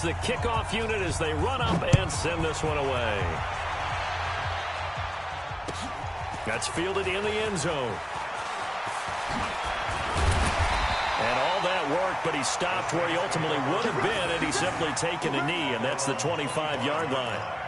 the kickoff unit as they run up and send this one away. That's fielded in the end zone. And all that work, but he stopped where he ultimately would have been had he simply taken a knee, and that's the 25-yard line.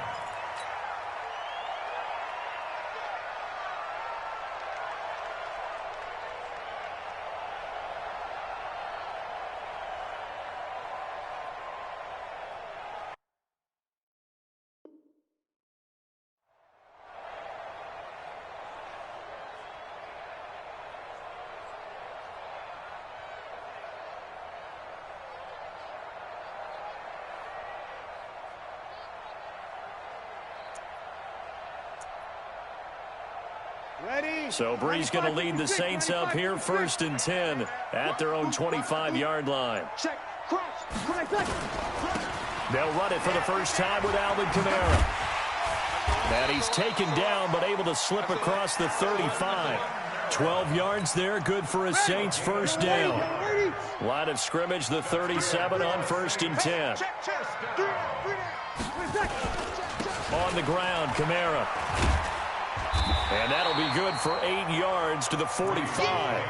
So Bree's going to lead the Saints up here, 1st and 10 at their own 25-yard line. They'll run it for the first time with Alvin Kamara. And he's taken down but able to slip across the 35. 12 yards there, good for a Saints first down. Line of scrimmage, the 37 on 1st and 10. On the ground, Kamara. And that'll be good for 8 yards to the 45.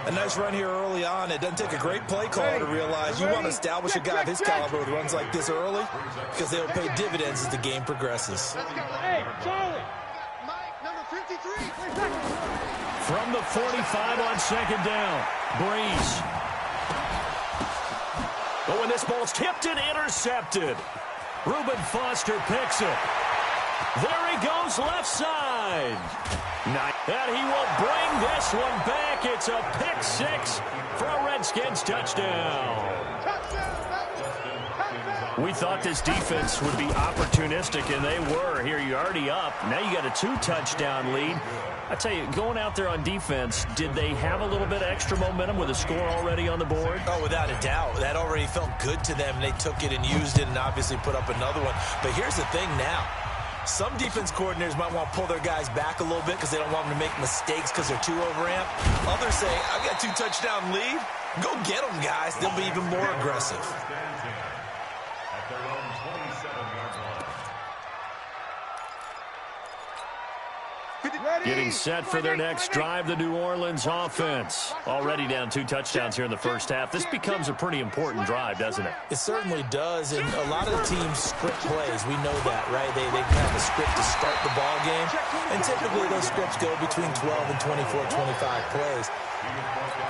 A nice run here early on. It doesn't take a great play call to realize you want to establish a guy of his caliber with runs like this early because they'll pay dividends as the game progresses. Hey, Charlie. Mike, number 53. From the 45 on 2nd down, Breeze. But when this ball's tipped and intercepted, Reuben Foster picks it. There he goes, left side. And he will bring this one back. It's a pick 6 for a Redskins touchdown. We thought this defense would be opportunistic, and they were. Here, you're already up. Now you got a 2-touchdown lead. I tell you, going out there on defense, did they have a little bit of extra momentum with a score already on the board? Oh, without a doubt. That already felt good to them. They took it and used it and obviously put up another one. But here's the thing now. Some defense coordinators might want to pull their guys back a little bit because they don't want them to make mistakes because they're too overamped. Others say, I've got a 2-touchdown lead. Go get them, guys. They'll be even more aggressive. Getting set for their next drive, the New Orleans offense. Already down 2 touchdowns here in the first half. This becomes a pretty important drive, doesn't it? It certainly does, and a lot of the teams script plays. We know that, right? They have a script to start the ball game, and typically those scripts go between 12 and 24, 25 plays.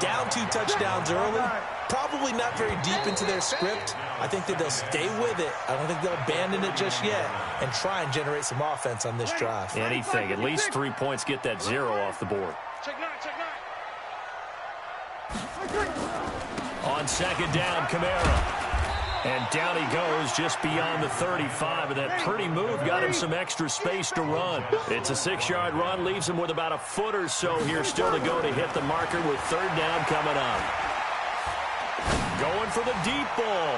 Down 2 touchdowns early, probably not very deep into their script. I think that they'll stay with it. I don't think they'll abandon it just yet and try and generate some offense on this drive. Anything. At least 3 points, get that 0 off the board. On 2nd down, Kamara. And down he goes just beyond the 35. And that pretty move got him some extra space to run. It's a 6-yard run. Leaves him with about a foot or so here still to go to hit the marker with 3rd down coming up. Going for the deep ball.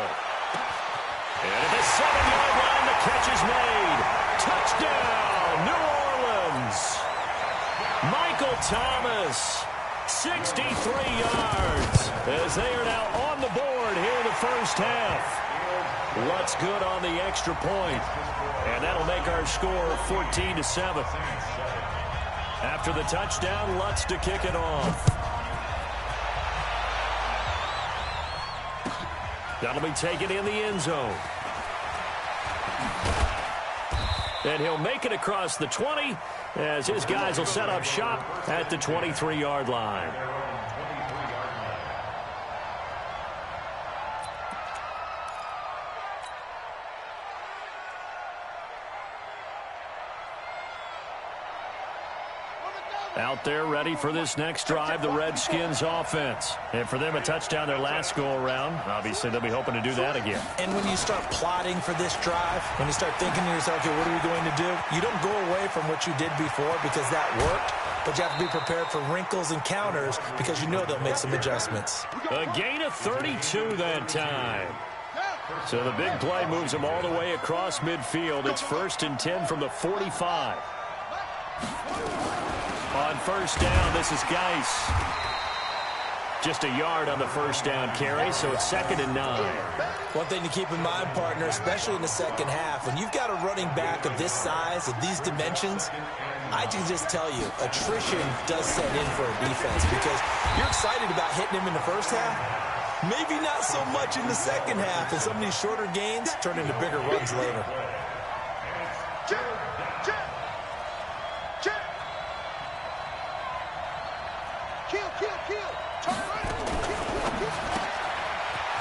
And at the 7-yard line, the catch is made. Touchdown, New Orleans. Michael Thomas, 63 yards, as they are now on the board here in the first half. Lutz good on the extra point, and that'll make our score 14-7. After the touchdown, Lutz to kick it off. That'll be taken in the end zone. And he'll make it across the 20 as his guys will set up shop at the 23-yard line. Out there ready for this next drive, the Redskins offense. And for them, a touchdown their last go-around. Obviously, they'll be hoping to do that again. And when you start plotting for this drive, when you start thinking to yourself, okay, what are we going to do? You don't go away from what you did before because that worked, but you have to be prepared for wrinkles and counters because you know they'll make some adjustments. A gain of 32 that time. So the big play moves them all the way across midfield. It's 1st and 10 from the 45. On 1st down, this is Geis. Just a yard on the first down carry, so it's 2nd and 9. One thing to keep in mind, partner, especially in the second half, when you've got a running back of this size, of these dimensions, I can just tell you, attrition does set in for a defense because you're excited about hitting him in the first half. Maybe not so much in the second half, and some of these shorter gains turn into bigger runs later.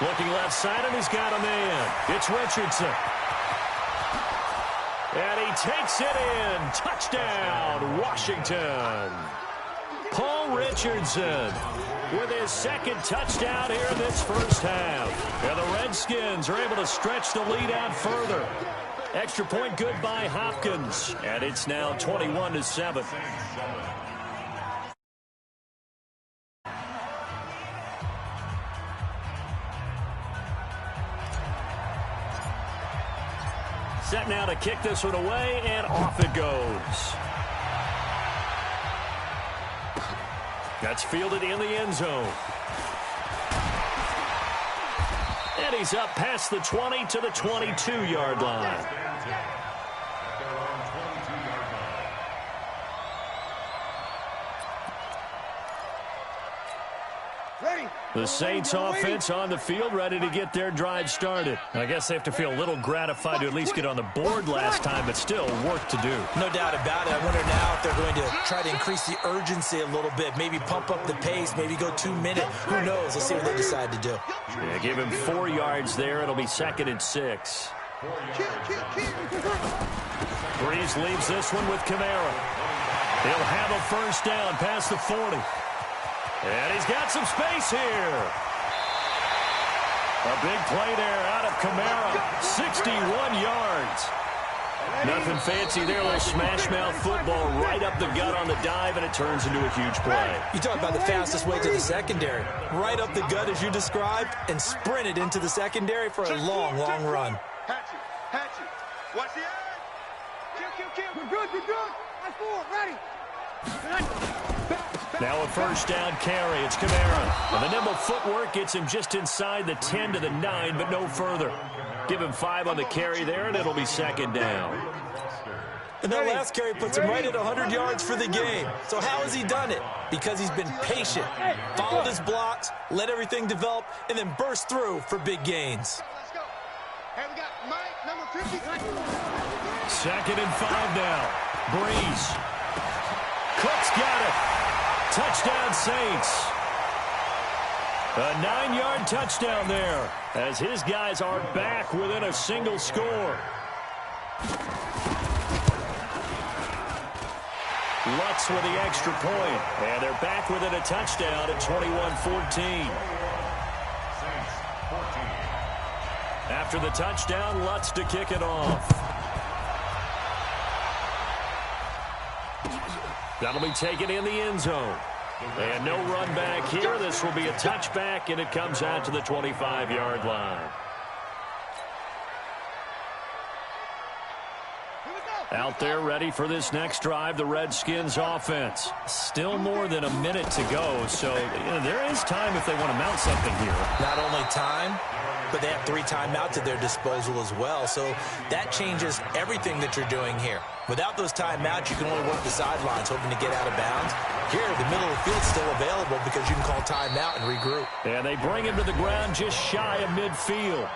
Looking left side, and he's got a man. It's Richardson. And he takes it in. Touchdown, Washington. Paul Richardson with his 2nd touchdown here in this first half. And the Redskins are able to stretch the lead out further. Extra point good by Hopkins. And it's now 21-7. Set now to kick this one away, and off it goes. That's fielded in the end zone. And he's up past the 20 to the 22-yard line. The Saints offense on the field, ready to get their drive started. I guess they have to feel a little gratified to at least get on the board last time, but still work to do. No doubt about it. I wonder now if they're going to try to increase the urgency a little bit, maybe pump up the pace, maybe go 2-minute. Who knows? Let's see what they decide to do. Yeah, give him 4 yards there. It'll be 2nd and 6. Breeze leaves this one with Kamara. He'll have a first down past the 40. And he's got some space here. A big play there out of Kamara. 61 yards. Nothing fancy there. A little smash-mouth football right up the gut on the dive, and it turns into a huge play. You talk about the fastest way to the secondary. Right up the gut as you described, and sprinted into the secondary for a long, long run. Hatchet. Watch the edge. Kill. We're good. That's 4. Ready. Now a first down carry. It's Kamara. And the nimble footwork gets him just inside the 10 to the 9, but no further. Give him 5 on the carry there, and it'll be 2nd down. And that last carry puts him right at 100 yards for the game. So how has he done it? Because he's been patient, followed his blocks, let everything develop, and then burst through for big gains. Let's go. Hey, we got Mike, number 50. 2nd and 5 now. Breeze. Cook's got it. Touchdown, Saints. A 9-yard touchdown there as his guys are back within a single score. Lutz with the extra point, and they're back within a touchdown at 21-14. After the touchdown, Lutz to kick it off. That'll be taken in the end zone. And no run back here. This will be a touchback, and it comes out to the 25-yard line. Out there ready for this next drive, the Redskins offense. Still more than a minute to go, so there is time if they want to mount something here. Not only time, but they have 3 timeouts at their disposal as well, so that changes everything that you're doing here. Without those timeouts, you can only work the sidelines, hoping to get out of bounds. Here, the middle of the field's still available because you can call timeout and regroup. And they bring him to the ground just shy of midfield.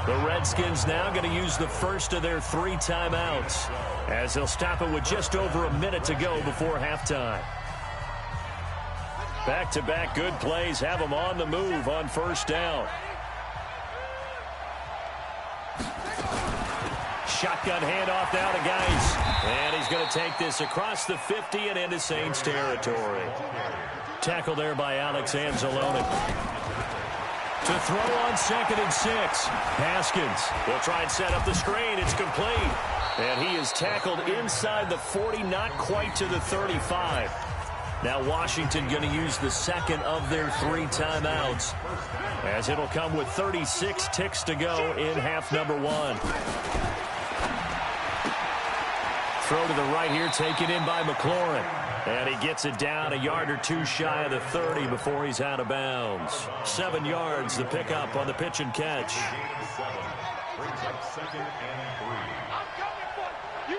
The Redskins now going to use the first of their 3 timeouts as they'll stop it with just over a minute to go before halftime. Back-to-back good plays have them on the move on first down. Shotgun handoff now to Geis. And he's going to take this across the 50 and into Saints territory. Tackle there by Alex Anzalone. To throw on 2nd and 6. Haskins will try and set up the screen. It's complete. And he is tackled inside the 40, not quite to the 35. Now Washington going to use the second of their 3 timeouts, as it'll come with 36 ticks to go in half number 1. Throw to the right here, taken in by McLaurin. And he gets it down a yard or two shy of the 30 before he's out of bounds. 7 yards, the pickup on the pitch and catch. Brings up 2nd and 3. I'm coming for you.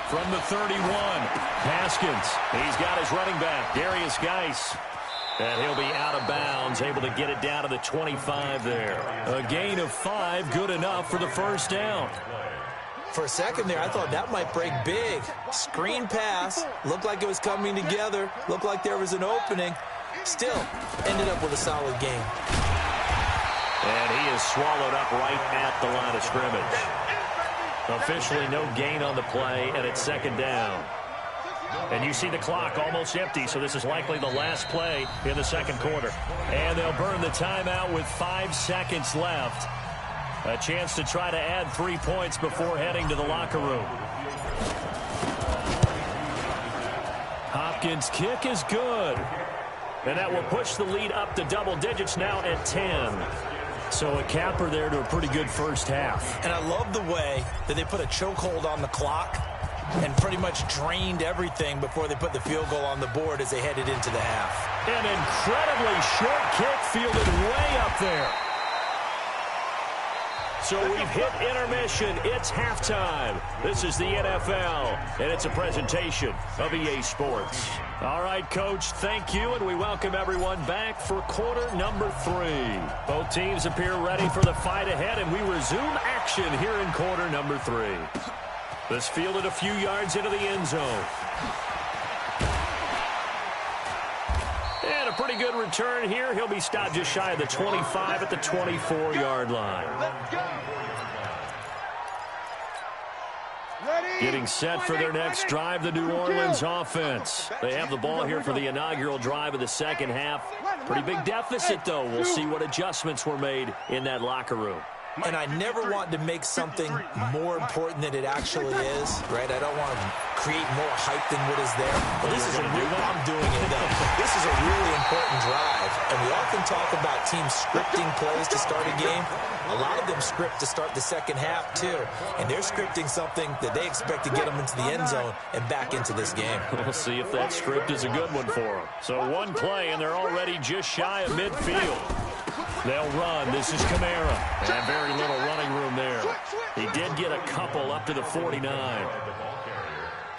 From the 31, Haskins. He's got his running back, Darius Geis. And he'll be out of bounds, able to get it down to the 25 there. A gain of 5, good enough for the first down. For a second there, I thought that might break big. Screen pass. Looked like it was coming together. Looked like there was an opening. Still, ended up with a solid game. And he is swallowed up right at the line of scrimmage. Officially no gain on the play, and it's 2nd down. And you see the clock almost empty, so this is likely the last play in the 2nd quarter. And they'll burn the timeout with 5 seconds left. A chance to try to add 3 points before heading to the locker room. Hopkins' kick is good. And that will push the lead up to double digits now at 10. So a capper there to a pretty good first half. And I love the way that they put a chokehold on the clock and pretty much drained everything before they put the field goal on the board as they headed into the half. An incredibly short kick fielded way up there. So we've hit intermission. It's halftime. This is the NFL, and it's a presentation of EA Sports. All right, Coach, thank you, and we welcome everyone back for quarter number 3. Both teams appear ready for the fight ahead, and we resume action here in quarter number 3. This fielded a few yards into the end zone. And a pretty good return here. He'll be stopped just shy of the 25 at the 24-yard line. Getting set for their next drive, the New Orleans offense. They have the ball here for the inaugural drive of the second half. Pretty big deficit, though. We'll see what adjustments were made in that locker room. And I never want to make something more important than it actually is, right? I don't want to create more hype than what is there. But this is a real, I'm doing it, though. This is a really important drive. And we often talk about teams scripting plays to start a game. A lot of them script to start the second half, too. And they're scripting something that they expect to get them into the end zone and back into this game. We'll see if that script is a good one for them. So one play, and they're already just shy of midfield. They'll run. This is Kamara. And very little running room there. He did get a couple up to the 49.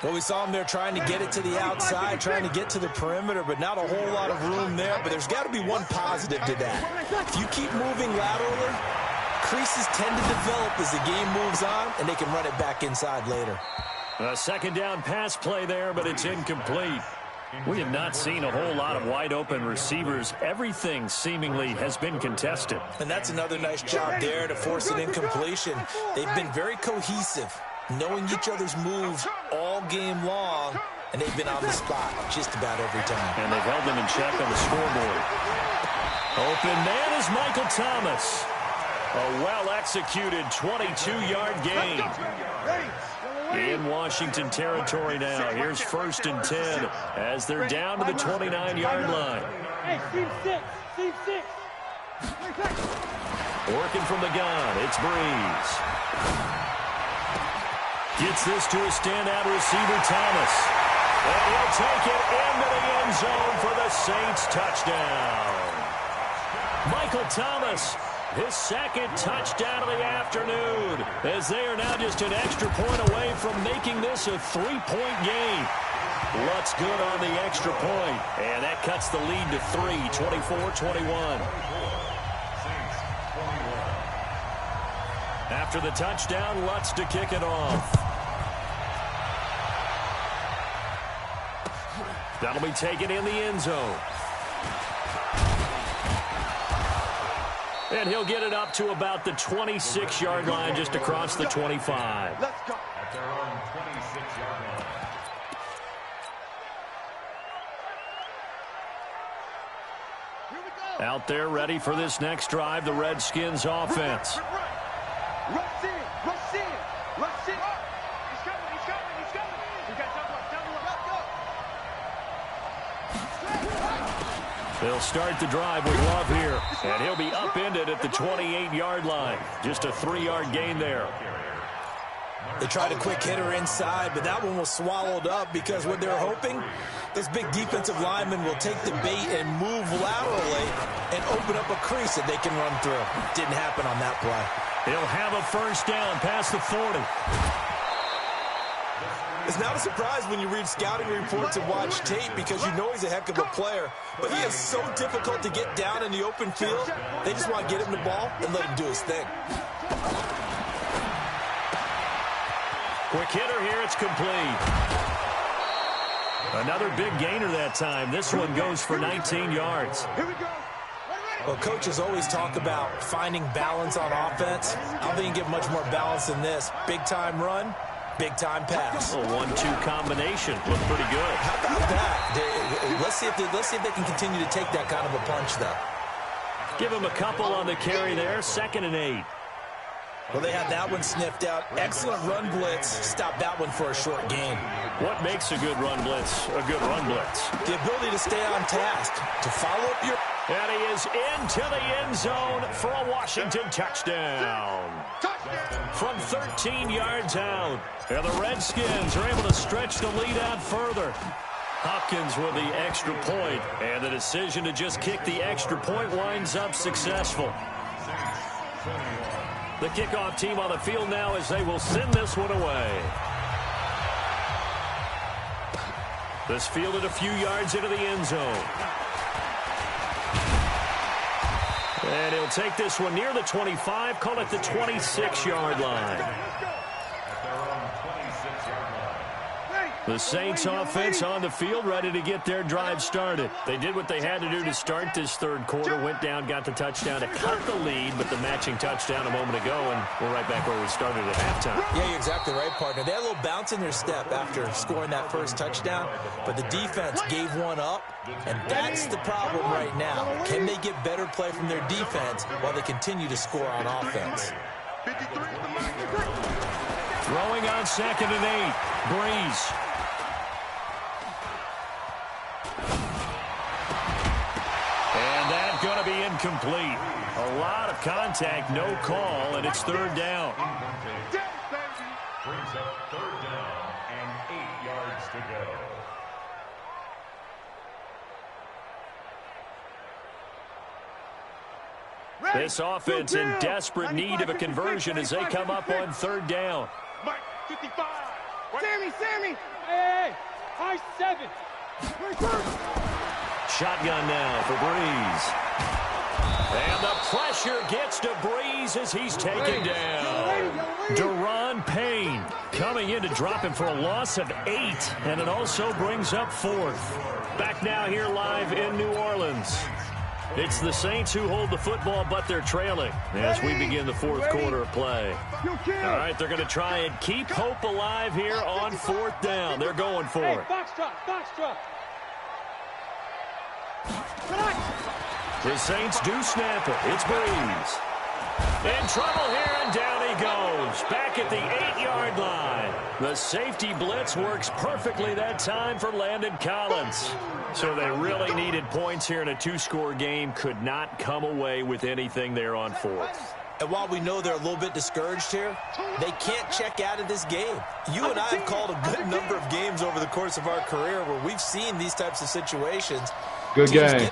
Well, we saw him there trying to get it to the outside, trying to get to the perimeter, but not a whole lot of room there. But there's got to be one positive to that. If you keep moving laterally, creases tend to develop as the game moves on, and they can run it back inside later. A 2nd down pass play there, but it's incomplete. We have not seen a whole lot of wide-open receivers. Everything seemingly has been contested. And that's another nice job there to force an incompletion. They've been very cohesive, knowing each other's moves all game long, and they've been on the spot just about every time. And they've held them in check on the scoreboard. Open man is Michael Thomas. A well-executed 22-yard gain. In Washington territory now. Here's 1st and 10 as they're down to the 29-yard line. Hey, team 6. Team 6. Working from the gun, it's Breeze. Gets this to a standout receiver, Thomas. And he'll take it into the end zone for the Saints touchdown. Michael Thomas, his 2nd touchdown of the afternoon, as they are now just an extra point away from making this a 3-point game. Lutz good on the extra point, and that cuts the lead to 3, 24-21. After the touchdown, Lutz to kick it off. That'll be taken in the end zone. And he'll get it up to about the 26-yard line, just across the 25. Let's go. At their own 26-yard line. Here we go. Out there ready for this next drive, the Redskins offense. Rush in. Rush in. Rush in. He's coming. He's coming. He's coming. We got double up. Double up. Go. They'll start the drive with Love here. And he'll be upended at the 28-yard line. Just a 3-yard gain there. They tried a quick hitter inside, but that one was swallowed up because what they're hoping, this big defensive lineman will take the bait and move laterally and open up a crease that they can run through. Didn't happen on that play. He'll have a first down past the 40. It's not a surprise when you read scouting reports and watch tape because you know he's a heck of a player, but he is so difficult to get down in the open field. They just want to get him the ball and let him do his thing. Quick hitter here, it's complete. Another big gainer that time. This one goes for 19 yards. Here we go. Well, coaches always talk about finding balance on offense. I don't think you can get much more balance than this. Big-time run, big-time pass. A 1-2 combination. Looked pretty good. How about that? Let's see if they can continue to take that kind of a punch, though. Give him a couple on the carry there. 2nd and 8. Well, they had that one sniffed out. Excellent run blitz. Stop that one for a short gain. What makes a good run blitz a good run blitz? The ability to stay on task, to follow up your... And he is into the end zone for a Washington touchdown. From 13 yards out. And the Redskins are able to stretch the lead out further. Hopkins with the extra point. And the decision to just kick the extra point winds up successful. The kickoff team on the field now as they will send this one away. This fielded a few yards into the end zone. And he'll take this one near the 25, call it the 26-yard line. The Saints offense on the field, ready to get their drive started. They did what they had to do to start this third quarter, went down, got the touchdown to cut the lead, but the matching touchdown a moment ago, and we're right back where we started at halftime. Yeah, you're exactly right, partner. They had a little bounce in their step after scoring that first touchdown, but the defense gave one up, and that's the problem right now. Can they get better play from their defense while they continue to score on offense? Throwing on 2nd and 8, Breeze. Going to be incomplete. A lot of contact, no call, and it's 3rd down. Brings up 3rd down and 8 yards to go. This offense in desperate need of a conversion as they come up on 3rd down. Mike, 55. Sammy. Hey, high 7. Shotgun now for Breeze. And the pressure gets to Breeze as he's taken down. Deron Payne coming in to drop him for a loss of 8. And it also brings up 4th. Back now here live in New Orleans. It's the Saints who hold the football, but they're trailing as we begin the 4th quarter of play. All right, they're going to try and keep hope alive here on 4th down. They're going for it. Box drop. The Saints do snap it. It's Breeze. In trouble here, and down he goes. Back at the 8-yard line. The safety blitz works perfectly that time for Landon Collins. So they really needed points here in a 2-score game. Could not come away with anything there on 4th. And while we know they're a little bit discouraged here, they can't check out of this game. You and I have called a good number of games over the course of our career where we've seen these types of situations. Good game.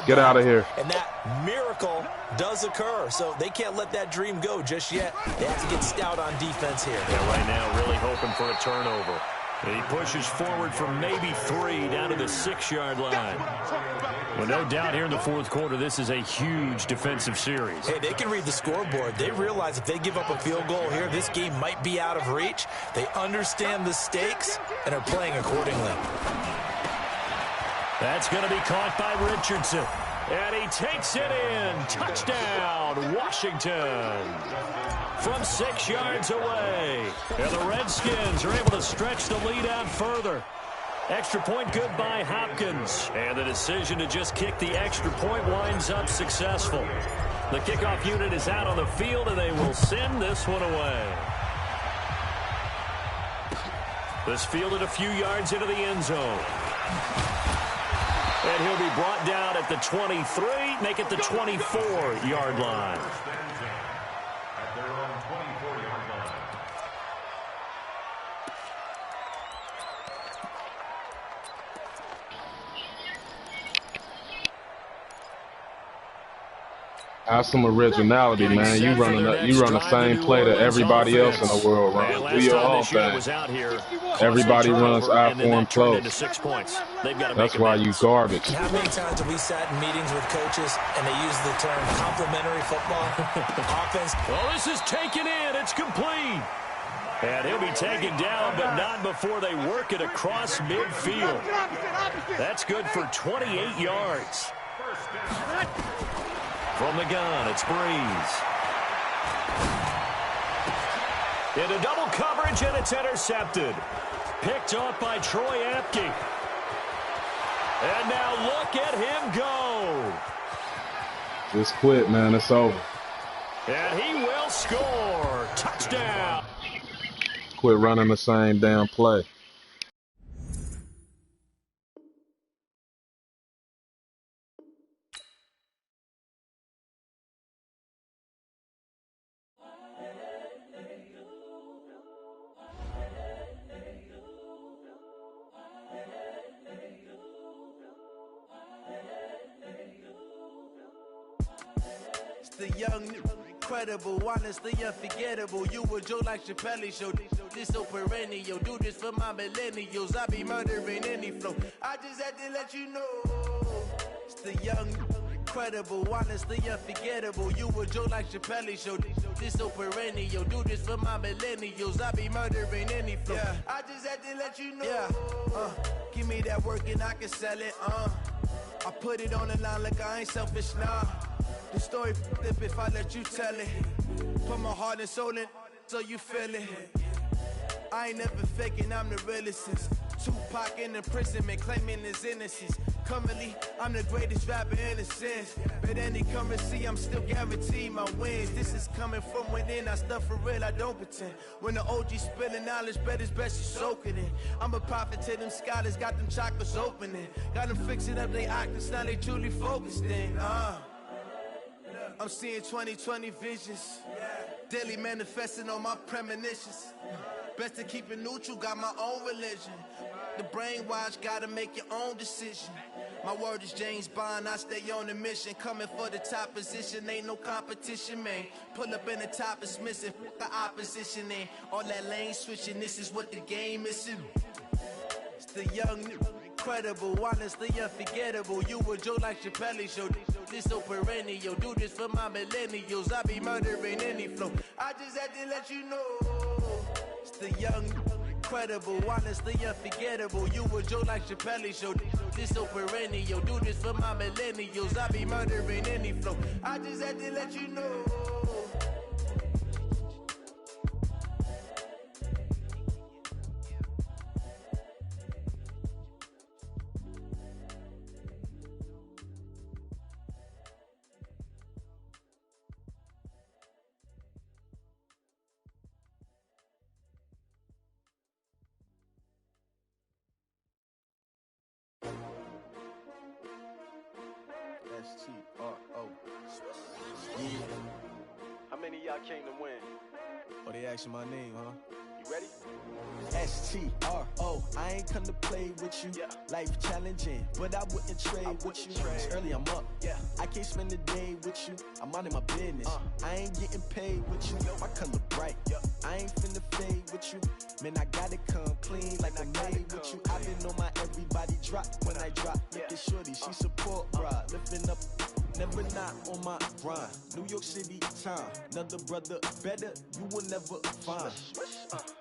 Get out of here. And that miracle does occur. So they can't let that dream go just yet. They have to get stout on defense here. Yeah, right now really hoping for a turnover. And he pushes forward for maybe 3 down to the 6-yard line. Well, no doubt here in the 4th quarter, this is a huge defensive series. Hey, they can read the scoreboard. They realize if they give up a field goal here, this game might be out of reach. They understand the stakes and are playing accordingly. That's going to be caught by Richardson. And he takes it in. Touchdown, Washington. From 6 yards away. And the Redskins are able to stretch the lead out further. Extra point good by Hopkins. And the decision to just kick the extra point winds up successful. The kickoff unit is out on the field, and they will send this one away. This fielded a few yards into the end zone. And he'll be brought down at the 23, complete, make it the 24-yard line. At their own 24-yard line. Have some originality, man. You run the same play that everybody else in the world runs. Do your own thing. Everybody runs I-form close. That's why you garbage. How many times have we sat in meetings with coaches and they use the term complementary football? Offense. Well, this is taken in. It's complete. And he'll be taken down, but not before they work it across midfield. That's good for 28 yards. From the gun, it's Breeze. Into double coverage, and it's intercepted. Picked off by Troy Apke. And now look at him go. Just quit, man. It's over. And he will score. Touchdown. Quit running the same damn play. The young, incredible, honestly unforgettable. You were Joe like Chappelle show. This so perennial. Do this for my millennials. I be murdering any flow. I just had to let you know. It's the young, incredible, honestly unforgettable. You were Joe like Chappelle show. This so perennial. Do this for my millennials. I be murdering any flow. Yeah. I just had to let you know. Yeah. Give me that work and I can sell it. I put it on the line like I ain't selfish, nah. The story flip if I let you tell it. Put my heart and soul in so you feel it. I ain't never faking, I'm the realest since Tupac in imprisonment, claiming his innocence. Currently, I'm the greatest rapper in a sense. But any currency, I'm still guaranteed my wins. This is coming from within, I stuff for real, I don't pretend. When the OG spilling knowledge, bet it's best you soak it in. I'm a prophet to them scholars, got them chakras opening. Got them fixing up they octaves, now they truly focused in. I'm seeing 2020 visions. Daily manifesting on my premonitions. Best to keep it neutral, got my own religion. The brainwash, gotta make your own decision. My word is James Bond, I stay on the mission. Coming for the top position, ain't no competition, man. Pull up in the top is missing, the opposition ain't. All that lane switching, this is what the game is. It's the young, incredible, honestly unforgettable. You were Joe like Chappelle show. This so perennial. Do this for my millennials. I be murdering any flow. I just had to let you know. It's the young, incredible, honestly unforgettable. You were Joe like Chappelle show. This so perennial. Do this for my millennials. I be murdering any flow. I just had to let you know. S-T-R-O. Yeah. How many of y'all came to win? Oh, they asking my name, huh? You ready? S-T-R-O. I ain't come to play with you. Yeah. Life challenging, but I wouldn't trade with you. It's early, I'm up. Yeah. I can't spend the day with you. I'm minding my business. I ain't getting paid with you. My color bright. Yeah. I ain't finna fade with you. Man, I gotta come clean like I'm made with you. I've been on my everybody drop when I drop. Look at shorty, she support, bruh. Lifting up, never not on my grind. New York City time, another brother better, you will never find.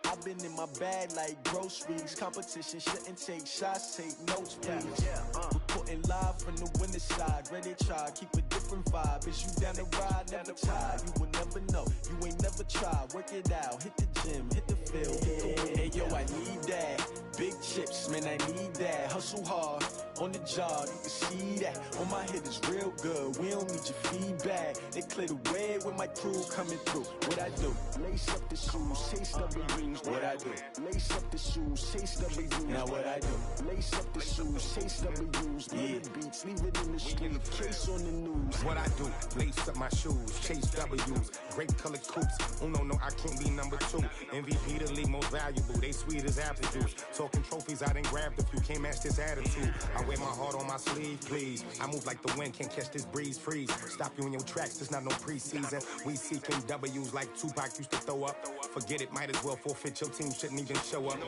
I've been in my bag like groceries. Competition shouldn't take shots, take notes, please. Reporting live from the winning side. Ready to try, keep a different vibe. Is you down the ride, never tired. You will never know, you ain't never tried. Work it out, hit the gym, hit the field, hit the win. Hey yo, I need that. Big chips, man, I need that. Hustle hard, on the job, you can see that. On my head is real good, we don't need your feedback. They clear the way with my crew coming through. What I do? Lace up the shoes, chase W's. What I do? Lace up the shoes, chase W's. Now what I do? Lace up the shoes, chase W's. Yeah, beats, leave it in the street, case on the news. What I do? Lace up my shoes, chase W's. Great colored coops. Oh no, I can't be number 2. MVP the league most valuable. They sweet as apple juice. Talking trophies, I done grabbed a few. Can't match this attitude. I wear my heart on my sleeve, please. I move like the wind, can't catch this breeze, freeze. Stop you in your tracks, there's not no preseason. We seeking W's like Tupac used to throw up. Forget it, might as well forfeit. Your team shouldn't even show up.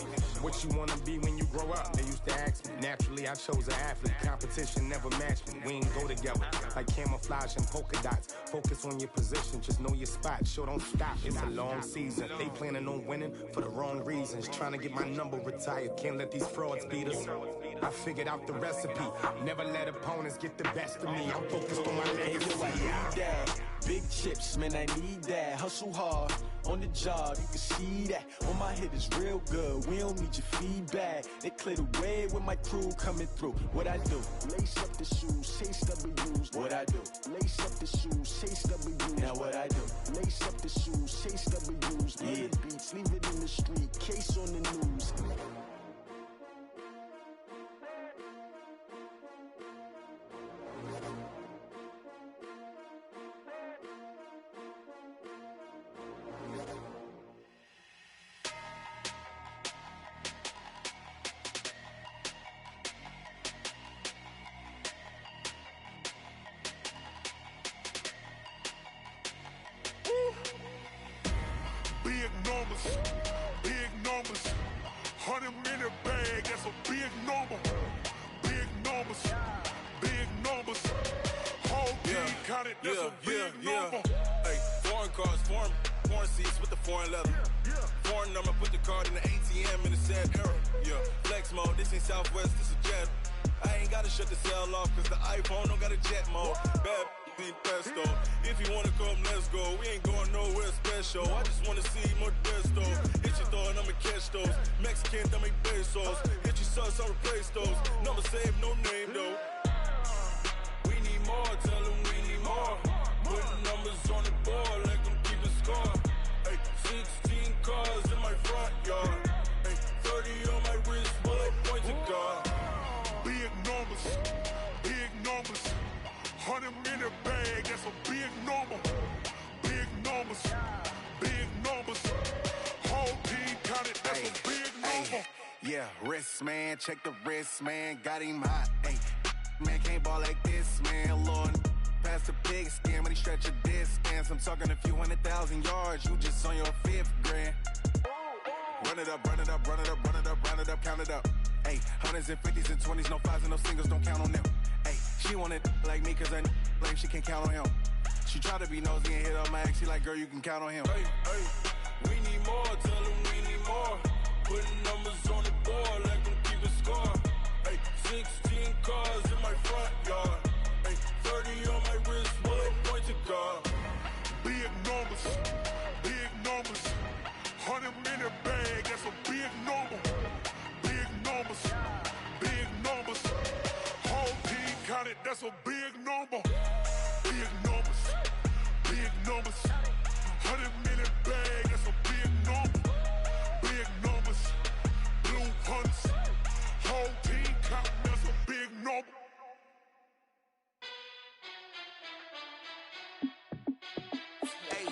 What you wanna be when you grow up? They used to ask me. Naturally, I chose an athlete. Competition never matched me. We ain't go together like camouflage and polka dots. Focus on your position, just know your spot. Sure, don't stop. It's a long season. They planning on winning for the wrong reasons. Trying to get my number retired. Can't let these frauds beat us. I figured out the recipe. Never let opponents get the best of me. I'm focused on my legacy. I need that. Big chips, man, I need that. Hustle hard on the job, you can see that. On my head is real good, we don't need your feedback. They clear the way with my crew coming through. What I do? Lace up the shoes, chase W's. What I do? Lace up the shoes, chase W's. Now what I do? Lace up the shoes, chase W's. Yeah, beats, leave it in the street, case on the news. Big numbers, 100-minute bag, that's a big number. Big numbers, whole team counted, that's a big number. Hey, foreign cars, foreign seats with the foreign leather. Foreign number, put the card in the ATM in the sad era. Yeah, flex mode, this ain't Southwest, this is jet. I ain't gotta shut the cell off, cause the iPhone don't got a jet mode. Bad need pesto. If you wanna come, let's go. We ain't going nowhere special. I just wanna see more desto. Hit your thought, I'ma catch those. Mexican, I make pesos. Hit your sauce, I replace those. Number save, no name though. We need more, tell them we need more. Putting numbers on the board, let them keep a score. Hey, 16 cars in my front yard. Hey, 30 on my wrist, bullet point to God. Big numbers, 100-minute bag, that's a big number. Big numbers, whole team counted, that's a big number. Yeah, wrist man, check the wrist man, got him hot. Ay, man can't ball like this, man. Lord, past the big skin when he stretch a distance. I'm talking a few 100,000 yards, you just on your 5th grand. Run it up, count it up. Ay, 100s and 50s and 20s, no 5s and no singles, don't count on them. Ay, she want it like me, cause I lame, she can't count on him. She try to be nosy and hit up my ex, she like, girl, you can count on him. Hey, we need more, tell them we need more. Putting numbers on the board, let them keep a score. Hey, 16 cars in my front yard. Hey, 30 on my wrist, bullet point to God. Big numbers, 100-minute bag, that's a big number. Big numbers, whole team counted, that's a big number. Big numbers, 100-minute bag, that's a big number. Big numbers, blue hunts, whole team counting, that's a big number. Hey,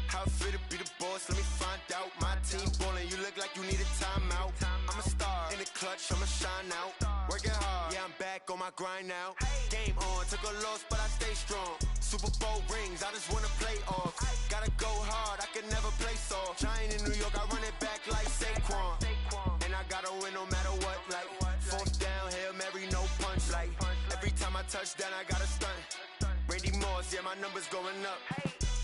how fit to be the boss? Let me find out. My team ballin', you look like you need a timeout. I'm a star in the clutch, I'ma shine out. Working hard, yeah, I'm back on my grind now. Game on, took a loss, but I stay strong. Super Bowl rings, I just wanna play off. Gotta go hard, I can never play soft. Giant in New York, I run it back like Saquon. And I gotta win no matter what, like 4th down, Hail Mary, no punch. Like every time I touch down, I gotta stunt. Randy Moss, yeah, my numbers going up.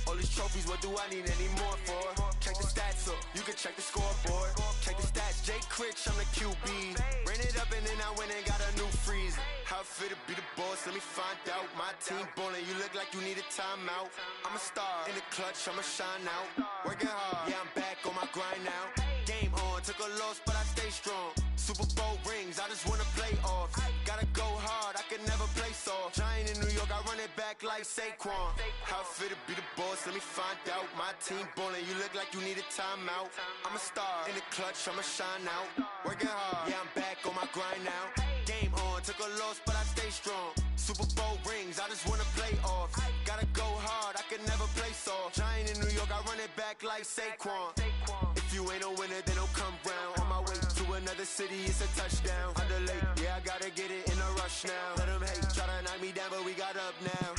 All these trophies, what do I need any more for? Check the stats up, you can check the scoreboard. Check the stats, Jay Critch, I'm the QB. Ran it up and then I went and got a new freeze. How fit to be the boss, let me find out. My team ballin', you look like you need a timeout. I'm a star in the clutch, I'ma shine out. Working hard, yeah, I'm back on my grind now. Game on, took a loss, but I stay strong. Super Bowl rings, I just wanna play off. Gotta go hard, I can never play soft. Giant in New York, I run it back like Saquon. How fit to be the boss, let me find out. My team ballin', you look like you need a timeout. I'm a star, in the clutch, I'ma shine out. Working hard, yeah, I'm back on my grind now. Game on, took a loss, but I stay strong. Super Bowl rings, I just wanna play off. Gotta go hard, I can never play soft. Giant in New York, I run it back like Saquon. If you ain't a winner, then don't come round. On my way to another city, it's a touchdown. Underlay, yeah, I gotta get it in a rush now. Let them hate, try to knock me down, but we got up now.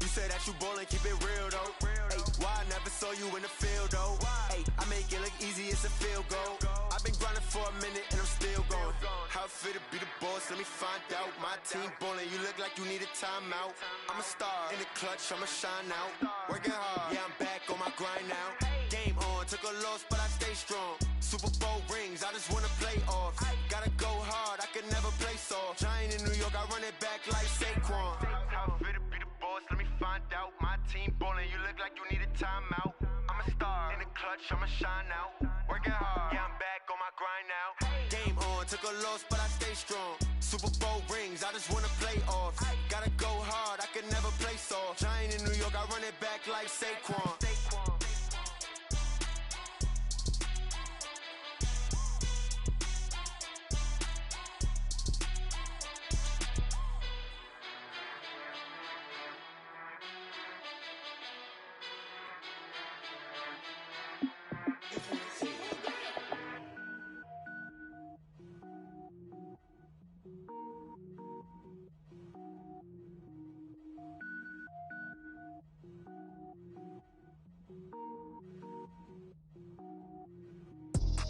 You said that you ballin', keep it real though. Hey, why I never saw you in the field though? Hey, I make it look easy, it's a field goal. I've been grinding for a minute and I'm still going. How fit to be the boss, let me find out. My team ballin', you look like you need a timeout. I'm a star, in the clutch, I'ma shine out. Working hard, yeah, I'm back on my grind now. Game on, took a loss, but I stay strong. Super Bowl rings, I just wanna play off. Gotta go hard, I can never play soft. Giant in New York, I run it back like Saquon. How fit to be the boss, let me find out. My team ballin', you look like you need a timeout. I'm a star, in the clutch, I'ma shine out. Working hard, yeah, I'm back on my grind now. Game on, took a loss, but I stay strong. Super Bowl rings, I just wanna play off. Gotta go hard, I can never play soft. Giant in New York, I run it back like Saquon.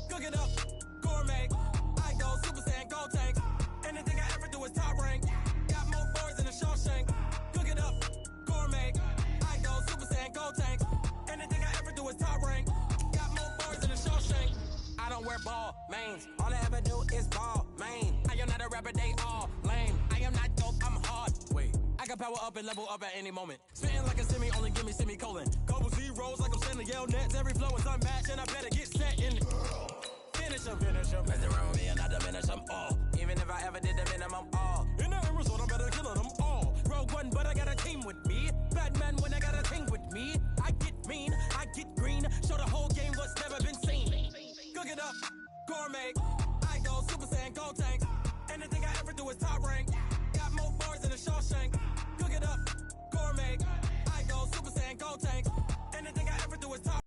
Cook it up, gourmet. I go Super Saiyan, gold tank. Anything I ever do is top rank. Got more boards than a Shawshank. Cook it up, gourmet. I go Super Saiyan, gold tank. Anything I ever do is top rank. Got more boards than a Shawshank. I don't wear ball mains. All I ever do is ball main. I am not a rapper, they all lame. I am not dope, I'm hard. Wait, I can power up and level up at any moment. Spitting like a semi, only give me semicolon. Couple zeros like I'm sending yell nets. Every flow is unmatched and I better get set in. Finish them. Mess around with me and I diminish them all. Even if I ever did the minimum all. In the end result, I'm better killing them all. Rogue one, but I got a team with me. Batman when I got a team with me. I get mean, I get green. Show the whole game what's never been seen. Cook it up, gourmet. I go Super Saiyan, gold tank. Anything I ever do is top rank. Got more bars than a Shawshank. Cook it up, gourmet. I go Super Saiyan, gold tank. Anything I ever do is top.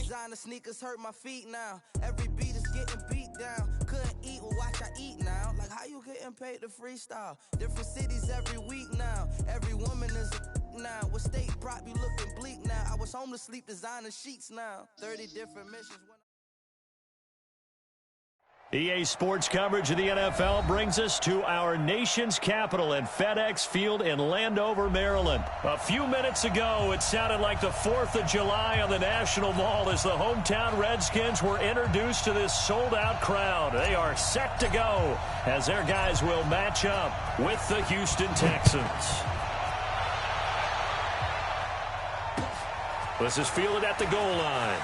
Designer sneakers hurt my feet now. Every beat is getting beat down. Couldn't eat, well watch I eat now. Like how you getting paid to freestyle? Different cities every week now. Every woman is a now. With state prop you looking bleak now. I was home to sleep designing sheets now. 30 different missions. EA Sports coverage of the NFL brings us to our nation's capital at FedEx Field in Landover, Maryland. A few minutes ago, it sounded like the 4th of July on the National Mall as the hometown Redskins were introduced to this sold-out crowd. They are set to go as their guys will match up with the Houston Texans. This is fielded at the goal line.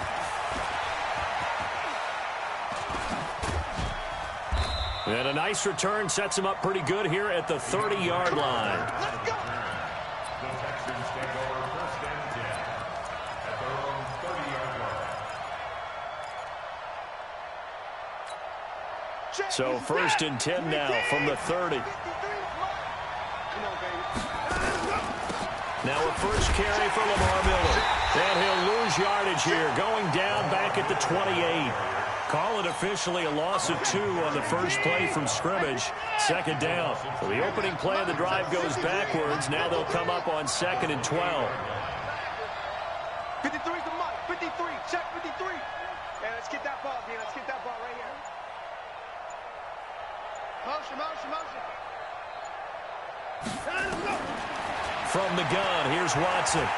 And a nice return sets him up pretty good here at the 30-yard line. Let's go. The Texans take over first and 10 at their own 30-yard line. So first and 10 now from the 30. Now a first carry for Lamar Miller. And he'll lose yardage here, going down back at the 28. Call it officially a loss of 2 on the first play from scrimmage. Second down. So the opening play of the drive goes backwards. Now they'll come up on 2nd and 12. 53 is the mark. 53. Check 53. And let's get that ball, D. Let's get that ball right here. Motion. From the gun, here's Watson.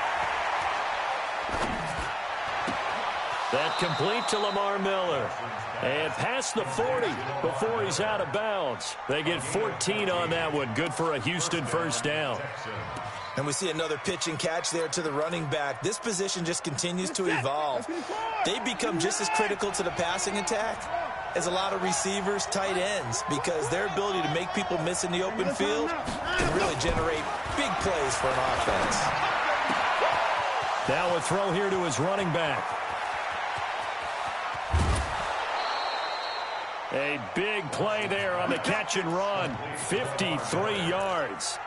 That complete to Lamar Miller. And past the 40 before he's out of bounds. They get 14 on that one. Good for a Houston first down. And we see another pitch and catch there to the running back. This position just continues to evolve. They become just as critical to the passing attack is a lot of receivers, tight ends, because their ability to make people miss in the open field can really generate big plays for an offense. Now a throw here to his running back. A big play there on the catch and run. 53 yards.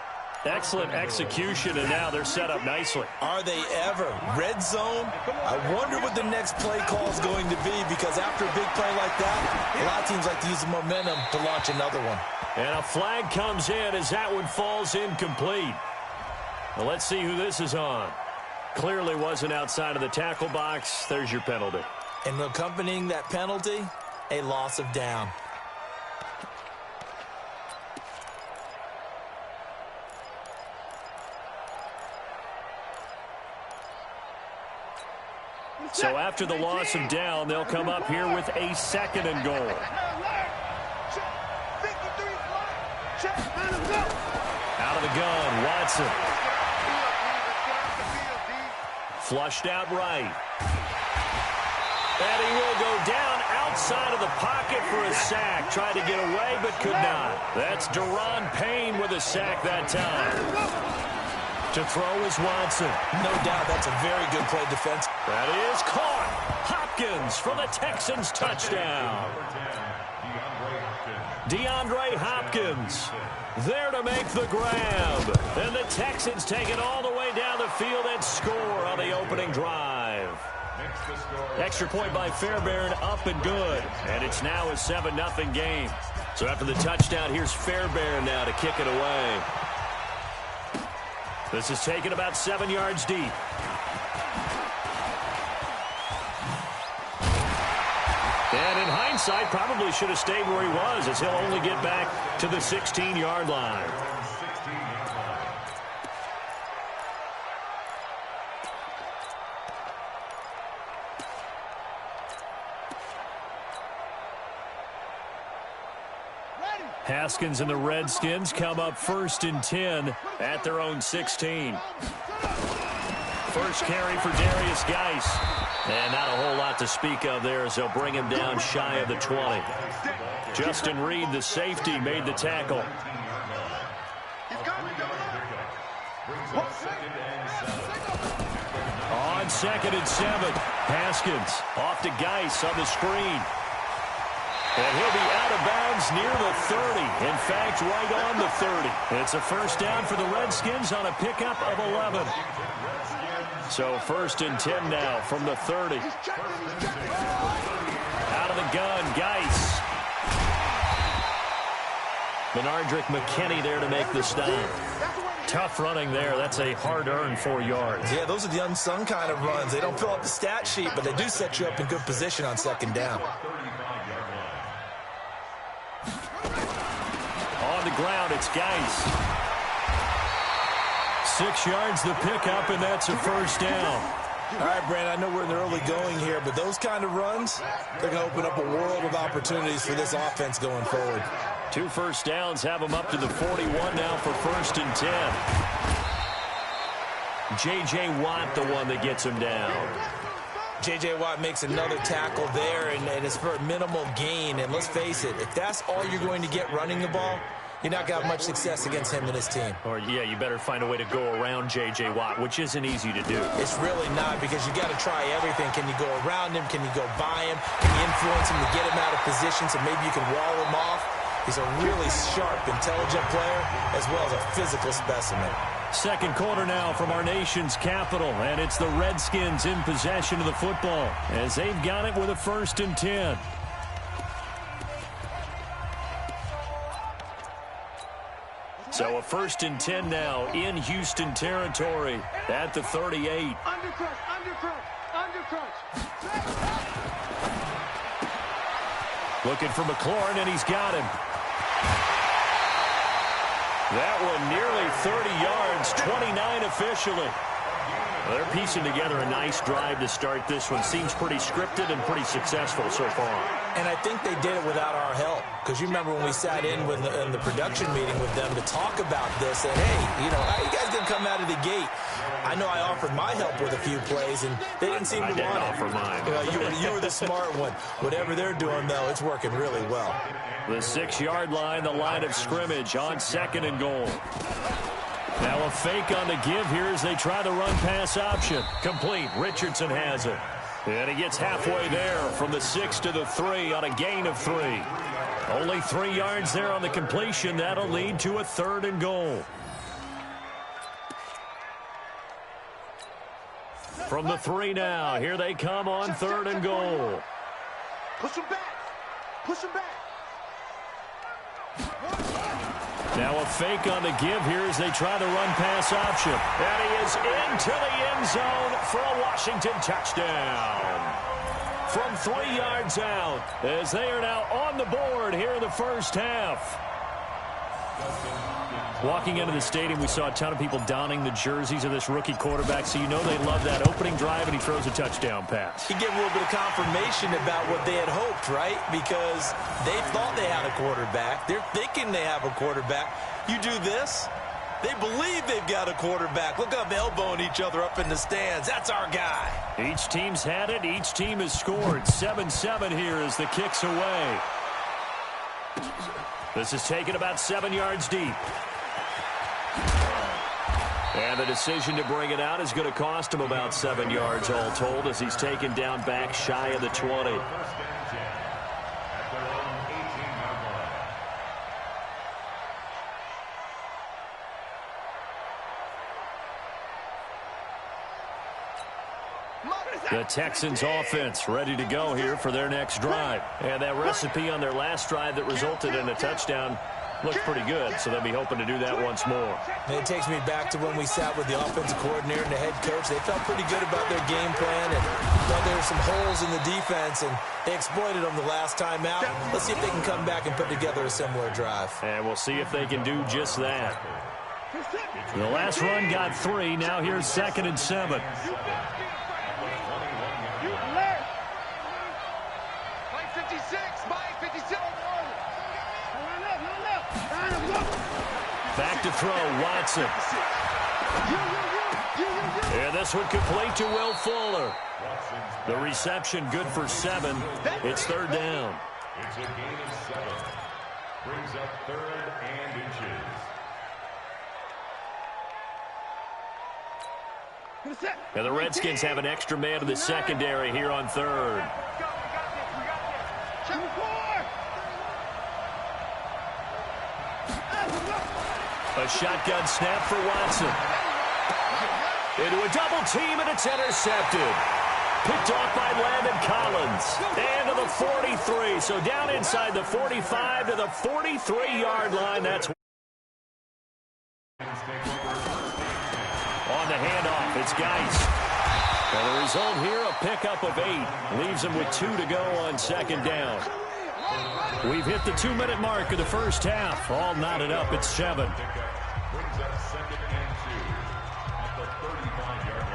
Excellent execution, and now they're set up nicely. Are they ever? Red zone? I wonder what the next play call is going to be, because after a big play like that, a lot of teams like to use the momentum to launch another one. And a flag comes in as that one falls incomplete. Well, let's see who this is on. Clearly wasn't outside of the tackle box. There's your penalty. And accompanying that penalty, a loss of down. So after the loss of down, they'll come up here with a 2nd and goal. Out of the gun, Watson. Flushed out right. And he will go down outside of the pocket for a sack. Tried to get away, but could not. That's Deron Payne with a sack that time. To throw is Watson. No doubt that's a very good play defense. That is caught. Hopkins for the Texans touchdown. DeAndre Hopkins there to make the grab. And the Texans take it all the way down the field and score on the opening drive. Extra point by Fairbairn, up and good. And it's now a 7-0 game. So after the touchdown, here's Fairbairn now to kick it away. This is taken about 7 yards deep. And in hindsight, probably should have stayed where he was, as he'll only get back to the 16-yard line. Haskins and the Redskins come up 1st and 10 at their own 16. First carry for Darius Geis. And not a whole lot to speak of there as they'll bring him down shy of the 20. Justin Reed, the safety, made the tackle. On 2nd and 7, Haskins off to Geis on the screen. And he'll be out of bounds near the 30. In fact, right on the 30. It's a first down for the Redskins on a pickup of 11. So 1st and 10 now from the 30. Out of the gun, Geis. Benardrick McKinney there to make the stop. Tough running there. That's a hard-earned 4 yards. Yeah, those are the unsung kind of runs. They don't fill up the stat sheet, but they do set you up in good position on 2nd down. On the ground, it's Geis. 6 yards the pickup, and that's a first down. All right, Brandon, I know we're in the early going here, but those kind of runs, they're going to open up a world of opportunities for this offense going forward. 2 first downs have them up to the 41 now for 1st and 10. J.J. Watt, the one that gets him down. J.J. Watt makes another tackle there, and it's for a minimal gain. And let's face it, if that's all you're going to get running the ball, you're not going to have much success against him and his team. Or, yeah, you better find a way to go around J.J. Watt, which isn't easy to do. It's really not, because you got to try everything. Can you go around him? Can you go by him? Can you influence him to get him out of position so maybe you can wall him off? He's a really sharp, intelligent player, as well as a physical specimen. Second quarter now from our nation's capital, and it's the Redskins in possession of the football as they've got it with a 1st and 10. So a 1st and 10 now in Houston territory at the 38. Looking for McLaurin, and he's got him. That one nearly 30 yards, 29 officially. Well, they're piecing together a nice drive to start this one. Seems pretty scripted and pretty successful so far. And I think they did it without our help. Because you remember when we sat in the production meeting with them to talk about this. And, hey, you know, how you guys going to come out of the gate? I know I offered my help with a few plays, and they didn't seem to want it. I didn't offer mine. You were the smart one. Whatever they're doing, though, it's working really well. The 6-yard line, the line of scrimmage on 2nd and goal. Now a fake on the give here as they try the run-pass option. Complete. Richardson has it. And he gets halfway there from the 6 to the 3 on a gain of 3. Only 3 yards there on the completion. That'll lead to a 3rd and goal. From the 3 now, here they come on 3rd and goal. Push him back. Push him back. Now a fake on the give here as they try the run-pass option. And he is into the end zone for a Washington touchdown. From 3 yards out, as they are now on the board here in the first half. Walking into the stadium, we saw a ton of people donning the jerseys of this rookie quarterback, so you know they love that opening drive, and he throws a touchdown pass. He gave a little bit of confirmation about what they had hoped, right? Because they thought they had a quarterback. They're thinking they have a quarterback. You do this, they believe they've got a quarterback. Look up, elbowing each other up in the stands. That's our guy. Each team's had it. Each team has scored. 7-7 here as the kick's away. This is taken about 7 yards deep. And the decision to bring it out is going to cost him about 7 yards all told as he's taken down back shy of the 20. The Texans offense ready to go here for their next drive. And that recipe on their last drive that resulted in a touchdown looked pretty good, so they'll be hoping to do that once more. And it takes me back to when we sat with the offensive coordinator and the head coach. They felt pretty good about their game plan and thought there were some holes in the defense, and they exploited them the last time out. Let's see if they can come back and put together a similar drive. And we'll see if they can do just that. The last run got 3. Now here's 2nd and 7. Back to throw, Watson. And this one complete to Will Fuller. The reception good for 7. It's 3rd down. It's a gain of 7. Brings up 3rd and inches. Now the Redskins have an extra man in the secondary here on 3rd. A shotgun snap for Watson. Into a double team, and it's intercepted. Picked off by Landon Collins. And to the 43. So down inside the 45 to the 43-yard line. That's on the handoff. It's Geis. And the result here, a pickup of 8. Leaves him with 2 to go on 2nd down. We've hit the 2-minute mark of the first half. All knotted up at 7. Brings up 2nd and 2 at the 35-yard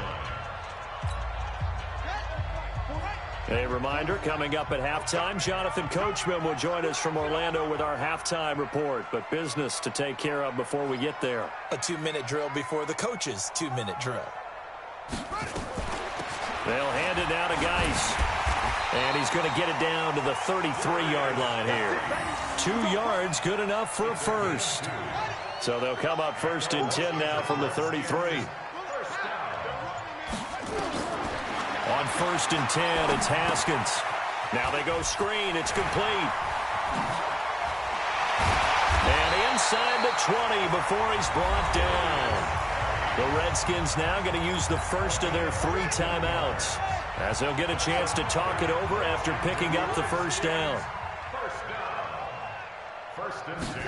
line. A reminder, coming up at halftime, Jonathan Coachman will join us from Orlando with our halftime report. But business to take care of before we get there. A 2-minute drill before the coach's 2-minute drill. They'll hand it down to Geis. And he's going to get it down to the 33-yard line here. 2 yards, good enough for a first. So they'll come up 1st and 10 now from the 33. On 1st and 10, it's Haskins. Now they go screen. It's complete. And inside the 20 before he's brought down. The Redskins now going to use the first of their 3 timeouts, as they'll get a chance to talk it over after picking up the first down. First and 10.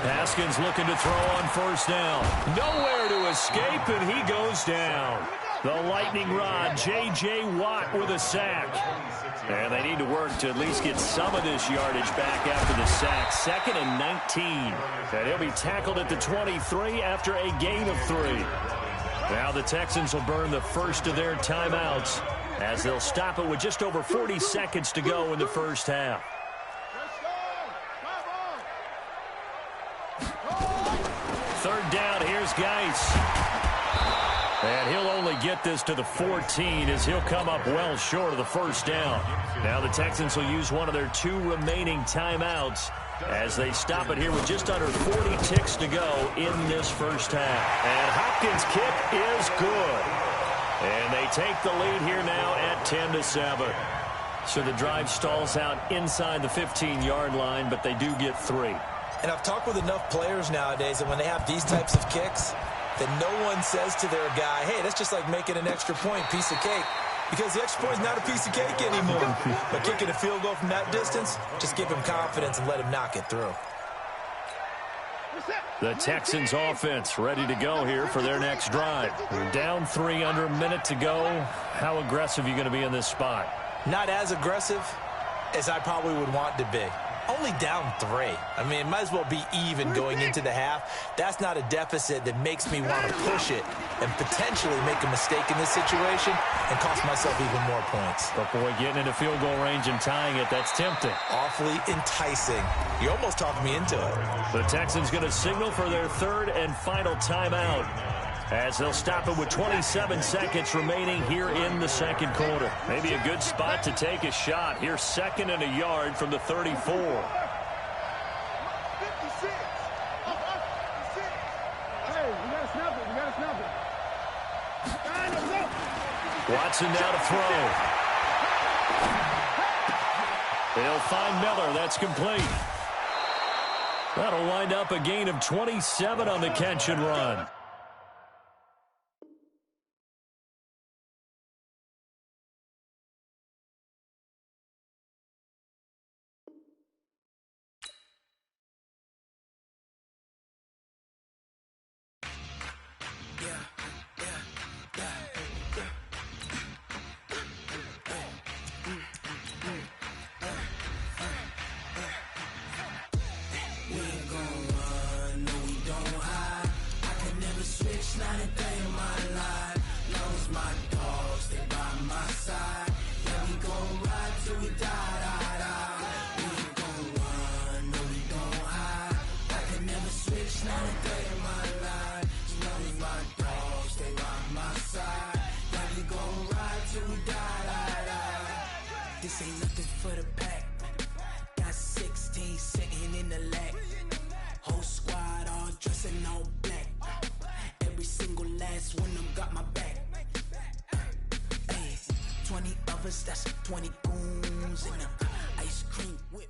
Haskins looking to throw on 1st down. Nowhere to escape, and he goes down. The lightning rod, J.J. Watt with a sack. And they need to work to at least get some of this yardage back after the sack. 2nd and 19. And he'll be tackled at the 23 after a gain of 3. Now the Texans will burn the first of their timeouts, as they'll stop it with just over 40 seconds to go in the first half. 3rd down, here's Geis. And he'll only get this to the 14 as he'll come up well short of the first down. Now the Texans will use one of their 2 remaining timeouts as they stop it here with just under 40 ticks to go in this first half. And Hopkins' kick is good. And they take the lead here now at 10-7. So the drive stalls out inside the 15-yard line, but they do get 3. And I've talked with enough players nowadays that when they have these types of kicks, that no one says to their guy, hey, that's just like making an extra point, piece of cake. Because the extra point is not a piece of cake anymore. But kicking a field goal from that distance, just give him confidence and let him knock it through. The Texans offense ready to go here for their next drive. They're down 3 under a minute to go. How aggressive are you going to be in this spot? Not as aggressive as I probably would want to be. Only down 3. I mean, it might as well be even going into the half. That's not a deficit that makes me want to push it and potentially make a mistake in this situation and cost myself even more points. But, boy, getting into field goal range and tying it, that's tempting. Awfully enticing. You almost talked me into it. The Texans going to signal for their 3rd and final timeout as they'll stop it with 27 seconds remaining here in the second quarter. Maybe a good spot to take a shot. Here's 2nd and a yard from the 34. 56. Hey, we got to snap it. We got to snap it. Watson now to throw. They'll find Miller. That's complete. That'll wind up a gain of 27 on the catch and run. This ain't nothing for the pack. Got 16 sitting in the lag. Whole squad all dressing all black. Every single last one of them got my back. Hey, 20 of us, that's 20 goons in the ice cream whip.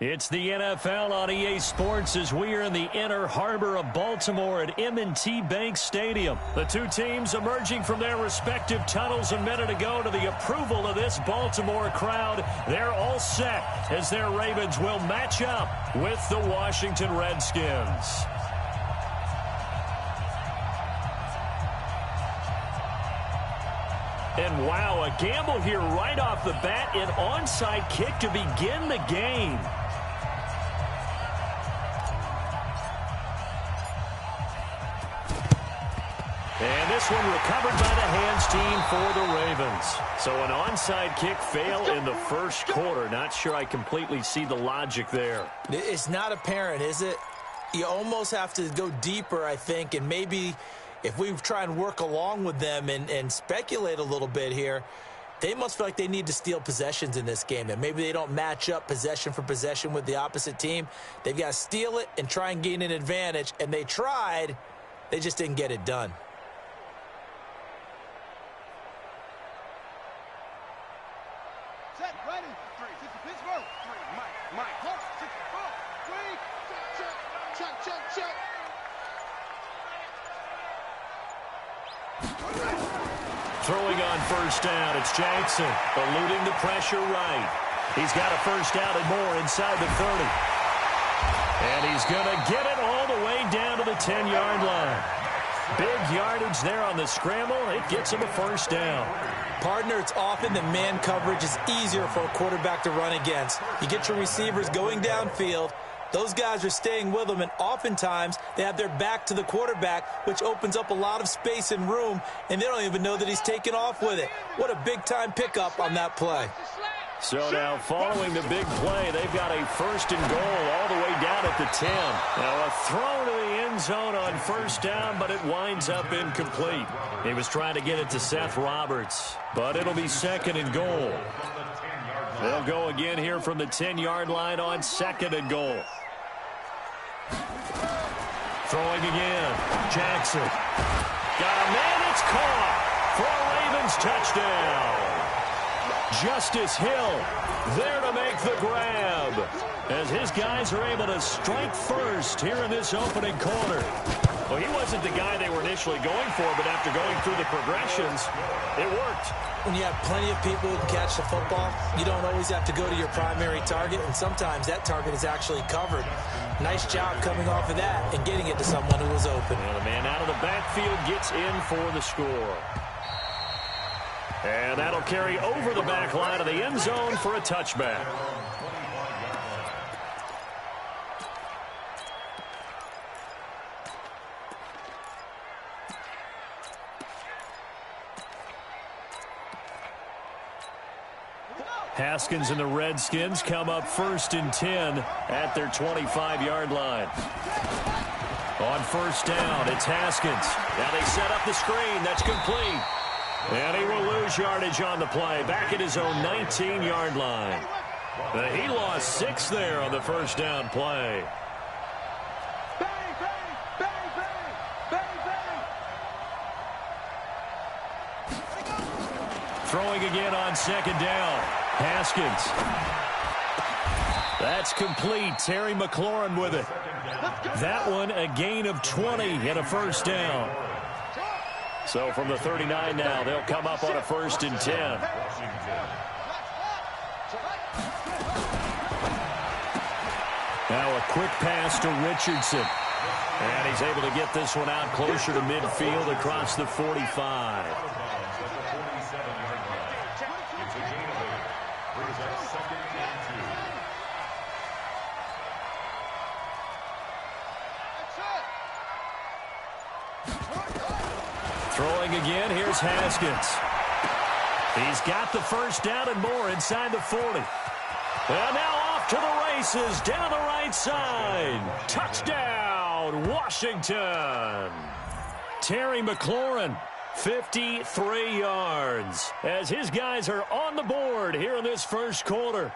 It's the NFL on EA Sports as we are in the inner harbor of Baltimore at M&T Bank Stadium. The 2 teams emerging from their respective tunnels a minute ago to the approval of this Baltimore crowd. They're all set as their Ravens will match up with the Washington Redskins. And wow, a gamble here right off the bat, an onside kick to begin the game. And this one recovered by the hands team for the Ravens. So an onside kick fail in the first quarter. Not sure I completely see the logic there. It's not apparent, is it? You almost have to go deeper, I think, and maybe if we try and work along with them and speculate a little bit here, they must feel like they need to steal possessions in this game. And maybe they don't match up possession for possession with the opposite team. They've got to steal it and try and gain an advantage. And they tried. They just didn't get it done. Set, ready. 3. Pittsburgh. 3. Mike. Hold. 6. 4. 3. Check. Throwing on first down, it's Jackson, eluding the pressure right. He's got a first down and more inside the 30. And he's going to get it all the way down to the 10-yard line. Big yardage there on the scramble. It gets him a first down. Partner, it's often that man coverage is easier for a quarterback to run against. You get your receivers going downfield. Those guys are staying with them, and oftentimes they have their back to the quarterback, which opens up a lot of space and room, and they don't even know that he's taken off with it. What a big-time pickup on that play. So now following the big play, they've got a first and goal all the way down at the 10. Now a throw to the end end zone on first down, but it winds up incomplete. He was trying to get it to Seth Roberts, but it'll be second and goal. They'll go again here from the 10-yard line on second and goal. Throwing again. Jackson. Got a man. It's caught for a Ravens touchdown. Justice Hill there to make the grab as his guys are able to strike first here in this opening quarter. Well, he wasn't the guy they were initially going for, but after going through the progressions, it worked. When you have plenty of people who can catch the football, you don't always have to go to your primary target, and sometimes that target is actually covered. Nice job coming off of that and getting it to someone who was open. And the man out of the backfield gets in for the score. And that'll carry over the back line of the end zone for a touchback. Haskins and the Redskins come up 1st and 10 at their 25-yard line. On first down, it's Haskins. Now they set up the screen. That's complete. And he will lose yardage on the play. Back at his own 19-yard line. He lost 6 there on the first down play. Bang, bang, bang, bang, bang, bang. Throwing again on second down. Haskins. That's complete. Terry McLaurin with it. That one a gain of 20 and a first down. So from the 39 now, they'll come up on a 1st and 10. Now a quick pass to Richardson. And he's able to get this one out closer to midfield across the 45. Throwing again, here's Haskins. He's got the first down and more inside the 40. And now off to the races down the right side. Touchdown, Washington. Terry McLaurin, 53 yards, as his guys are on the board here in this first quarter.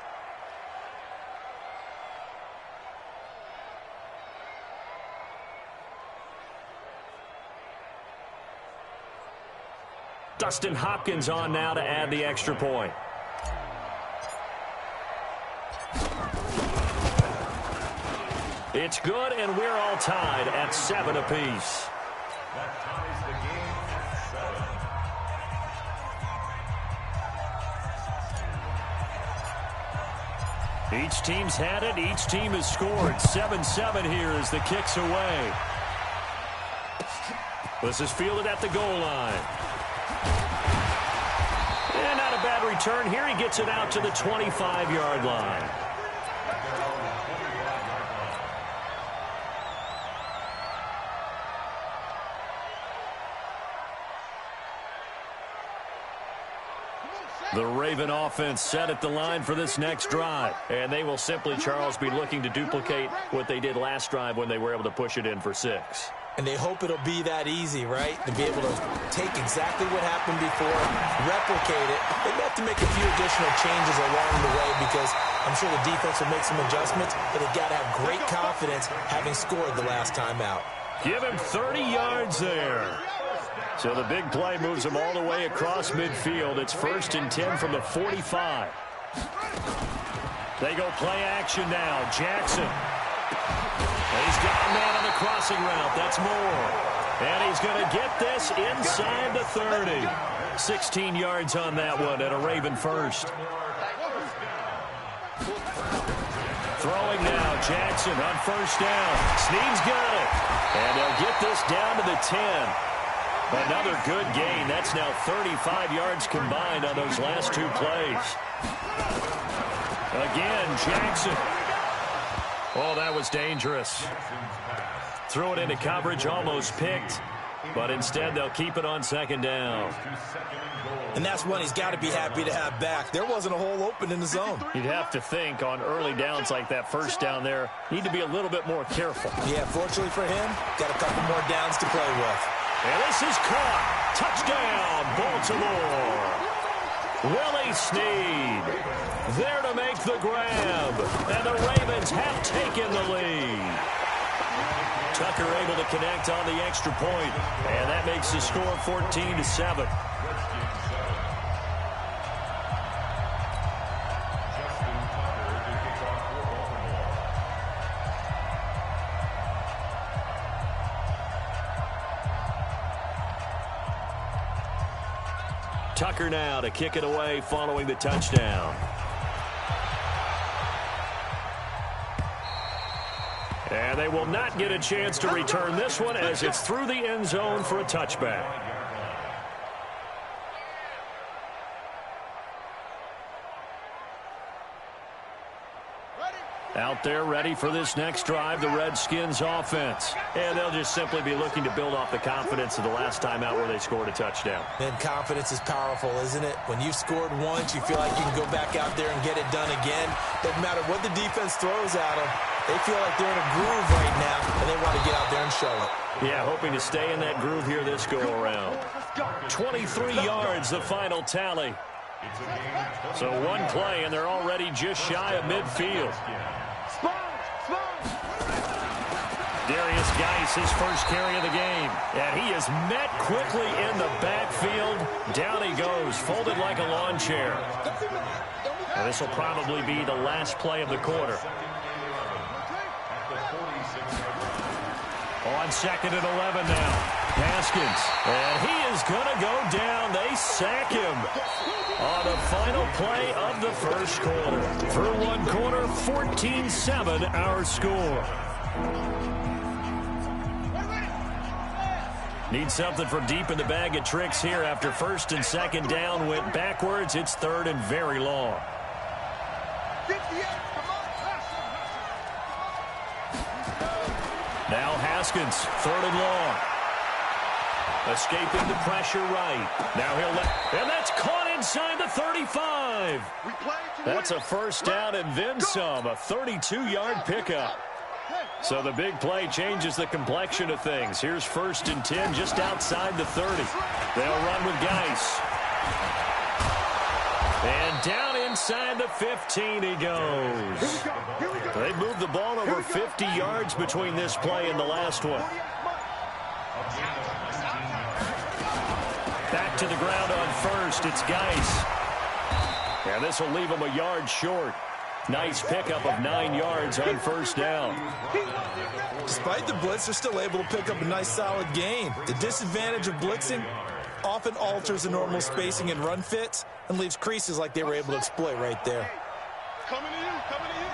Dustin Hopkins on now to add the extra point. It's good, and we're all tied at 7 apiece. That ties the game at 7. Each team's had it. Each team has scored. 7-7 here as the kick's away. This is fielded at the goal line. And not a bad return here. He gets it out to the 25-yard line. The Raven offense set at the line for this next drive. And they will simply, Charles, be looking to duplicate what they did last drive when they were able to push it in for 6. And they hope it'll be that easy, right? To be able to take exactly what happened before, replicate it. They may have to make a few additional changes along the way because I'm sure the defense will make some adjustments, but they've got to have great confidence having scored the last time out. Give him 30 yards there. So the big play moves them all the way across midfield. It's 1st and 10 from the 45. They go play action now. Jackson. And he's got a man on the crossing route. That's Moore. And he's going to get this inside the 30. 16 yards on that one and a Raven first. Throwing now. Jackson on first down. Snead's got it. And they'll get this down to the 10. Another good gain. That's now 35 yards combined on those last 2 plays. Again, Jackson. Oh, that was dangerous. Threw it into coverage, almost picked. But instead, they'll keep it on second down. And that's one he's got to be happy to have back. There wasn't a hole open in the zone. You'd have to think on early downs like that first down there, need to be a little bit more careful. Yeah, fortunately for him, got a couple more downs to play with. And this is caught. Touchdown, Baltimore. Willie Snead there to make the grab. And the Ravens have taken the lead. Tucker able to connect on the extra point. And that makes the score 14-7. Tucker now to kick it away following the touchdown. And they will not get a chance to return this one as it's through the end zone for a touchback. Out there ready for this next drive, the Redskins offense. And they'll just simply be looking to build off the confidence of the last time out where they scored a touchdown. And confidence is powerful, isn't it? When you've scored once, you feel like you can go back out there and get it done again. Doesn't matter what the defense throws at them. They feel like they're in a groove right now, and they want to get out there and show it. Yeah, hoping to stay in that groove here this go-around. 23 yards, the final tally. So one play, and they're already just shy of midfield. Darius Geis, his first carry of the game. And he is met quickly in the backfield. Down he goes, folded like a lawn chair. And this will probably be the last play of the quarter. On second and 11 now. Haskins. And he is going to go down. They sack him on the final play of the first quarter. Through one quarter, 14-7 our score. Need something from deep in the bag of tricks here after first and second down went backwards. It's third and very long. Now Haskins, third and long. Escaping the pressure right. Now he'll and that's caught inside the 35. That's a first down and then some. A 32-yard pickup. So the big play changes the complexion of things. Here's first and 10 just outside the 30. They'll run with Geis. And down inside the 15 he goes. They moved the ball over 50 yards between this play and the last one. Back to the ground on first. It's Geis. And this will leave him a yard short. Nice pickup of 9 yards on first down. Despite the blitz, they're still able to pick up a nice solid gain. The disadvantage of blitzing often alters the normal spacing and run fits and leaves creases like they were able to exploit right there. Coming to you, coming to you.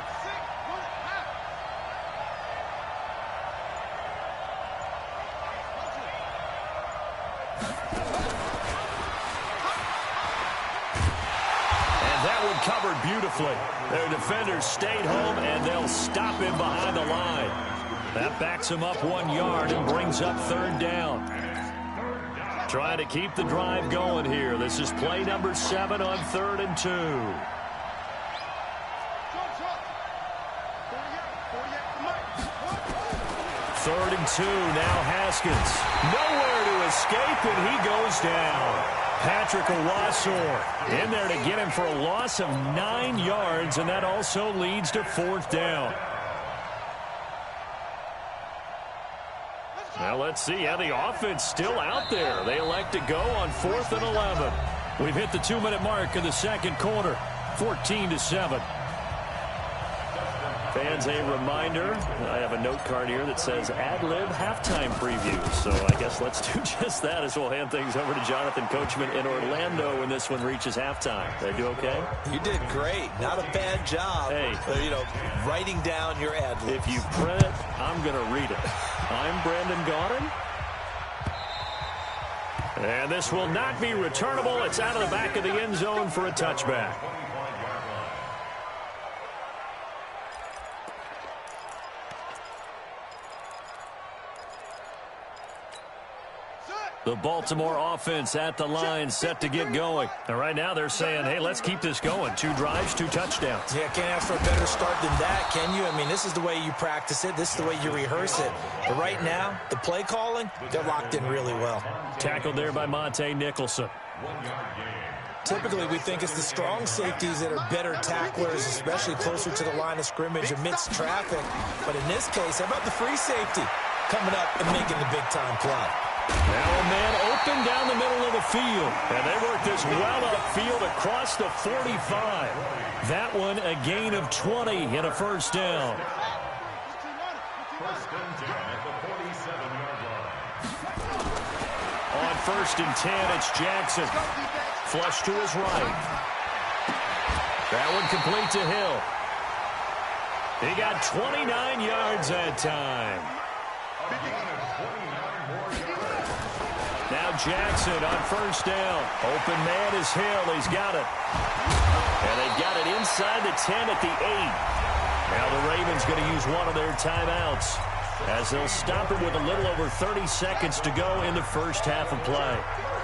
Covered beautifully. Their defenders stayed home, and they'll stop him behind the line. That backs him up 1 yard and brings up third down. Trying to keep the drive going here. This is play number 7 on 3rd and 2. Third and 2, now Haskins. Nowhere to escape, and he goes down. Patrick Owasor in there to get him for a loss of 9 yards, and that also leads to fourth down. Now let's see how the offense still out there. They elect to go on 4th and 11. We've hit the 2-minute mark in the second quarter, 14-7. Fans, a reminder, I have a note card here that says ad-lib halftime preview. So I guess let's do just that as we'll hand things over to Jonathan Coachman in Orlando when this one reaches halftime. Did I do okay? You did great. Not a bad job. Hey. Writing down your ad-libs. If you print it, I'm going to read it. I'm Brandon Gaudin. And this will not be returnable. It's out of the back of the end zone for a touchback. The Baltimore offense at the line, set to get going. And right now they're saying, hey, let's keep this going. 2 drives, 2 touchdowns. Yeah, can't ask for a better start than that, can you? I mean, this is the way you practice it. This is the way you rehearse it. But right now, the play calling, they're locked in really well. Tackled there by Monte Nicholson. Typically, we think it's the strong safeties that are better tacklers, especially closer to the line of scrimmage amidst traffic. But in this case, how about the free safety coming up and making the big-time play? Now a man open down the middle of the field. And they work this well upfield across the 45. That one a gain of 20 and a first down. First and 10 at the 47-yard line. On 1st and 10, it's Jackson. Flush to his right. That one complete to Hill. He got 29 yards that time. Now Jackson on 1st down. Open man is Hill. He's got it. And they've got it inside the 10 at the 8. Now the Ravens going to use one of their timeouts as they'll stop it with a little over 30 seconds to go in the first half of play.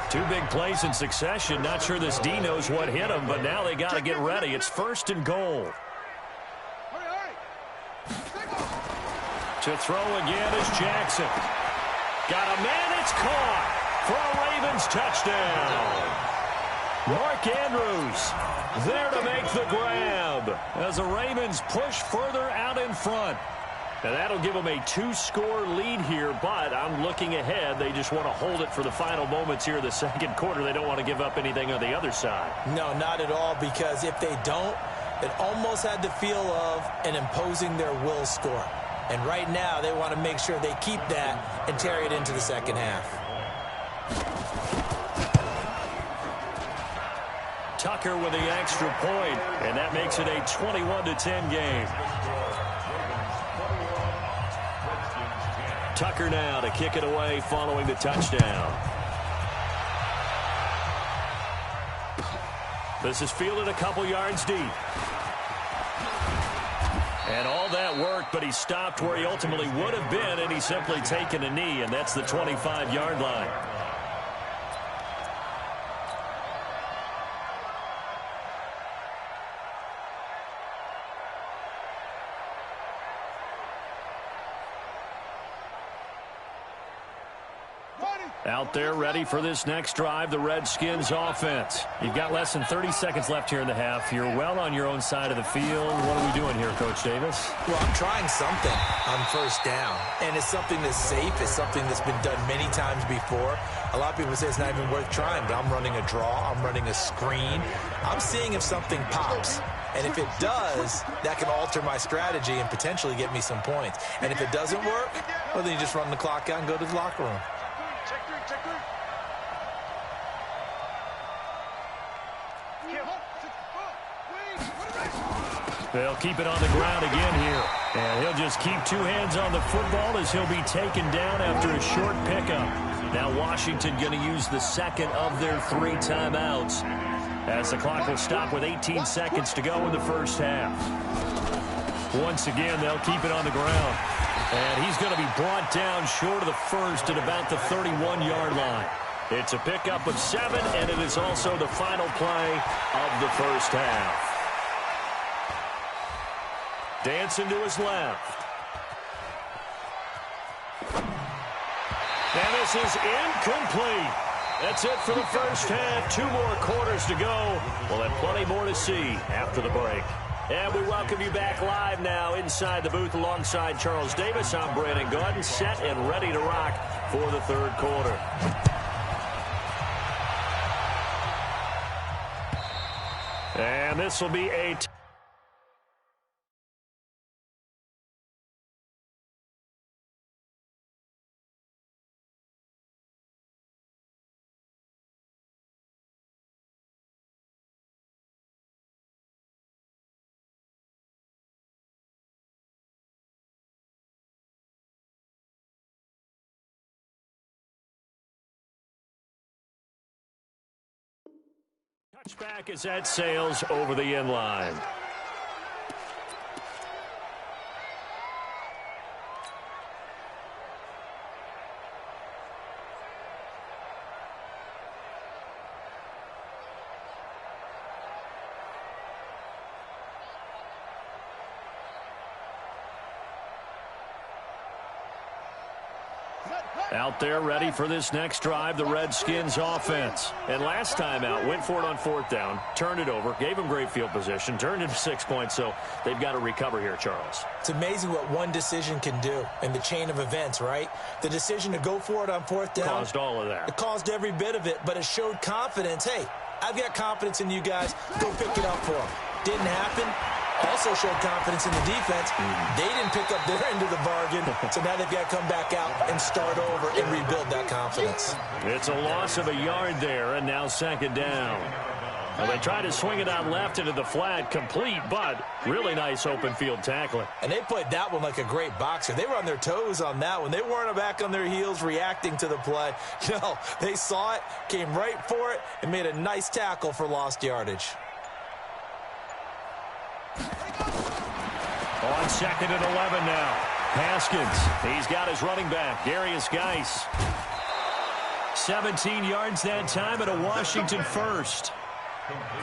2 big plays in succession. Not sure this D knows what hit him, but now they got to get ready. It's 1st and goal. To throw again is Jackson. Got a man, it's caught for a Ravens touchdown. Mark Andrews there to make the grab as the Ravens push further out in front. And that'll give them a 2-score lead here, but I'm looking ahead. They just want to hold it for the final moments here in the second quarter. They don't want to give up anything on the other side. No, not at all, because if they don't, it almost had the feel of an imposing their will score. And right now, they want to make sure they keep that and carry it into the second half. Tucker with the extra point, and that makes it a 21-10 game. Tucker now to kick it away following the touchdown. This is fielded a couple yards deep. And all that worked, but he stopped where he ultimately would have been, and he's simply taken a knee, and that's the 25-yard line. Out there ready for this next drive, the Redskins offense. You've got less than 30 seconds left here in the half. You're well on your own side of the field. What are we doing here, Coach Davis? Well, I'm trying something on 1st down, and it's something that's safe. It's something that's been done many times before. A lot of people say it's not even worth trying, but I'm running a draw. I'm running a screen. I'm seeing if something pops. And if it does, that can alter my strategy and potentially get me some points. And if it doesn't work, well, then you just run the clock out and go to the locker room. They'll keep it on the ground again here. And he'll just keep 2 hands on the football as he'll be taken down after a short pickup. Now Washington going to use the second of their 3 timeouts as the clock will stop with 18 seconds to go in the first half. Once again, they'll keep it on the ground. And he's going to be brought down short of the first at about the 31-yard line. It's a pickup of 7, and it is also the final play of the first half. Dancing to his left. And this is incomplete. That's it for the first half. 2 more quarters to go. We'll have plenty more to see after the break. And we welcome you back live now inside the booth alongside Charles Davis. I'm Brandon Gordon, set and ready to rock for the third quarter. And this will be a touchback as that sails over the end line. Out there ready for this next drive, the Redskins offense. And last time out, went for it on 4th down, turned it over, gave them great field position, turned into 6 points, so they've got to recover here, Charles. It's amazing what one decision can do in the chain of events, right? The decision to go for it on 4th down. Caused all of that. It caused every bit of it, but it showed confidence. Hey, I've got confidence in you guys. Go pick it up for them. Didn't happen. Also showed confidence in the defense. They didn't pick up their end of the bargain, so now they've got to come back out and start over and rebuild that confidence. It's a loss of a yard there, and now 2nd down. Well, they tried to swing it out left into the flat, complete, but really nice open field tackling. And they played that one like a great boxer. They were on their toes on that one. They weren't back on their heels reacting to the play. No, they saw it, came right for it, and made a nice tackle for lost yardage. On 2nd and 11 now. Haskins, he's got his running back, Darius Geis. 17 yards that time at a Washington first.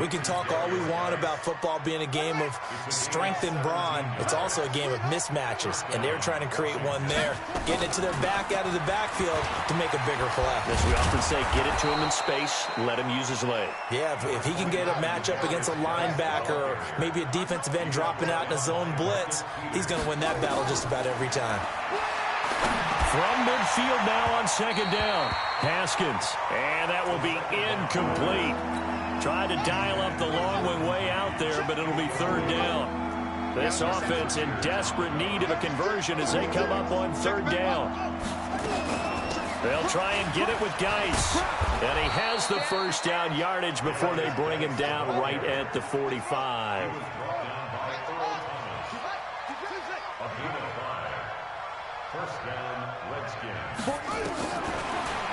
We can talk all we want about football being a game of strength and brawn. It's also a game of mismatches, and they're trying to create one there, getting it to their back out of the backfield to make a bigger play. As we often say, get it to him in space, let him use his leg. Yeah, if he can get a matchup against a linebacker or maybe a defensive end dropping out in a zone blitz, he's going to win that battle just about every time. From midfield now on 2nd down. Haskins, and that will be incomplete. Tried to dial up the long way out there, but it'll be 3rd down. This offense in desperate need of a conversion as they come up on 3rd down. They'll try and get it with Geis. And he has the 1st down yardage before they bring him down right at the 45.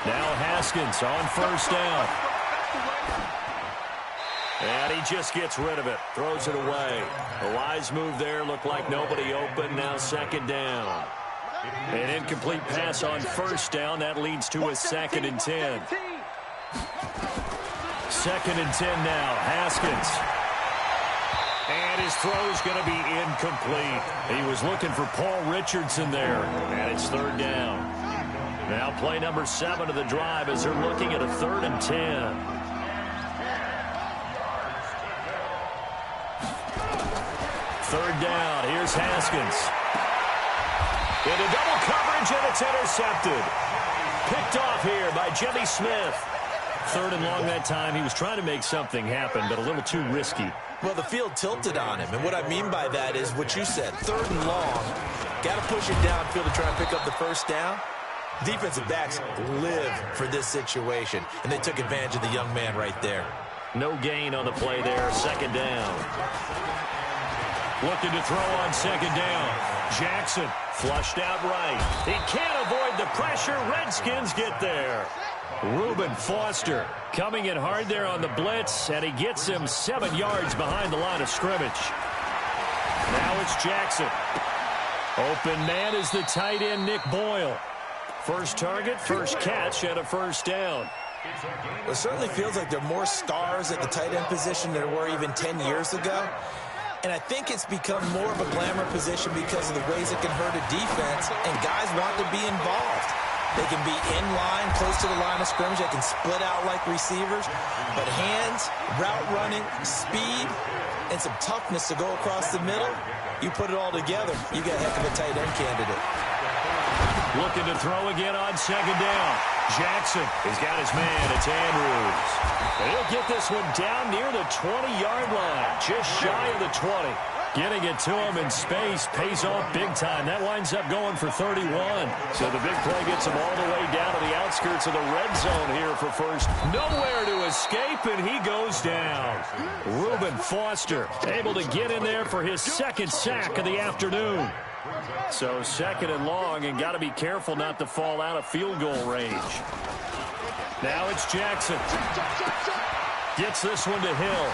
Now Haskins on 1st down. And he just gets rid of it, throws it away. A wise move there, looked like nobody open, now 2nd down. An incomplete pass on 1st down, that leads to a 2nd and 10. 2nd and 10 now, Haskins. And his throw's going to be incomplete. He was looking for Paul Richardson there, and it's 3rd down. Now play number 7 of the drive as they're looking at a 3rd and 10. 3rd down. Here's Haskins. Into double coverage, and it's intercepted. Picked off here by Jimmy Smith. 3rd and long that time. He was trying to make something happen, but a little too risky. Well, the field tilted on him, and what I mean by that is what you said. 3rd and long. Got to push it downfield to try and pick up the 1st down. Defensive backs live for this situation, and they took advantage of the young man right there. No gain on the play there. 2nd down. Looking to throw on 2nd down. Jackson flushed out right. He can't avoid the pressure. Redskins get there. Reuben Foster coming in hard there on the blitz, and he gets him 7 yards behind the line of scrimmage. Now it's Jackson. Open man is the tight end, Nick Boyle. First target, first catch, and a 1st down. Well, it certainly feels like there are more stars at the tight end position than there were even 10 years ago. And I think it's become more of a glamour position because of the ways it can hurt a defense, and guys want to be involved. They can be in line, close to the line of scrimmage. They can split out like receivers. But hands, route running, speed, and some toughness to go across the middle, you put it all together, you got a heck of a tight end candidate. Looking to throw again on 2nd down. Jackson has got his man. It's Andrews. And he'll get this one down near the 20-yard line, just shy of the 20. Getting it to him in space pays off big time. That winds up going for 31. So the big play gets him all the way down to the outskirts of the red zone here for 1st. Nowhere to escape, and he goes down. Reuben Foster able to get in there for his 2nd sack of the afternoon. So 2nd and long, and got to be careful not to fall out of field goal range. Now it's Jackson. Gets this one to Hill.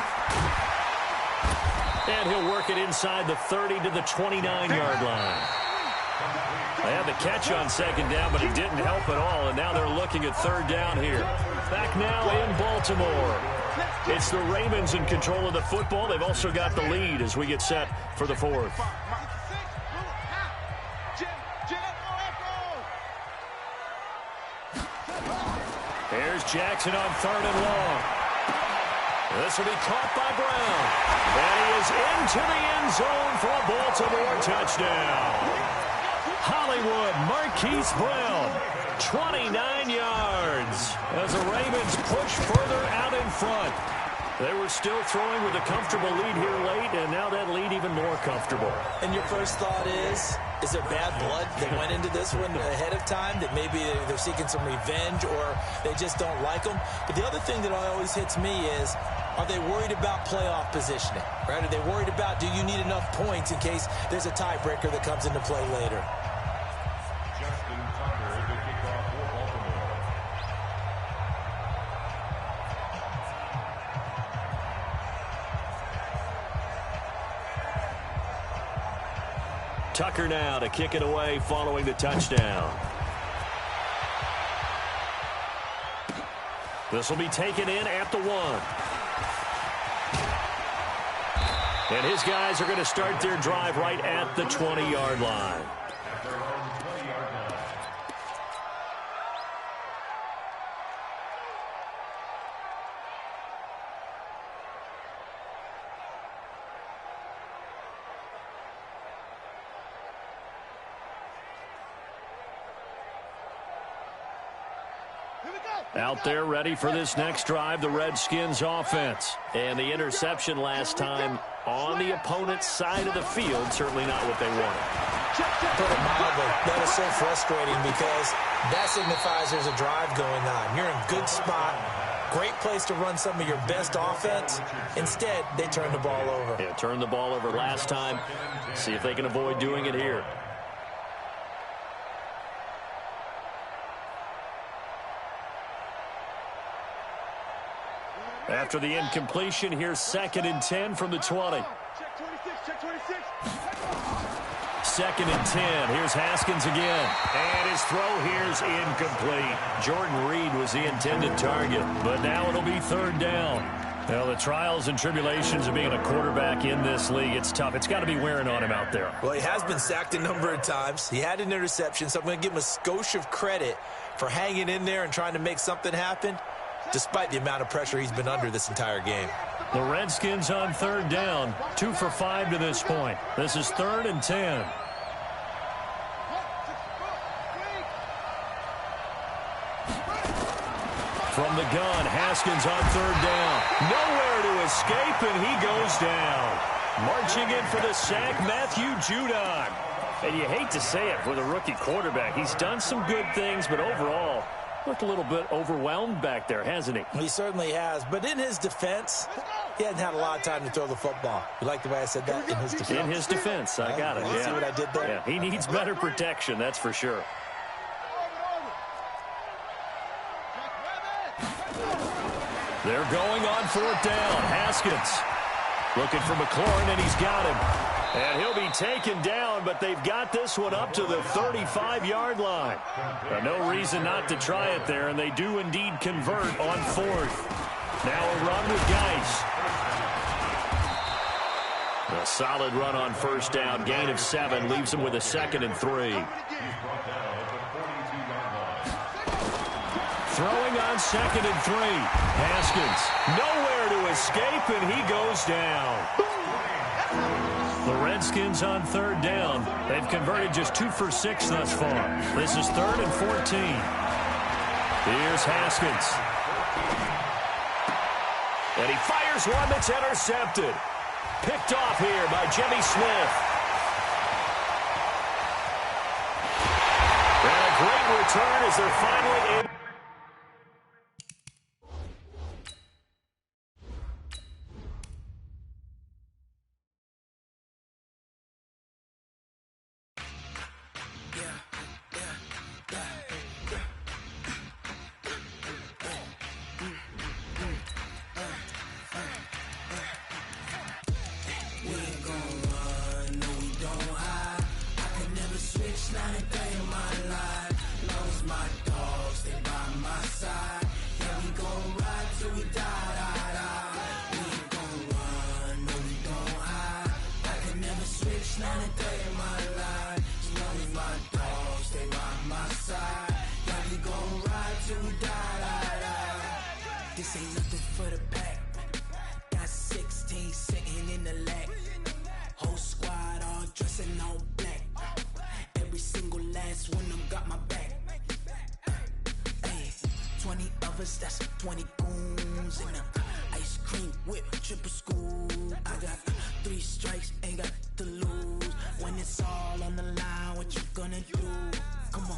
And he'll work it inside the 30 to the 29-yard line. They had the catch on 2nd down, but he didn't help at all, and now they're looking at 3rd down here. Back now in Baltimore. It's the Ravens in control of the football. They've also got the lead as we get set for the 4th. Here's Jackson on 3rd and long. This will be caught by Brown. And he is into the end zone for a Baltimore touchdown. Hollywood Marquise Brown, 29 yards as the Ravens push further out in front. They were still throwing with a comfortable lead here late, and now that lead even more comfortable. And your first thought is there bad blood that went into this one ahead of time, that maybe they're seeking some revenge or they just don't like them? But the other thing that always hits me is, are they worried about playoff positioning? Right? Are they worried about, do you need enough points in case there's a tiebreaker that comes into play later? Tucker now to kick it away following the touchdown. This will be taken in at the 1. And his guys are going to start their drive right at the 20-yard line. Out there ready for this next drive, the Redskins offense. And the interception last time on the opponent's side of the field, certainly not what they wanted. Put it mildly, that is so frustrating because that signifies there's a drive going on. You're in a good spot, great place to run some of your best offense. Instead, they turn the ball over. Yeah, turned the ball over last time. See if they can avoid doing it here. After the incompletion, here's 2nd and 10 from the 20. Check 26, check 26. 2nd and 10. Here's Haskins again. And his throw here's incomplete. Jordan Reed was the intended target, but now it'll be 3rd down. Well, the trials and tribulations of being a quarterback in this league, it's tough. It's got to be wearing on him out there. Well, he has been sacked a number of times. He had an interception, so I'm going to give him a skosh of credit for hanging in there and trying to make something happen, despite the amount of pressure he's been under this entire game. The Redskins on 3rd down, 2 for 5 to this point. This is 3rd and 10. From the gun, Haskins on 3rd down. Nowhere to escape, and he goes down. Marching in for the sack, Matthew Judon. And you hate to say it for the rookie quarterback. He's done some good things, but overall, looked a little bit overwhelmed back there, hasn't he? He certainly has. But in his defense, he hadn't had a lot of time to throw the football. You like the way I said that? In his defense. In his defense. I got it. You see what I did there? Yeah, he needs better protection, that's for sure. They're going on 4th down. Haskins looking for McLaurin, and he's got him. And he'll be taken down, but they've got this one up to the 35-yard line. No reason not to try it there, and they do indeed convert on 4th. Now a run with Geis. A solid run on 1st down. Gain of 7 leaves him with a 2nd and 3. Throwing on 2nd and 3. Haskins nowhere to escape, and he goes down. The Redskins on 3rd down. They've converted just 2 for 6 thus far. This is 3rd and 14. Here's Haskins. And he fires one that's intercepted. Picked off here by Jimmy Smith. And a great return as they're finally able. Not a day in my life. Lost my dogs, they This ain't nothing for the pack. Got 16 sitting in the lag. Whole squad all dressing all black. Every single last one of them got my back. Hey, 20 of us, that's 20 goons in the ice cream whip, triple scoop. I got 3 strikes, ain't got to lose. When it's all on the line, what you gonna do? Come on.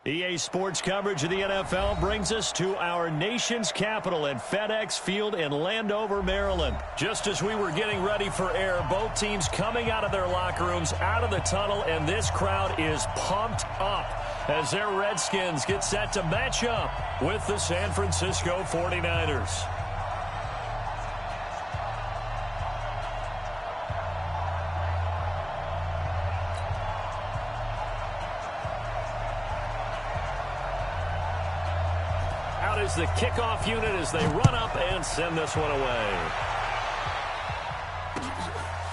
EA Sports coverage of the NFL brings us to our nation's capital at FedEx Field in Landover, Maryland. Just as we were getting ready for air, both teams coming out of their locker rooms, out of the tunnel, and this crowd is pumped up as their Redskins get set to match up with the San Francisco 49ers. Is the kickoff unit as they run up and send this one away.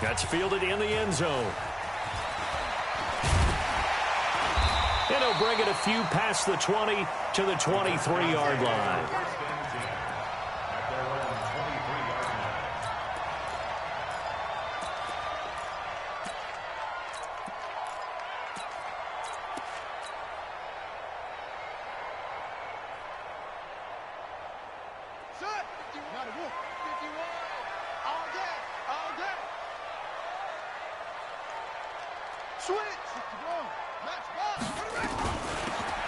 That's fielded in the end zone. And he'll bring it a few past the 20 to the 23-yard line.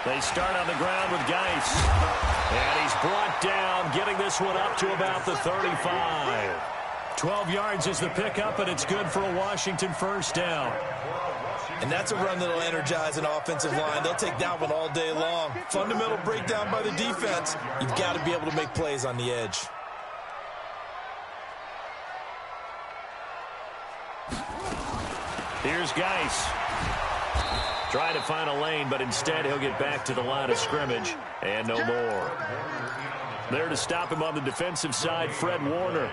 They start on the ground with Geis. And he's brought down, getting this one up to about the 35. 12 yards is the pickup, and it's good for a Washington first down. And that's a run that'll energize an offensive line. They'll take that one all day long. Fundamental breakdown by the defense. You've got to be able to make plays on the edge. Here's Geis. Trying to find a lane, but instead he'll get back to the line of scrimmage, and no more. There to stop him on the defensive side, Fred Warner.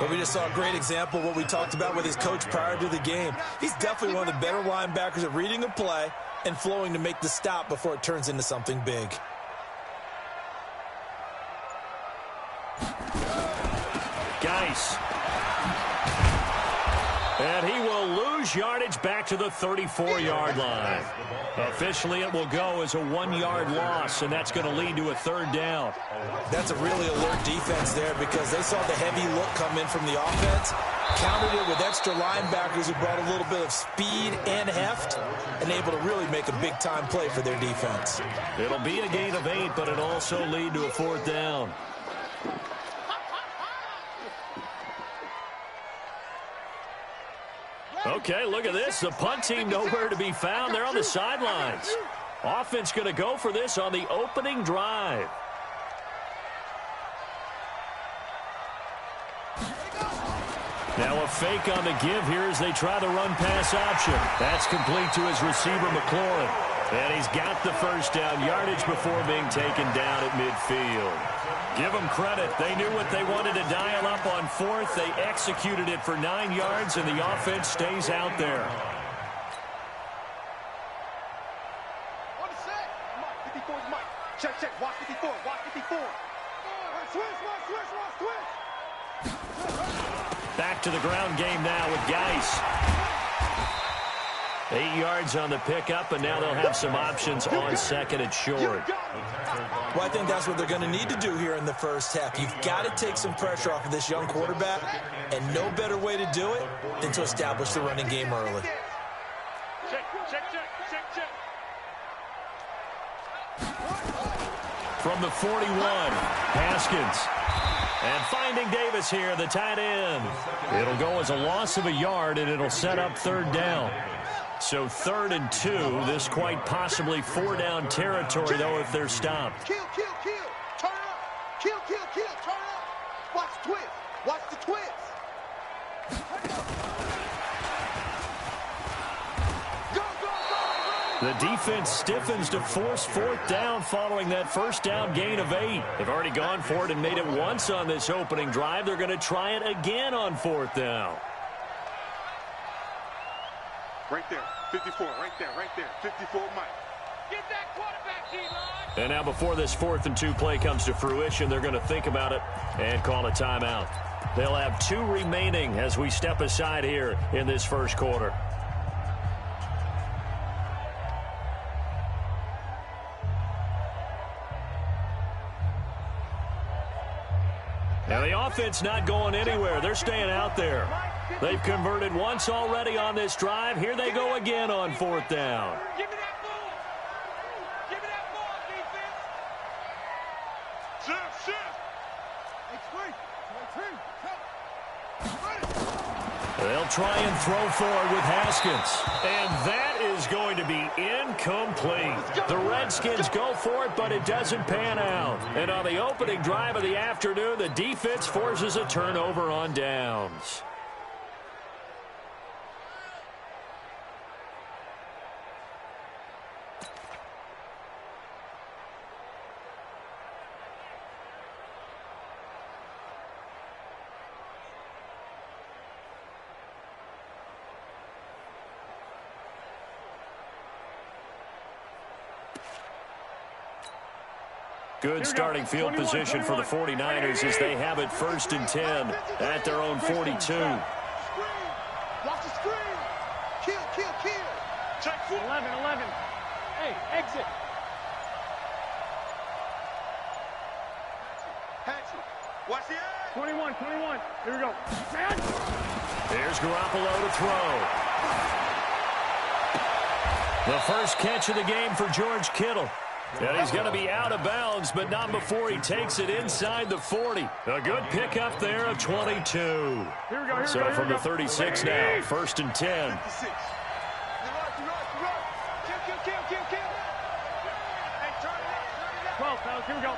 But we just saw a great example of what we talked about with his coach prior to the game. He's definitely one of the better linebackers at reading a play and flowing to make the stop before it turns into something big. Geis. And he will lose yardage back to the 34-yard line. Officially, it will go as a 1-yard loss, and that's going to lead to a third down. That's a really alert defense there because they saw the heavy look come in from the offense, countered it with extra linebackers who brought a little bit of speed and heft, and able to really make a big-time play for their defense. It'll be a gain of 8, but it'll also lead to a fourth down. Okay, look at this. The punt team nowhere to be found. They're on the sidelines. Offense going to go for this on the opening drive. Now a fake on the give here as they try the run-pass option. That's complete to his receiver, McLaurin. And he's got the first down yardage before being taken down at midfield. Give them credit. They knew what they wanted to dial up on fourth. They executed it for 9 yards, and the offense stays out there. On the set. Mike, 54 is Mike. Check, check. Watch 54. Watch 54. Switch. Back to the ground game now with Geis. 8 yards on the pickup, and now they'll have some options on second and short. Well, I think that's what they're going to need to do here in the first half. You've got to take some pressure off of this young quarterback, and no better way to do it than to establish the running game early. Check, check, check, check, check. From the 41, Haskins. And finding Davis here, the tight end. It'll go as a loss of a yard, and it'll set up third down. So 3rd and 2, this quite possibly 4-down territory, though, if they're stopped. Kill, kill, kill. Turn up. Kill, kill, kill. Turn up. Watch the twist. Watch the twist. Go, go, go. The defense stiffens to force 4th down following that first down gain of 8. They've already gone for it and made it once on this opening drive. They're going to try it again on 4th down. Right there, 54, right there, 54, Mike. And now before this 4th and 2 play comes to fruition, they're going to think about it and call a timeout. They'll have 2 remaining as we step aside here in this first quarter. Now the offense not going anywhere. They're staying out there. They've converted once already on this drive. Here they go again on 4th down. Give me that ball. Give me that ball, defense. Shift. They'll try and throw forward with Haskins. And that is going to be incomplete. The Redskins go for it, but it doesn't pan out. And on the opening drive of the afternoon, the defense forces a turnover on downs. Good starting field position for the 49ers as they have it 1st and 10 at their own 42. Watch the screen. Kill. Check 11. Hey, exit. Hatchet. Watch the edge. 21. Here we go. There's Garoppolo to throw. The first catch of the game for George Kittle. And he's going to be out of bounds, but not before he takes it inside the 40. A good pickup there of 22. So from the 36 now, 1st and 10. Here we go.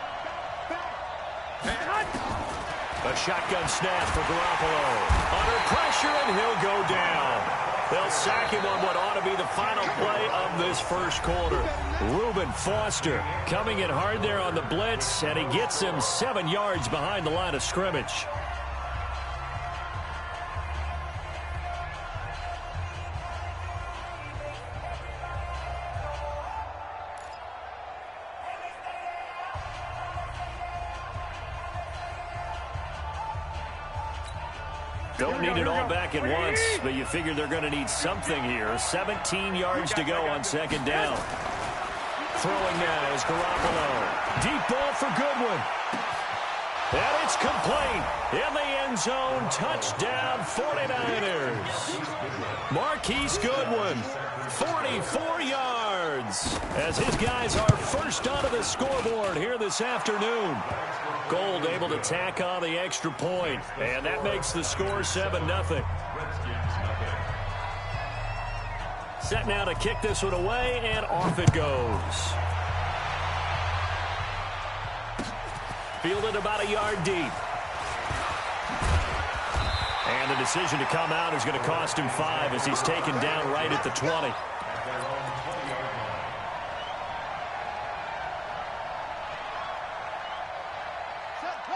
A shotgun snap for Garoppolo. Under pressure, and he'll go down. They'll sack him on what ought to be the final play of this first quarter. Reuben Foster coming in hard there on the blitz, and he gets him 7 yards behind the line of scrimmage. Don't need it all back at once, but you figure they're going to need something here. 17 yards to go on 2nd down. Throwing now is Garoppolo. Deep ball for Goodwin. And it's complete. In the end zone, touchdown 49ers. Marquise Goodwin, 44 yards. As his guys are first onto the scoreboard here this afternoon. Gold able to tack on the extra point, and that makes the score 7-0. Set now to kick this one away, and off it goes. Fielded about a yard deep. And the decision to come out is going to cost him 5 as he's taken down right at the 20.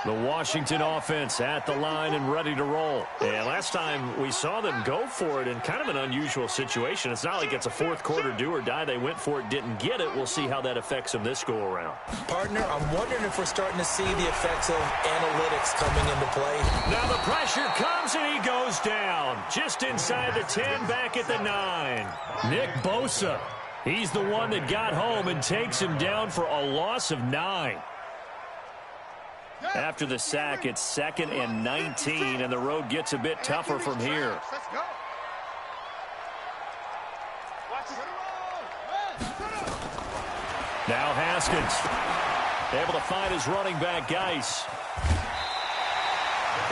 The Washington offense at the line and ready to roll. And last time we saw them go for it in kind of an unusual situation. It's not like it's a 4th quarter do or die. They went for it, didn't get it. We'll see how that affects them this go-around. Partner, I'm wondering if we're starting to see the effects of analytics coming into play. Now the pressure comes and he goes down. Just inside the 10, back at the 9. Nick Bosa. He's the one that got home and takes him down for a loss of 9. After the sack, it's 2nd and 19, and the road gets a bit tougher from here. Now Haskins, able to find his running back, Geis.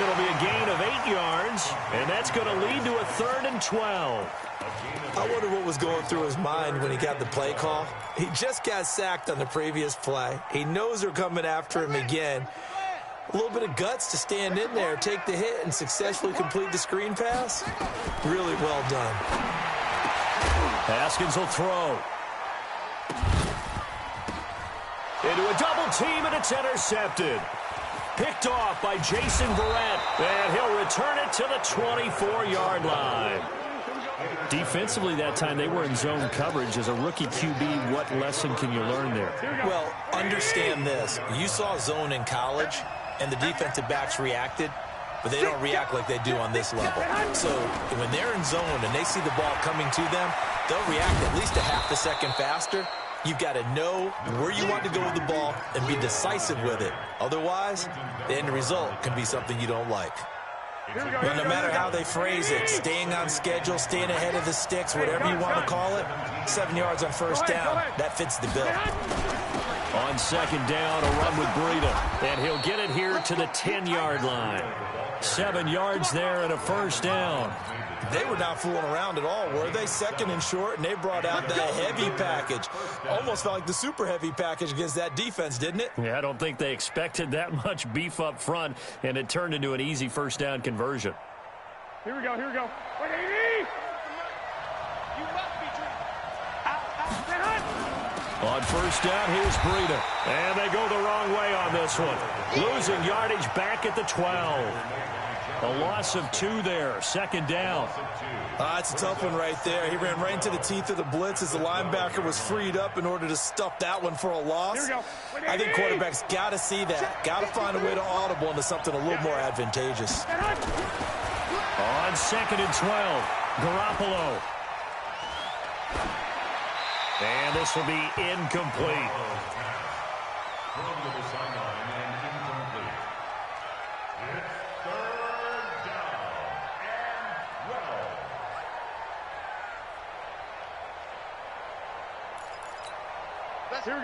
It'll be a gain of 8 yards, and that's going to lead to a 3rd and 12. I wonder what was going through his mind when he got the play call. He just got sacked on the previous play. He knows they're coming after him again. A little bit of guts to stand in there, take the hit, and successfully complete the screen pass. Really well done. Haskins will throw. Into a double team, and it's intercepted. Picked off by Jason Verrett, and he'll return it to the 24-yard line. Defensively that time, they were in zone coverage. As a rookie QB, what lesson can you learn there? Well, understand this. You saw zone in college, and the defensive backs reacted, but they don't react like they do on this level. So when they're in zone and they see the ball coming to them, they'll react at least a half a second faster. You've got to know where you want to go with the ball and be decisive with it. Otherwise, the end result can be something you don't like. But no matter how they phrase it, staying on schedule, staying ahead of the sticks, whatever you want to call it, 7 yards on first down, that fits the bill. On second down, a run with Breida, and he'll get it here to the 10-yard line. 7 yards there and a first down. They were not fooling around at all, were they? Second and short, and they brought out the heavy package. Almost felt like the super heavy package against that defense, didn't it? Yeah, I don't think they expected that much beef up front, and it turned into an easy first down conversion. Here we go, here we go. Wait, Amy! You must be On first down, here's Breida. And they go the wrong way on this one. Losing yardage back at the 12. A loss of 2 there. Second down. It's a tough one right there. He ran right into the teeth of the blitz as the linebacker was freed up in order to stuff that one for a loss. I think quarterbacks got to see that. Got to find a way to audible into something a little more advantageous. On second and 12, Garoppolo. And this will be incomplete.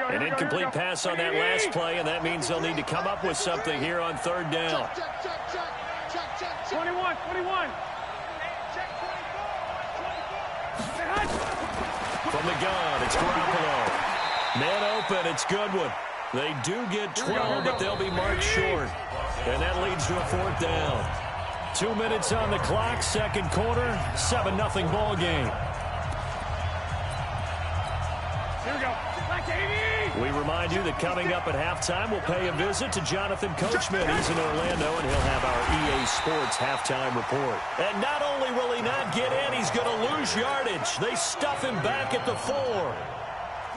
An incomplete pass on that last play, and that means they'll need to come up with something here on third down. 21. From the gun, it's Garoppolo. Man open, it's Goodwin. They do get 12, but they'll be marked short. And that leads to a fourth down. 2 minutes on the clock, second quarter, 7-0 ball game. Here we go. We remind you that coming up at halftime, we'll pay a visit to Jonathan Coachman. He's in Orlando, and he'll have our EA Sports halftime report. And not only will he not get in, he's going to lose yardage. They stuff him back at the 4.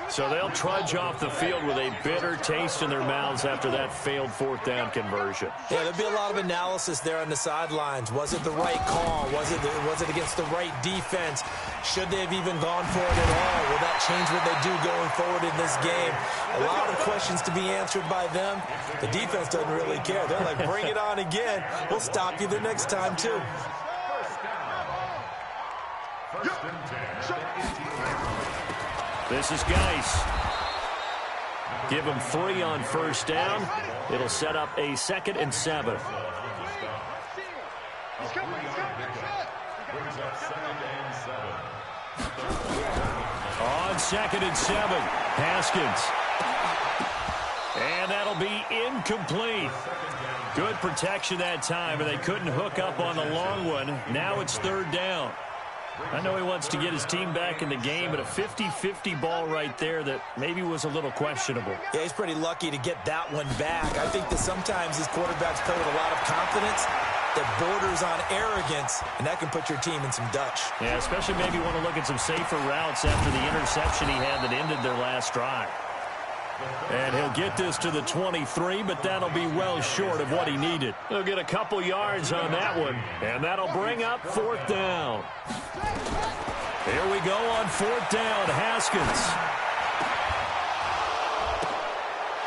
So they'll trudge off the field with a bitter taste in their mouths after that failed fourth down conversion. Yeah, there'll be a lot of analysis there on the sidelines. Was it the right call? Was it against the right defense? Should they have even gone for it at all? Will that change what they do going forward in this game? A lot of questions to be answered by them. The defense doesn't really care. They're like, bring it on again. We'll stop you the next time, too. This is Geis. Give him 3 on first down. It'll set up a 2nd and 7. On 2nd and 7, Haskins. And that'll be incomplete. Good protection that time, and they couldn't hook up on the long one. Now it's third down. I know he wants to get his team back in the game, but a 50-50 ball right there that maybe was a little questionable. Yeah, he's pretty lucky to get that one back. I think that sometimes his quarterbacks play with a lot of confidence that borders on arrogance, and that can put your team in some Dutch. Yeah, especially maybe want to look at some safer routes after the interception he had that ended their last drive. And he'll get this to the 23, but that'll be well short of what he needed. He'll get a couple yards on that one, and that'll bring up fourth down. Here we go on fourth down, Haskins.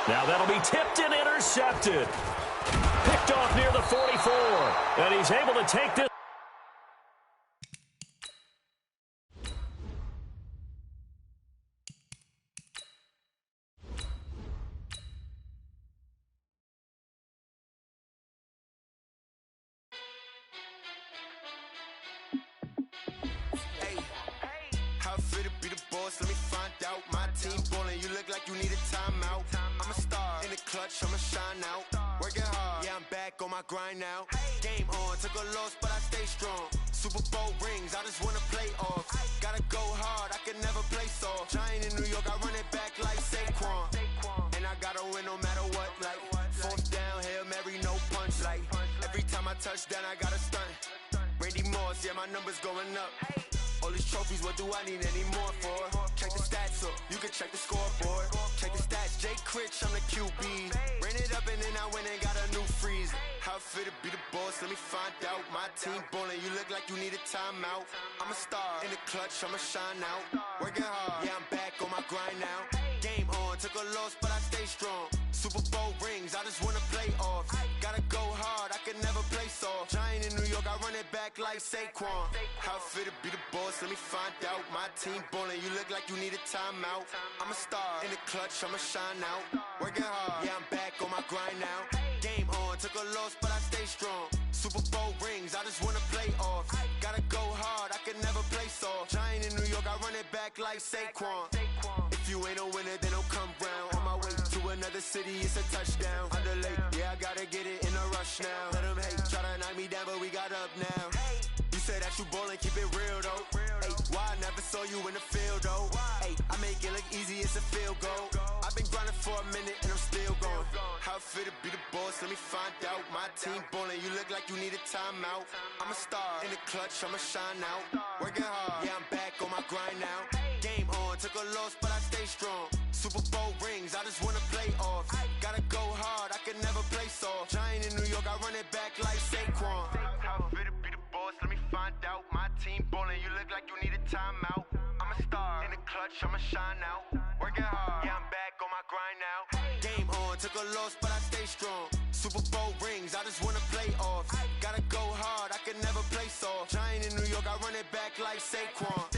Now that'll be tipped and intercepted. Picked off near the 44, and he's able to take this. Grind now. Game on, took a loss, but I stay strong. Super Bowl rings, I just wanna play off. Gotta go hard, I can never play soft. Giant in New York, I run it back like Saquon. And I gotta win no matter what. Like fourth down, Hail Mary, no punch. Like every time I touch down, I gotta stunt. Randy Moss, yeah, my numbers going up. All these trophies, what do I need any more for? Check the stats up, you can check the scoreboard. Check the stats, Jay Critch, I'm the QB. Ran it up and then I went and got a new freeze. How it feel to be the boss, let me find out. My team ballin', you look like you need a timeout. I'm a star, in the clutch, I'ma shine out. Working hard, yeah, I'm back on my grind now. Game on, took a loss, but I stay strong. Super Bowl rings, I just wanna play off. Gotta go hard, I can never play soft. Giant in New York, I run it back like Saquon. How it feel to be the boss, let me find out. My team ballin', you look like you need a timeout. I'm a star, in the clutch, I'ma shine out. Working hard, yeah, I'm back on my grind now. Game on, took a loss, but I stay strong. Super Bowl rings, I just wanna play off. Gotta go hard, I can never play soft. Giant in New York, I run it back like Saquon. If you ain't a winner, then don't come round. On my way to another city, it's a touchdown. Underlay, yeah, I gotta get it in a rush now. Let them hate, try to knock me down, but we got up now. You say that you ballin', keep it real though. Hey, why I never saw you in the field though? Hey, I make it look easy, it's a field goal. I've been grinding for a minute and I'm still going. How it feel to be the boss, let me find out. My team ballin', you look like you need a timeout. I'm a star, in the clutch, I'ma shine out. Working hard, yeah, I'm back on my grind now. Game on, took a loss, but I stay strong. Super Bowl rings, I just wanna play off. Gotta go hard, I can never play soft. Giant in New York, I run it back like Saquon. How it feel to be the boss, let me find out. My team ballin', you look like you need a timeout. I'm a star, in the clutch, I'ma shine out. Working hard, yeah, I'm back on my grind now. Game on, took a loss, but I stay strong. Super Bowl rings, I just wanna play off. Gotta go hard, I can never play soft. Giant in New York, I run it back like Saquon.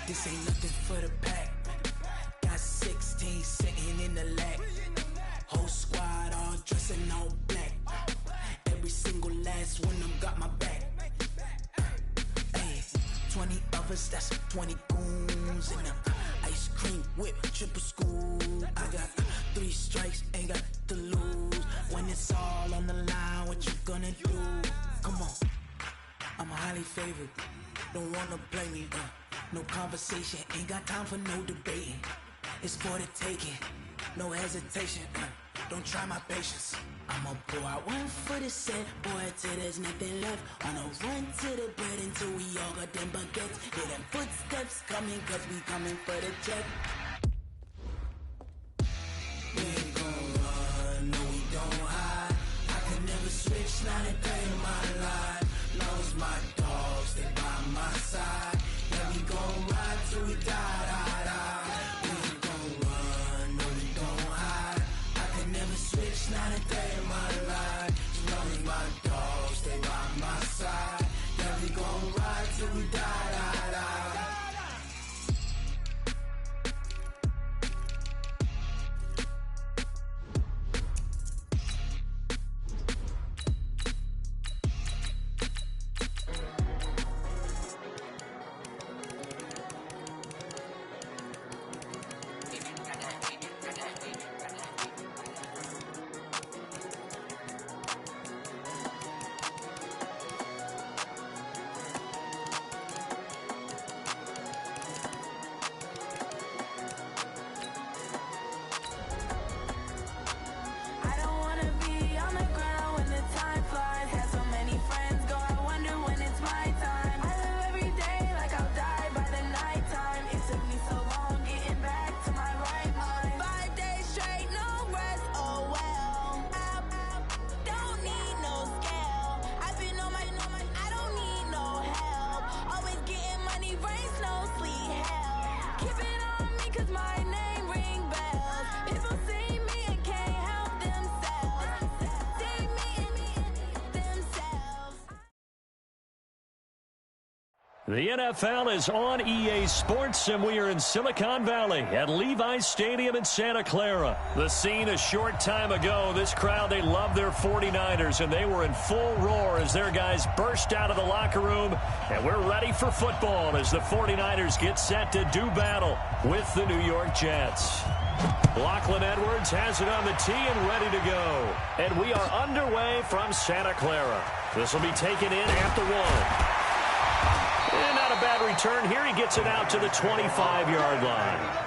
This ain't nothing for the pack. Got 16 sitting in the lap. Whole squad all dressing all black. Every single last one of them got my back. Hey, 20 of us, that's 20 goons in them. Ice cream whip, triple school. I got 3 strikes, ain't got to lose. When it's all on the line, what you gonna do? Come on, I'm highly favored. Don't wanna play me, no conversation, ain't got time for no debating. It's for the taking, no hesitation. Don't try my patience. I'ma pour out one for the set, boy, till there's nothing left. On a run to the bread until we all got them baguettes. Hear them footsteps coming, cause we coming for the check. We ain't gon' run, no we don't hide. I can never switch, not a day in my life. Lost my dogs, they by my side. Yeah, we gon' ride till we die, die, die. We ain't gon' run, no we don't hide. I can never switch, not a day in my life. Lost my dogs, they by my side. Yeah, we gon' ride till we die, die, die. The NFL is on EA Sports, and we are in Silicon Valley at Levi's Stadium in Santa Clara. The scene a short time ago, this crowd, they love their 49ers, and they were in full roar as their guys burst out of the locker room, and we're ready for football as the 49ers get set to do battle with the New York Jets. Lachlan Edwards has it on the tee and ready to go. And we are underway from Santa Clara. This will be taken in at the 1. And not a bad return here. He gets it out to the 25-yard line.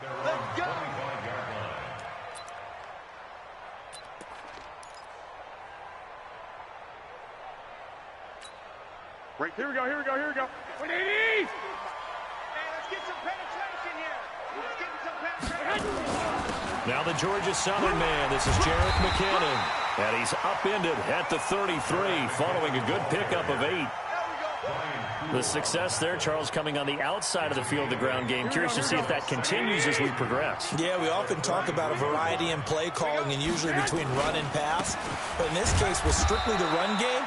Let's go! Right, here we go. What it is! Hey, let's get some penetration here. Let's get some penetration. Now the Georgia Southern man. This is Jerick McKinnon. And he's upended at the 33 following a good pickup of 8. The success there, Charles, coming on the outside of the field, the ground game. Curious to see if that continues as we progress. Yeah, we often talk about a variety in play calling and usually between run and pass. But in this case, with strictly the run game,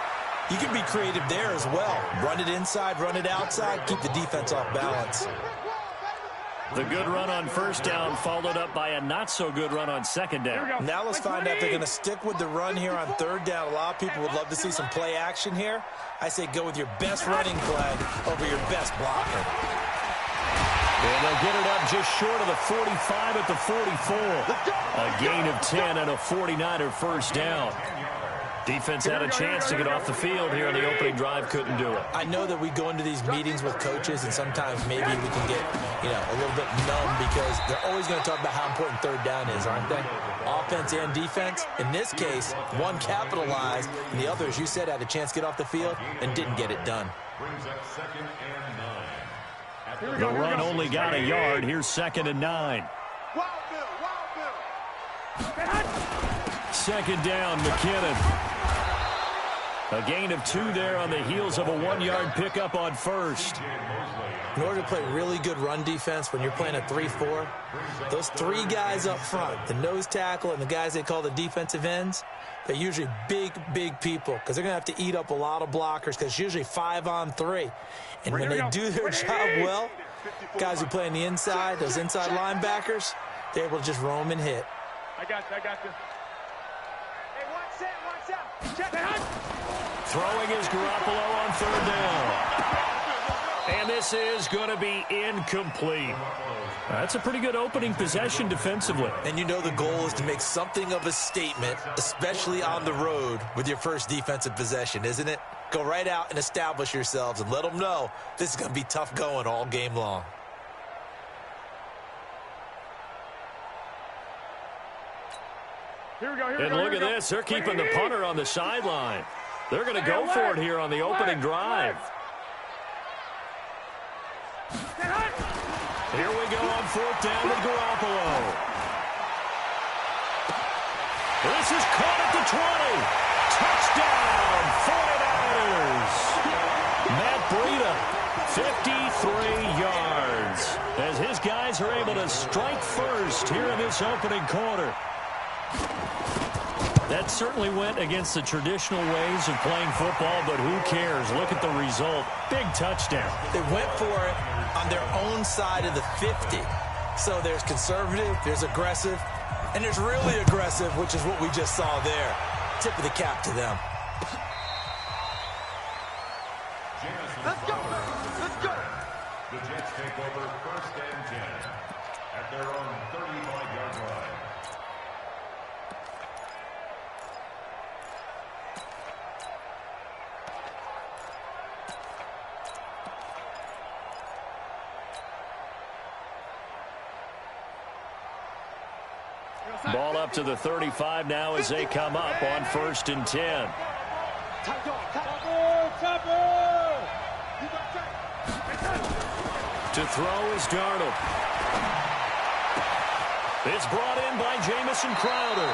you can be creative there as well. Run it inside, run it outside, keep the defense off balance. The good run on first down followed up by a not-so-good run on second down. Now let's find out if they're going to stick with the run here on third down. A lot of people would love to see some play action here. I say go with your best running play over your best blocker. And they'll get it up just short of the 45 at the 44. A gain of 10 and a 49er first down. Defense had a chance to get off the field here on the opening drive, couldn't do it. I know that we go into these meetings with coaches, and sometimes maybe we can get, a little bit numb because they're always going to talk about how important third down is, aren't they? Offense and defense. In this case, one capitalized, and the other, as you said, had a chance to get off the field and didn't get it done. The run only got a yard. Here's 2nd and 9. Wild Bill. Second down, McKinnon. A gain of 2 there on the heels of a 1-yard pickup on first. In order to play really good run defense when you're playing a 3-4, those 3 guys up front, the nose tackle and the guys they call the defensive ends, they're usually big, big people because they're going to have to eat up a lot of blockers because it's usually 5 on 3. And when they do their job well, guys who play on the inside, those inside linebackers, they're able to just roam and hit. I got you. Hey, watch that. Check it. Throwing is Garoppolo on third down. And this is going to be incomplete. That's a pretty good opening possession defensively. And you know the goal is to make something of a statement, especially on the road with your first defensive possession, isn't it? Go right out and establish yourselves and let them know this is going to be tough going all game long. And look at this. They're keeping the punter on the sideline. They're going to go for it here on the opening drive. Here we go on 4th down with Garoppolo. This is caught at the 20. Touchdown, 49ers. Matt Breida, 53 yards. As his guys are able to strike first here in this opening quarter. That certainly went against the traditional ways of playing football, but who cares? Look at the result. Big touchdown. They went for it on their own side of the 50. So there's conservative, there's aggressive, and there's really aggressive, which is what we just saw there. Tip of the cap to them. Let's go. The Jets take over 1st and 10 at their own 35-yard line. Ball up to the 35 now as they come up on 1st and 10. To throw is Darnold. It's brought in by Jamison Crowder.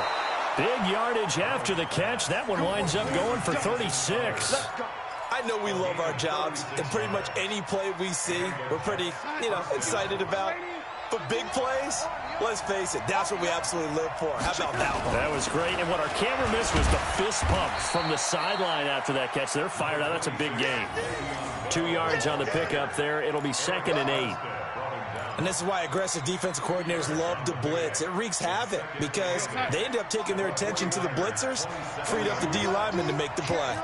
Big yardage after the catch. That one winds up going for 36. I know we love our jobs, and pretty much any play we see, we're pretty, excited about. But big plays, let's face it, that's what we absolutely live for. How about that one? That was great, and what our camera missed was the fist pump from the sideline after that catch. They're fired out. That's a big gain. 2 yards on the pickup there. It'll be 2nd and 8. And this is why aggressive defensive coordinators love to blitz. It wreaks havoc because they end up taking their attention to the blitzers, freed up the D lineman to make the play.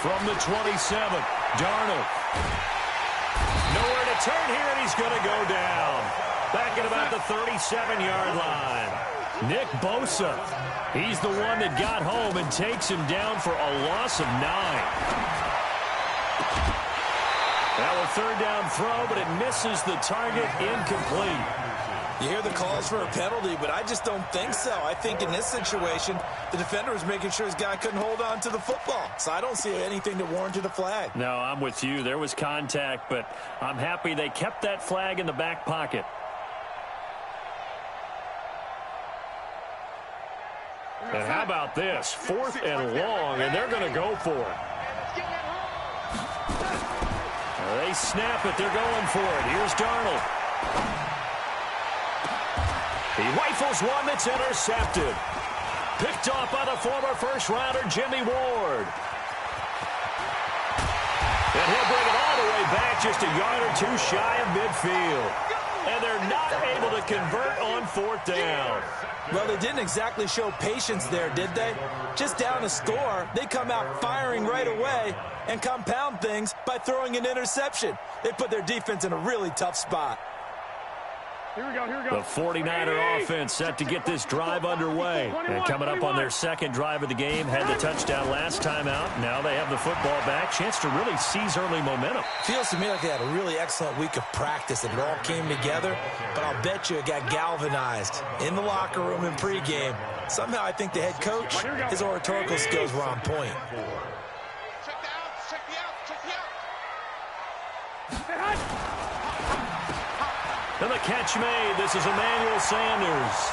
From the 27, Darnold. Nowhere to turn here, and he's going to go down. Back at about the 37-yard line. Nick Bosa. He's the one that got home and takes him down for a loss of 9. Now a 3rd down throw, but it misses the target, incomplete. You hear the calls for a penalty, but I just don't think so. I think in this situation, the defender was making sure his guy couldn't hold on to the football. So I don't see anything that warranted a flag. No, I'm with you. There was contact, but I'm happy they kept that flag in the back pocket. And how about this? 4th and long, and they're going to go for it. They snap it. They're going for it. Here's Darnold. He rifles one that's intercepted. Picked off by the former first-rounder, Jimmy Ward. And he'll bring it all the way back just a yard or 2 shy of midfield. And they're not able to convert on 4th down. Well, they didn't exactly show patience there, did they? Just down a score, they come out firing right away and compound things by throwing an interception. They put their defense in a really tough spot. Here we go, here we go. The 49er offense set to get this drive underway. And coming up on their 2nd drive of the game, had the touchdown last time out. Now they have the football back. Chance to really seize early momentum. Feels to me like they had a really excellent week of practice and it all came together. But I'll bet you it got galvanized in the locker room in pregame. Somehow I think the head coach, his oratorical skills were on point. Check the outs, check the outs, check the outs. And the catch made. This is Emmanuel Sanders.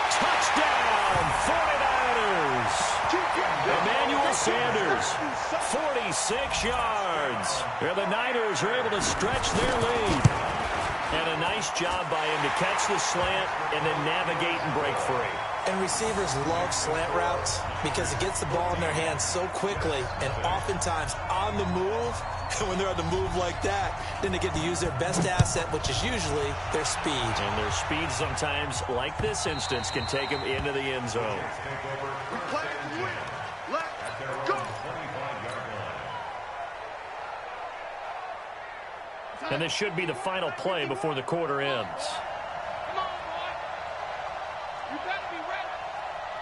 Touchdown, 49ers. Emmanuel Sanders, 46 yards. Where the Niners are able to stretch their lead. And a nice job by him to catch the slant and then navigate and break free. And receivers love slant routes because it gets the ball in their hands so quickly and oftentimes on the move. And when they're on the move like that, then they get to use their best asset, which is usually their speed. And their speed sometimes, like this instance, can take them into the end zone. And this should be the final play before the quarter ends. Come on, boy. You better be ready.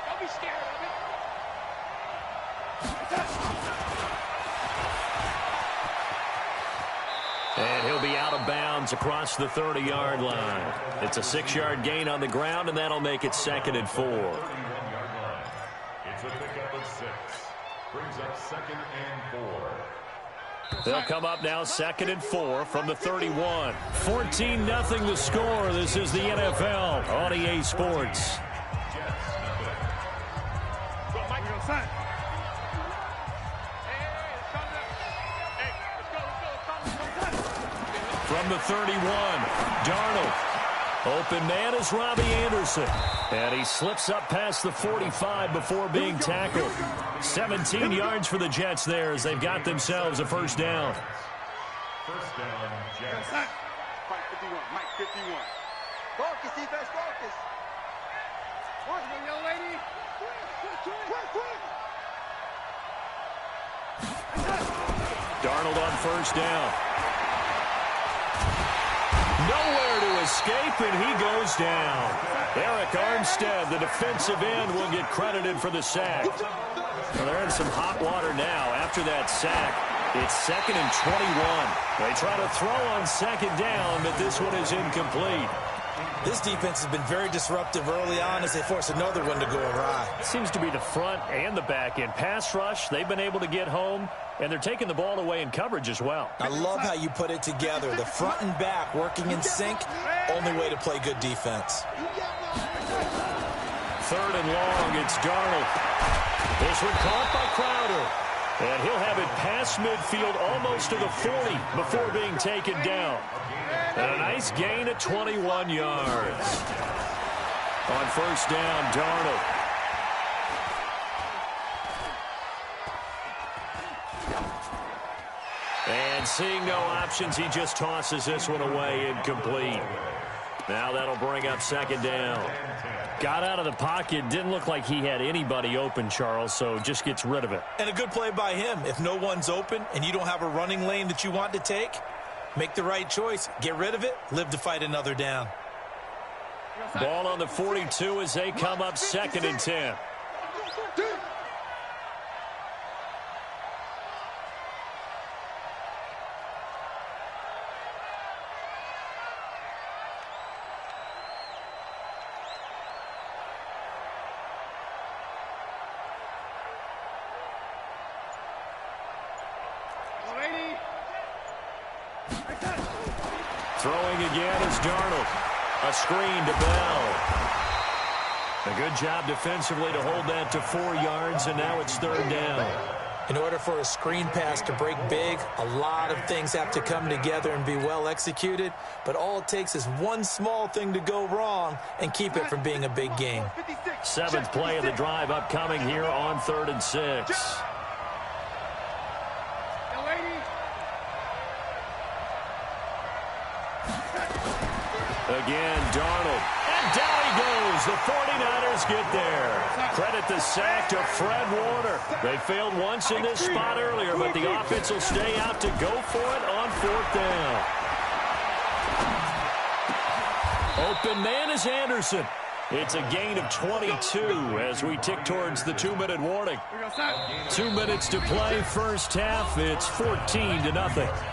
Don't be scared of it. And he'll be out of bounds across the 30-yard line. It's a 6-yard gain on the ground, and that'll make it 2nd and 4. It's a pickup of 6. Brings up 2nd and 4. They'll come up now 2nd and 4 from the 31. 14-0 the score. This is the NFL on EA Sports. From the 31, Darnold. Open man is Robbie Anderson. And he slips up past the 45 before being tackled. 17 yards for the Jets there as they've got themselves a 1st down. First down, Jets. Mike 51, Mike 51. Focus, defense, focus. Watch me, young lady. Darnold on 1st down. Nowhere to escape, and he goes down. Eric Armstead, the defensive end, will get credited for the sack. Well, they're in some hot water now after that sack. It's 2nd and 21. They try to throw on 2nd down, but this one is incomplete. This defense has been very disruptive early on as they force another one to go awry. Seems to be the front and the back end. Pass rush, they've been able to get home, and they're taking the ball away in coverage as well. I love how you put it together. The front and back working in sync, only way to play good defense. 3rd and long, it's Darnold. This one caught by Crowder. And he'll have it past midfield almost to the 40 before being taken down. And a nice gain of 21 yards. On 1st down, Darnold. And seeing no options, he just tosses this one away incomplete. Now that'll bring up 2nd down. Got out of the pocket. Didn't look like he had anybody open, Charles, so just gets rid of it. And a good play by him. If no one's open and you don't have a running lane that you want to take, make the right choice. Get rid of it. Live to fight another down. Ball on the 42 as they come up 2nd and 10. Throwing again is Darnold. A screen to Bell. A good job defensively to hold that to 4 yards, and now it's 3rd down. In order for a screen pass to break big, a lot of things have to come together and be well executed, but all it takes is one small thing to go wrong and keep it from being a big game. 7th play of the drive upcoming here on 3rd and 6. Again, Darnold. And down he goes. The 49ers get there. Credit the sack to Fred Warner. They failed once in this spot earlier, but the offense will stay out to go for it on 4th down. Open man is Anderson. It's a gain of 22 as we tick towards the 2-minute warning. 2 minutes to play, first half. It's 14-0.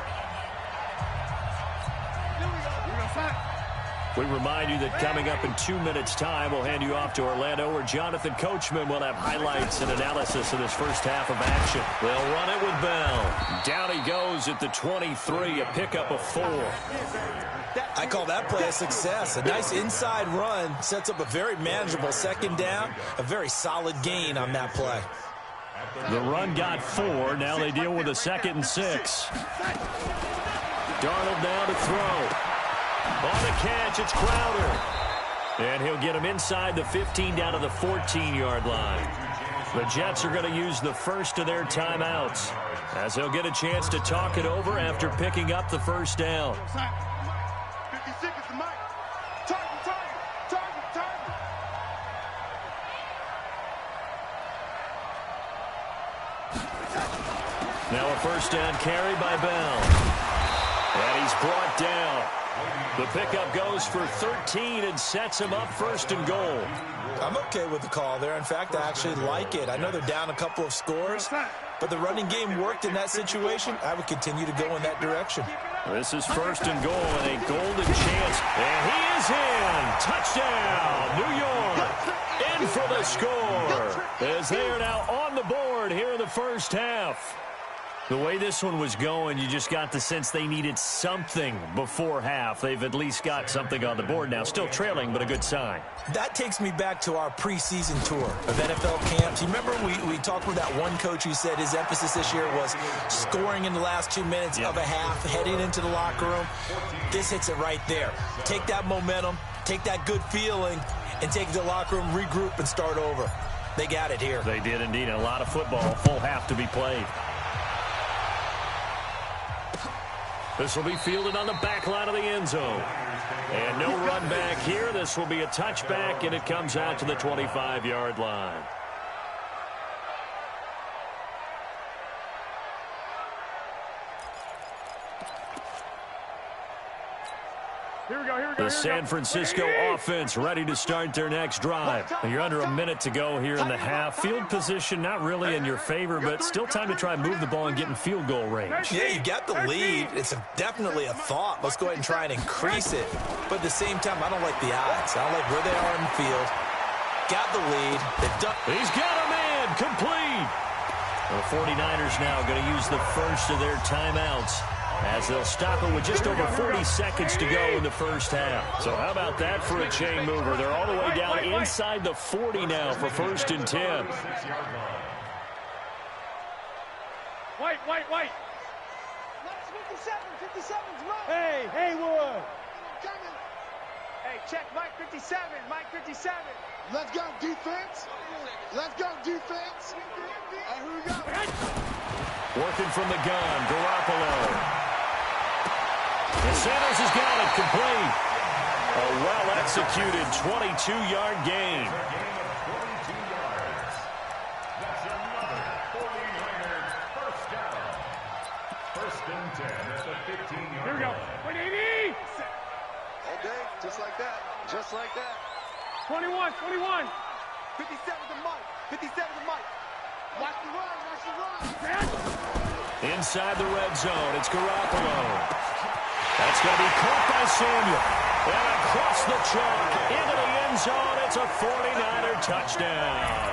We remind you that coming up in 2 minutes' time, we'll hand you off to Orlando, where Jonathan Coachman will have highlights and analysis of this first half of action. They'll run it with Bell. Down he goes at the 23, a pickup of 4. I call that play a success. A nice inside run sets up a very manageable 2nd down, a very solid gain on that play. The run got 4. Now they deal with a 2nd and 6. Darnold now to throw. On the catch, it's Crowder. And he'll get him inside the 15 down to the 14-yard line. The Jets are going to use the first of their timeouts as they'll get a chance to talk it over after picking up the first down. 56 is the mic. Target. Now a first down carry by Bell. And he's brought down. The pickup goes for 13 and sets him up 1st and goal. I'm okay with the call there. In fact, I actually like it. I know they're down a couple of scores, but the running game worked in that situation. I would continue to go in that direction. This is 1st and goal and a golden chance. And he is in. Touchdown, New York. In for the score as they are now on the board here in the first half. The way this one was going, you just got the sense they needed something before half. They've at least got something on the board now. Still trailing, but a good sign. That takes me back to our preseason tour of NFL camps. You remember we talked with that one coach who said his emphasis this year was scoring in the last 2 minutes of a half, heading into the locker room. This hits it right there. Take that momentum, take that good feeling, and take it to the locker room, regroup, and start over. They got it here. They did indeed. A lot of football, full half to be played. This will be fielded on the back line of the end zone. And no run back here. This will be a touchback, and it comes out to the 25-yard line. The San Francisco offense ready to start their next drive. You're under a minute to go here in the half. Field position not really in your favor, but still time to try and move the ball and get in field goal range. Yeah, you got the lead. It's definitely a thought. Let's go ahead and try and increase it. But at the same time, I don't like the odds. I don't like where they are in the field. Got the lead. He's got a man. Complete. The 49ers now going to use the first of their timeouts as they'll stop it with just over 40 seconds to go in the first half. So how about that for a chain mover? They're all the way down inside the 40 now for 1st and 10. White. 57's Mike. Hey, Haywood. Hey, check Mike 57. Let's go, defense. Hey, who we got? Working from the gun, Garoppolo. And Sanders has got it complete. A well-executed 22-yard gain. That's another 49ers first down. 1st and 10 at the 15-yard line. Here we go. 180. All day, just like that. 21. 57 to Mike. Watch the run. Inside the red zone, it's Garoppolo. That's going to be caught by Samuel. And across the chalk, into the end zone, it's a 49er touchdown.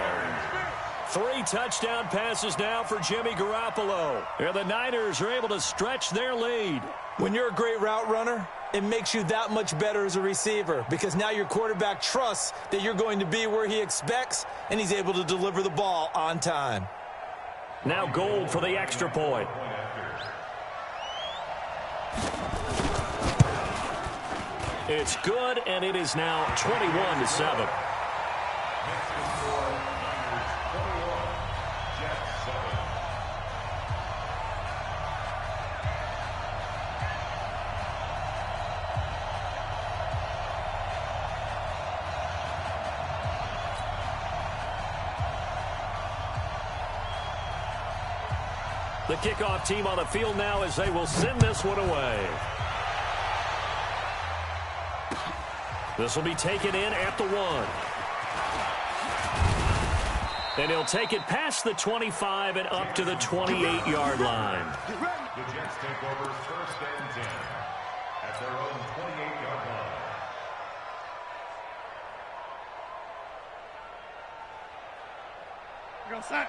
3 touchdown passes now for Jimmy Garoppolo. And the Niners are able to stretch their lead. When you're a great route runner, it makes you that much better as a receiver because now your quarterback trusts that you're going to be where he expects, and he's able to deliver the ball on time. Now Gold for the extra point. It's good, and it is now 21-7. The kickoff team on the field now as they will send this one away. This will be taken in at the 1. And he'll take it past the 25 and up to the 28-yard line. The Jets take over 1st and 10 at their own 28-yard line.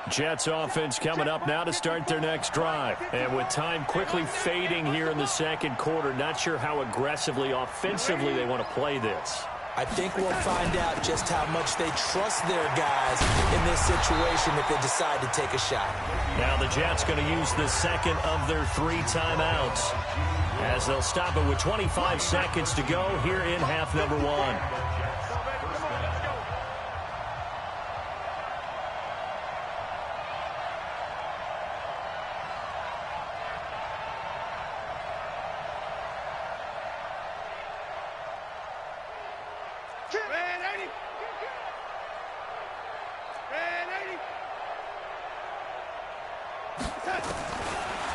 Jets offense coming up now to start their next drive. And with time quickly fading here in the second quarter, not sure how aggressively, offensively they want to play this. I think we'll find out just how much they trust their guys in this situation if they decide to take a shot. Now the Jets going to use the second of their 3 timeouts as they'll stop it with 25 seconds to go here in half number 1.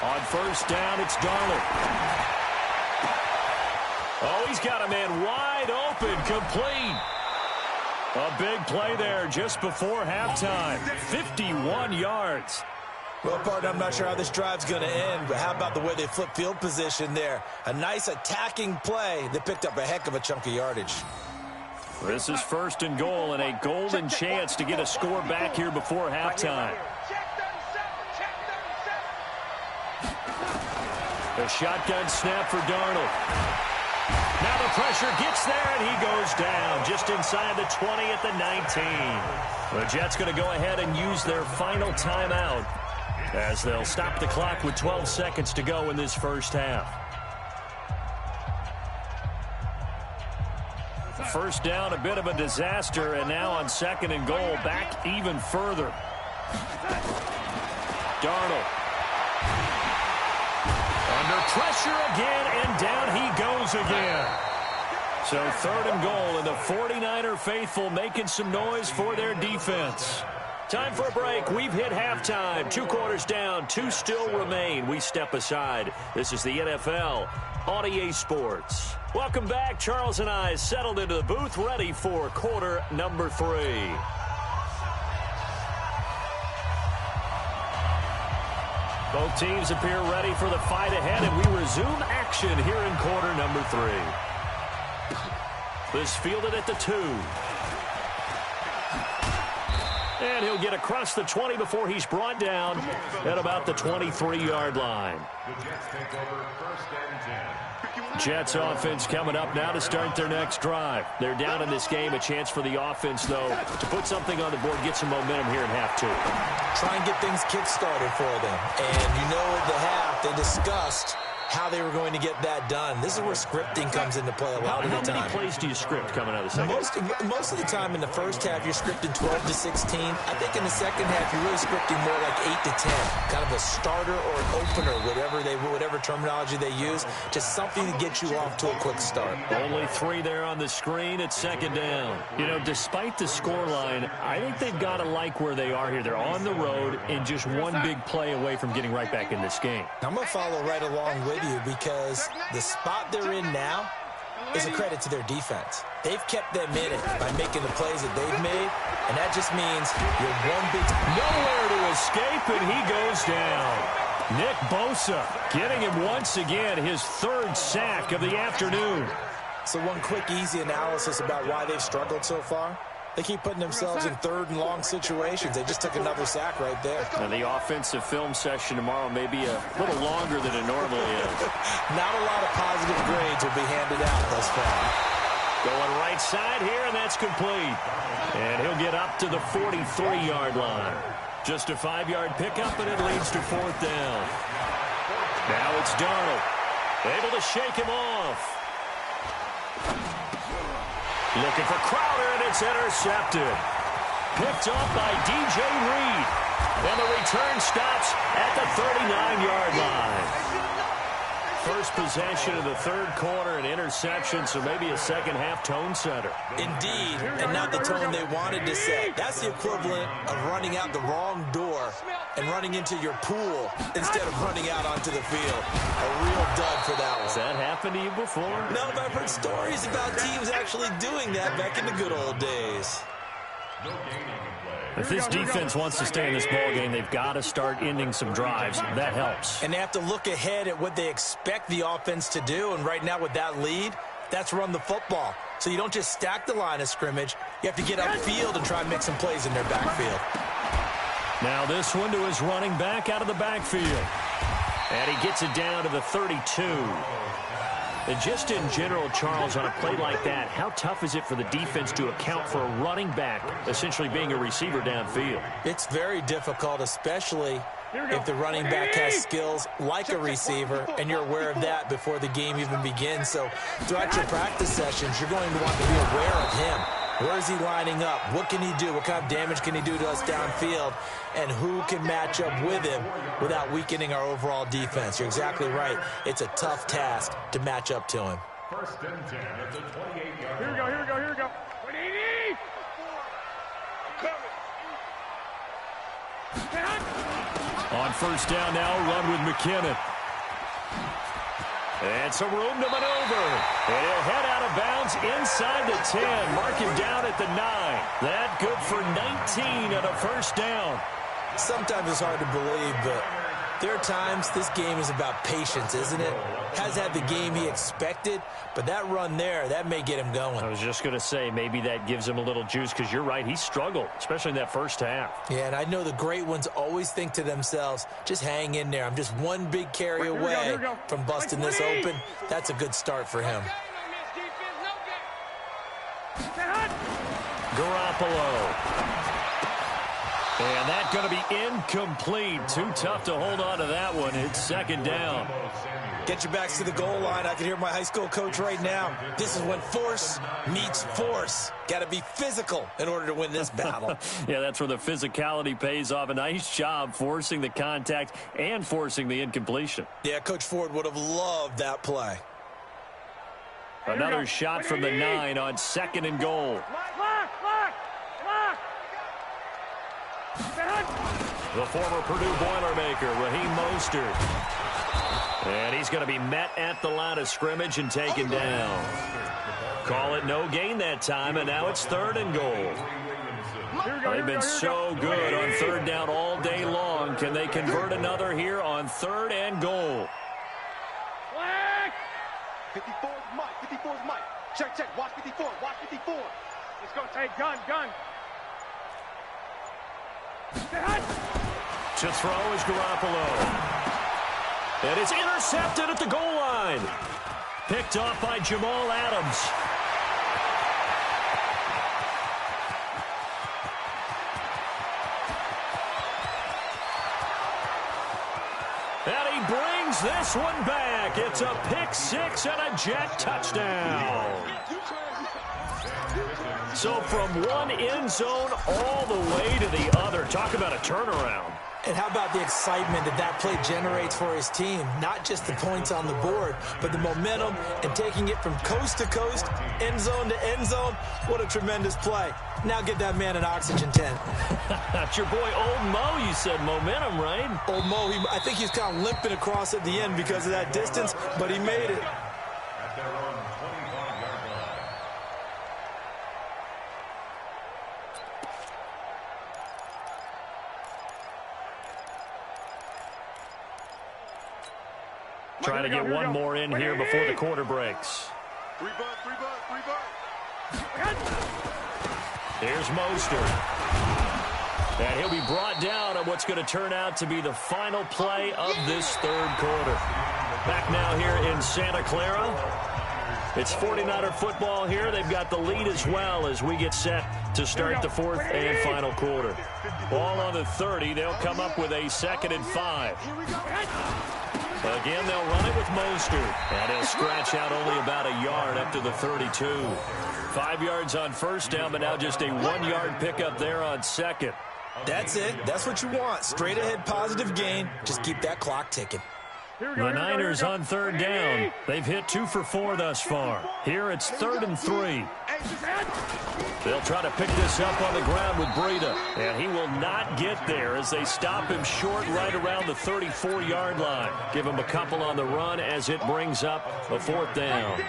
On first down, it's Darnold. Oh, he's got a man wide open, complete. A big play there just before halftime. 51 yards. Well, partner, I'm not sure how this drive's going to end, but how about the way they flip field position there? A nice attacking play. They picked up a heck of a chunk of yardage. This is 1st and goal and a golden chance to get a score back here before halftime. A shotgun snap for Darnold. Now the pressure gets there, and he goes down just inside the 20 at the 19. The Jets going to go ahead and use their final timeout as they'll stop the clock with 12 seconds to go in this first half. First down, a bit of a disaster, and now on 2nd and goal, back even further. Darnold. Under pressure again, and down he goes again. So 3rd and goal, and the 49er faithful making some noise for their defense. Time for a break. We've hit halftime. 2 quarters down. 2 still remain. We step aside. This is the NFL on EA Sports. Welcome back. Charles and I settled into the booth, ready for quarter number 3. Both teams appear ready for the fight ahead, and we resume action here in quarter number 3. This fielded at the 2. And he'll get across the 20 before he's brought down at about the 23-yard line. The Jets take over 1st and 10. Jets offense coming up now to start their next drive. They're down in this game. A chance for the offense, though, to put something on the board, get some momentum here in half 2. Try and get things kick-started for them. And you know at the half they discussed how they were going to get that done. This is where scripting comes into play a lot of the time. How many plays do you script coming out of the second? Most of the time in the first half, you're scripting 12 to 16. I think in the second half, you're really scripting more like 8 to 10. Kind of a starter or an opener, whatever terminology they use. Just something to get you off to a quick start. Only 3 there on the screen at second down. You know, despite the scoreline, I think they've got to like where they are here. They're on the road and just one big play away from getting right back in this game. I'm going to follow right along with you because the spot they're in now is a credit to their defense. They've kept them in it by making the plays that they've made, and that just means you're one big... Nowhere to escape, and he goes down. Nick Bosa getting him once again, his 3rd sack of the afternoon. So one quick, easy analysis about why they've struggled so far. They keep putting themselves in 3rd and long situations. They just took another sack right there. Now, the offensive film session tomorrow may be a little longer than it normally is. Not a lot of positive grades will be handed out thus far. Going right side here, and that's complete. And he'll get up to the 43-yard line. Just a 5-yard pickup, and it leads to 4th down. Now it's Darnold. Able to shake him off. Looking for Crowder, and it's intercepted. Picked off by DJ Reed. And the return stops at the 39-yard line. First possession of the 3rd quarter, an interception, so maybe a second-half tone setter. Indeed, and not the tone they wanted to set. That's the equivalent of running out the wrong door and running into your pool instead of running out onto the field. A real dud for that one. Has that happened to you before? No, but I've heard stories about teams actually doing that back in the good old days. No gaining in play. If this defense wants to stay in this ballgame, they've got to start ending some drives. That helps. And they have to look ahead at what they expect the offense to do. And right now with that lead, that's run the football. So you don't just stack the line of scrimmage. You have to get upfield and try and make some plays in their backfield. Now this one to his running back out of the backfield. And he gets it down to the 32. And just in general, Charles, on a play like that, how tough is it for the defense to account for a running back essentially being a receiver downfield? It's very difficult, especially if the running back has skills like a receiver, and you're aware of that before the game even begins. So throughout your practice sessions, you're going to want to be aware of him. Where is he lining up? What can he do? What kind of damage can he do to us downfield? And who can match up with him without weakening our overall defense? You're exactly right. It's a tough task to match up to him. 1st and 10 at the 28-yard line. Here we go, here we go, here we go. 180! On 1st down now, run with McKinnon. And some room to maneuver. And he'll head out of bounds inside the 10. Mark him down at the 9. That good for 19 at a 1st down. Sometimes it's hard to believe, but there are times this game is about patience, isn't it? Has had the game he expected, but that run there, that may get him going. I was just going to say, maybe that gives him a little juice, because you're right, he struggled, especially in that 1st half. Yeah, and I know the great ones always think to themselves, just hang in there. I'm just one big carry away from busting this open. That's a good start for him. Garoppolo. And that's going to be incomplete. Too tough to hold on to that one. It's 2nd down. Get your backs to the goal line. I can hear my high school coach right now. This is when force meets force. Got to be physical in order to win this battle. Yeah, that's where the physicality pays off. A nice job forcing the contact and forcing the incompletion. Yeah, Coach Ford would have loved that play. Another shot from the 9 on 2nd and goal. The former Purdue Boilermaker, Raheem Mostert. And he's going to be met at the line of scrimmage and taken down. Call it no gain that time, and now it's 3rd and goal. They've been so good on 3rd down all day long. Can they convert another here on 3rd and goal? 54's Mike. 54's Mike. Check, check. Watch 54. Watch 54. Let's go. Take gun. To throw is Garoppolo. And it's intercepted at the goal line. Picked off by Jamal Adams. And he brings this one back. It's a pick 6 and a Jet touchdown. So from one end zone all the way to the other. Talk about a turnaround. And how about the excitement that play generates for his team? Not just the points on the board, but the momentum and taking it from coast to coast, end zone to end zone. What a tremendous play. Now get that man an oxygen tent. That's your boy Old Mo. You said momentum, right? Old Mo, I think he's kind of limping across at the end because of that distance, but he made it. At their own 25-yard line. Trying to get one more in here before the quarter breaks. Three bud. Here's Mostert. And he'll be brought down on what's going to turn out to be the final play of this 3rd quarter. Back now here in Santa Clara. It's 49er football here. They've got the lead as well as we get set to start the 4th and final quarter. Ball on the 30. They'll come up with a 2nd and 5. Again, they'll run it with Mostert. And he'll scratch out only about a yard up to the 32. 5 yards on 1st down, but now just a 1-yard pickup there on 2nd. That's it. That's what you want. Straight ahead positive gain. Just keep that clock ticking. The Niners on 3rd down. They've hit 2 for 4 thus far. Here it's 3rd and 3. They'll try to pick this up on the ground with Breida. And he will not get there as they stop him short right around the 34-yard line. Give him a couple on the run as it brings up a 4th down.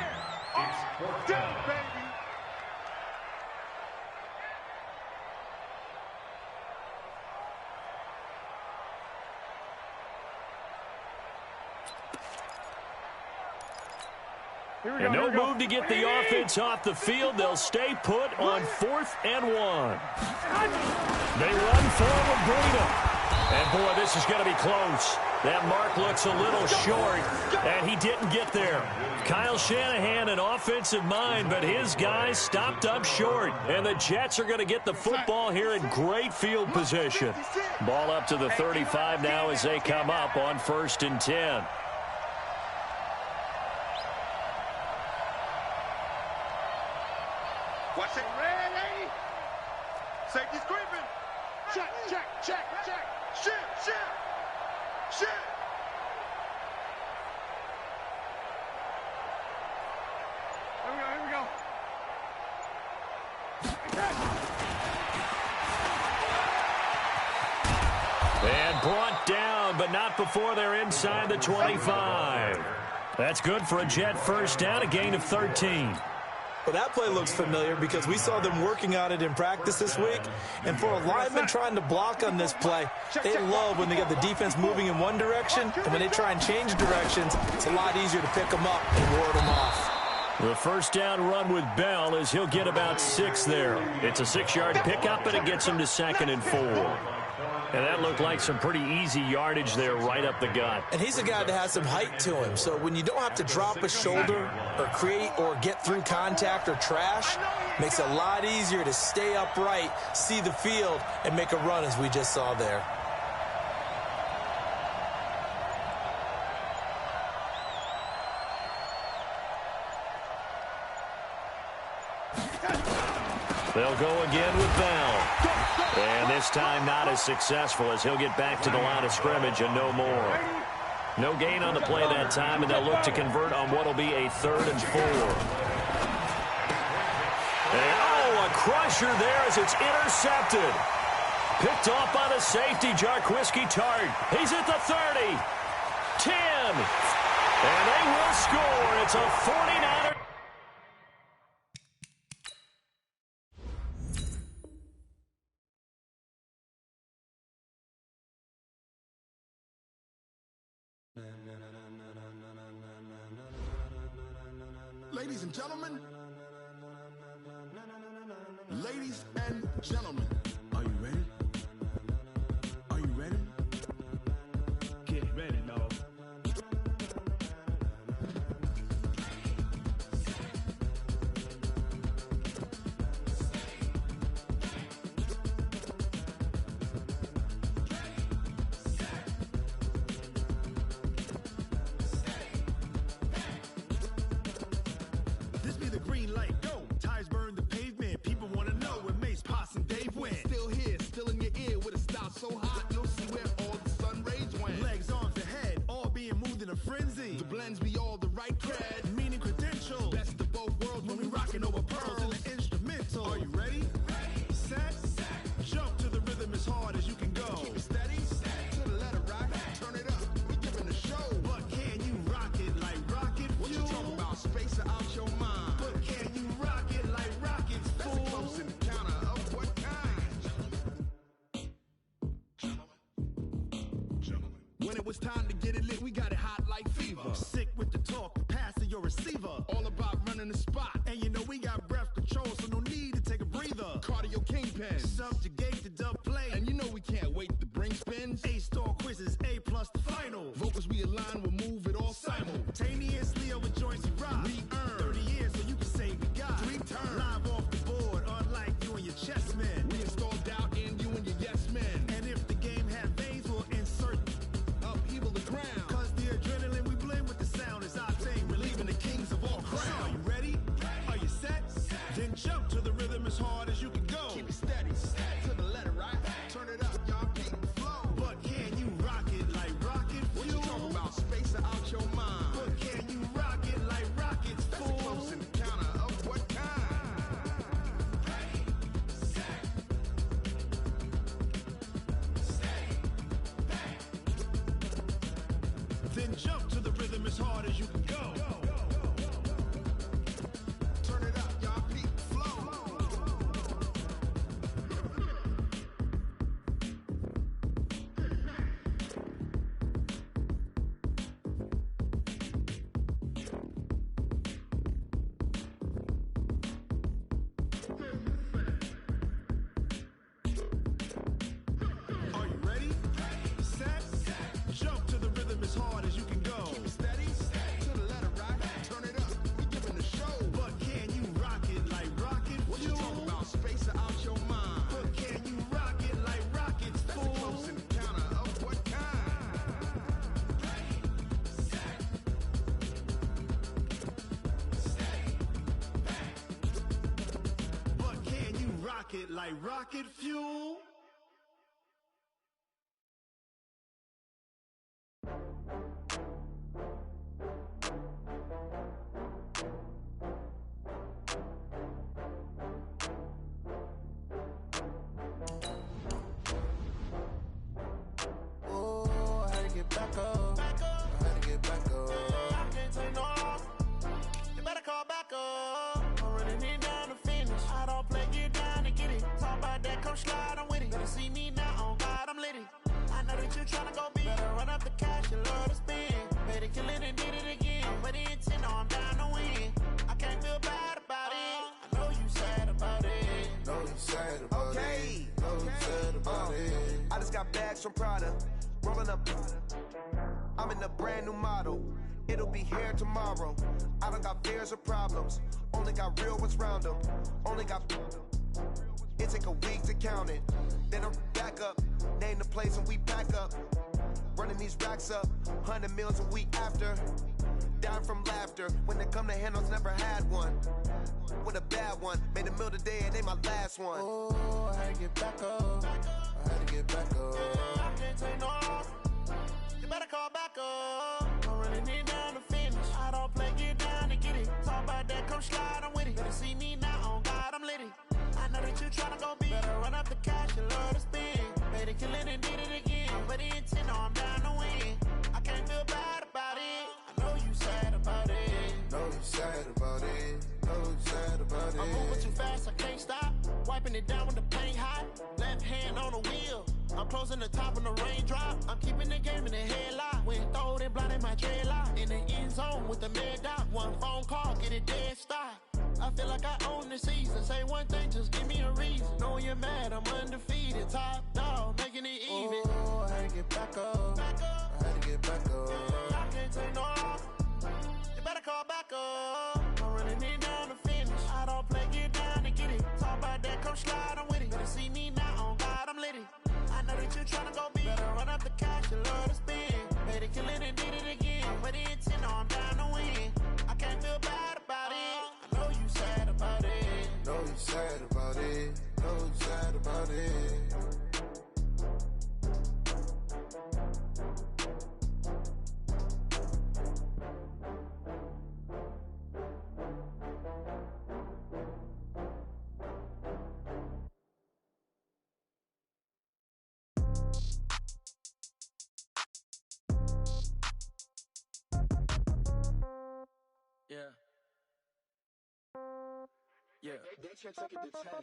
And no move to get the offense off the field. They'll stay put on 4th and 1. They run forward Breida. And, boy, this is going to be close. That mark looks a little short, and he didn't get there. Kyle Shanahan, an offensive mind, but his guys stopped up short. And the Jets are going to get the football here in great field position. Ball up to the 35 now as they come up on 1st and 10. Watch it. Ready. Safety's creeping. Check. Shit. Here we go. And brought down, but not before they're inside the 25. That's good for a Jet 1st down, a gain of 13. Well, that play looks familiar because we saw them working on it in practice this week. And for a lineman trying to block on this play, they love when they get the defense moving in one direction. And when they try and change directions, it's a lot easier to pick them up and ward them off. The 1st down run with Bell is he'll get about 6 there. It's a 6-yard pickup, and it gets him to 2nd and 4. And that looked like some pretty easy yardage there right up the gut. And he's a guy that has some height to him. So when you don't have to drop a shoulder or create or get through contact or trash, makes it a lot easier to stay upright, see the field, and make a run as we just saw there. They'll go again with Bell. And this time not as successful as he'll get back to the line of scrimmage and no more. No gain on the play that time, and they'll look to convert on what will be a 3rd and 4. And, a crusher there as it's intercepted. Picked off by the safety, Jarquiski Tart. He's at the 30. 10. And they will score. It's a 49er. Ladies and gentlemen, ladies and gentlemen, are you ready? Are you ready? Get ready, dog. This be the green light, go. Tires burn the pavement. People want to know when Mace, Potts, and Dave went. Still here, still in your ear with a style so hot, you'll see where all the sun rays went. Legs, arms, and head, all being moved in a frenzy. The blends be all the right cred, meaning credentials. Best of both worlds when we rocking over pearls in the instrumental. Are you ready? Set, jump to the rhythm as hard as you can go. Keep it steady, to the letter right, turn it up, we giving the show. But can you rock it like rocket fuel? What you talking about, space out your mind? But can you rock it like rockets, fool? That's a close encounter of what kind? When it was time to get it lit, we got it hot like fever. Sick with the talk, passing your receiver. All about running the spot. And you know we got breath control, so no need to take a breather. Cardio kingpin, subjugate the dub play. And you know we can't wait to bring spins. A-star quizzes, A+ the final. Vocals we align, we'll move it all simultaneously over joints we rock. We earn 30 years, so you can say we got 3 turns. Live off the board, unlike you and your chess men. We install doubt in you and your yes men. And if the game had veins, we'll insert upheaval the ground. Cause the adrenaline we blend with the sound is our thing, relieving the kings of all crowns. Are you ready? Are you set? Then jump to the rhythm as hard as you can go. Keep it steady, to the letter right. Turn it up, y'all keep the flow. But can you rock it like rocket fuel? What you talking about, space out your mind? But can you rock it like rockets, fool? That's a close encounter of what kind? Then jump to the rhythm as hard as you can go. Turn it up, y'all keep the flow. Are you ready? Set, jump to the rhythm as hard as you can go. Keep it steady, to the letter right. Turn it up, we giving the show. But can you rock it like rocket fuel? What you talking about, space out your mind? But can you rock it like rockets, fool? That's a close encounter of what kind? But can you rock it like rocket fuel? Oh, I had to get back up. I had to get back up. I can't take no loss. You better call back up. I'm running it down to finish. I don't play, get down to get it. Talk about that, come slide, I'm with it. Better see me now, on God, I'm litty. I know that you tryna go big. Better run up the cash, you love to spend. Better kill it and did it again. I'm with the intent, no, I'm down to win. I can't feel bad about it. I know you sad about it. Know you sad about it. Know you sad about it. I just got bags from Prada. Rolling up. I'm in a brand new model. It'll be here tomorrow. I don't got fears or problems. Only got real ones round them. Only got. It take a week to count it. Then I'm back up. Name the place and we back up. Running these racks up. 100 meals a week after. Down from laughter. When they come to handles, never had one. With a bad one. Made a meal today and they my last one. Oh, I had to get back up. I had to get back up. I can't take no loss. You better call back up. I'm running it down to finish. I don't play, get down to get it. Talk about that, come slide, I'm with it. Better see me now, on God, I'm litty. I know that you tryna go big. Better run up the cash, you love to spend. clothes in the top when the raindrop. I'm keeping the game in the headlock. When throwed and blinded my dreadlock. In the end zone with the mad dot. One phone call, get it dead stop. I feel like I own the season. Say one thing, just give me a reason. Know you're mad, I'm undefeated. Top dog, making it even. Oh, I had to get back up. I had to get back up. I can't take no loss. You better call back up. I'm running it down to finish. I don't play, get down to get it. Talk about that, come slide, I'm with it. Better see me now, on God, I'm lit it. I know that you're trying to go big. Better run up the cash, you love to spin. Made it, kill it, and did it again. I'm with the intent, no, I'm down to win. I can't feel bad about it. I know you sad about it. Know you sad about it. Know you sad about it. Yeah. Yeah.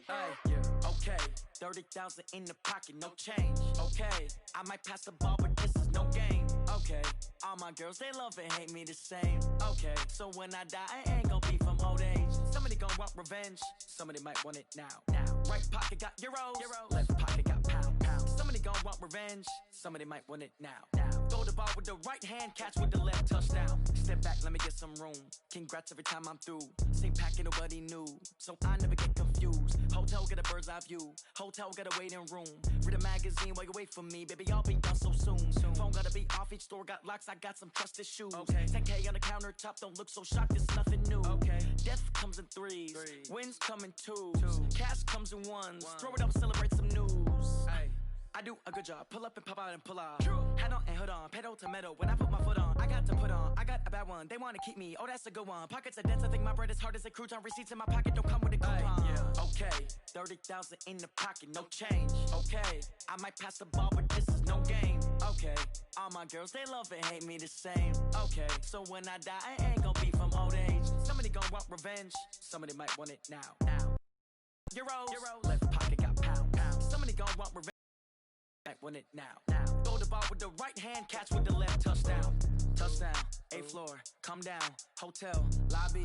Hey, yeah. Okay. 30,000 in the pocket, no change. Okay. I might pass the ball, but this is no game. Okay. All my girls, they love and hate me the same. Okay. So when I die, I ain't gonna be from old age. Somebody gon' want revenge. Somebody might want it now. Right pocket got euros. Left pocket got pound. Somebody gon' want revenge. Somebody might want it now. Throw the ball with the right hand, catch with the left, touchdown. Step back, let me get some room. Congrats every time I'm through. Same packet, nobody knew, so I never get confused. Hotel get a bird's eye view. Hotel got a waiting room. Read a magazine while you wait for me, baby. I'll be done so soon. Phone gotta be off. Each store got locks. I got some trusted shoes. Okay. 10K on the countertop. Don't look so shocked. It's nothing new. Okay. Death comes in threes. Wins come in twos. Cash comes in ones. Throw it up, celebrate some news. Ay. I do a good job. Pull up and pop out and pull out. Head on and hood on. Pedal to metal. When I put my foot on, I got to put on. I got a bad one. They want to keep me. Oh, that's a good one. Pockets are dense. I think my bread is hard as a crouton. Receipts in my pocket don't come with a coupon. Yeah. Okay. 30,000 in the pocket. No change. Okay. I might pass the ball, but this is no game. Okay. All my girls, they love and hate me the same. Okay. So when I die, I ain't gonna be from old age. Somebody gonna want revenge. Somebody might want it now. Euros. Left pocket got pound. Somebody gonna want revenge. Back when it now. Throw the ball with the right hand, catch with the left, touchdown. Touchdown, 8th floor, come down, hotel, lobby.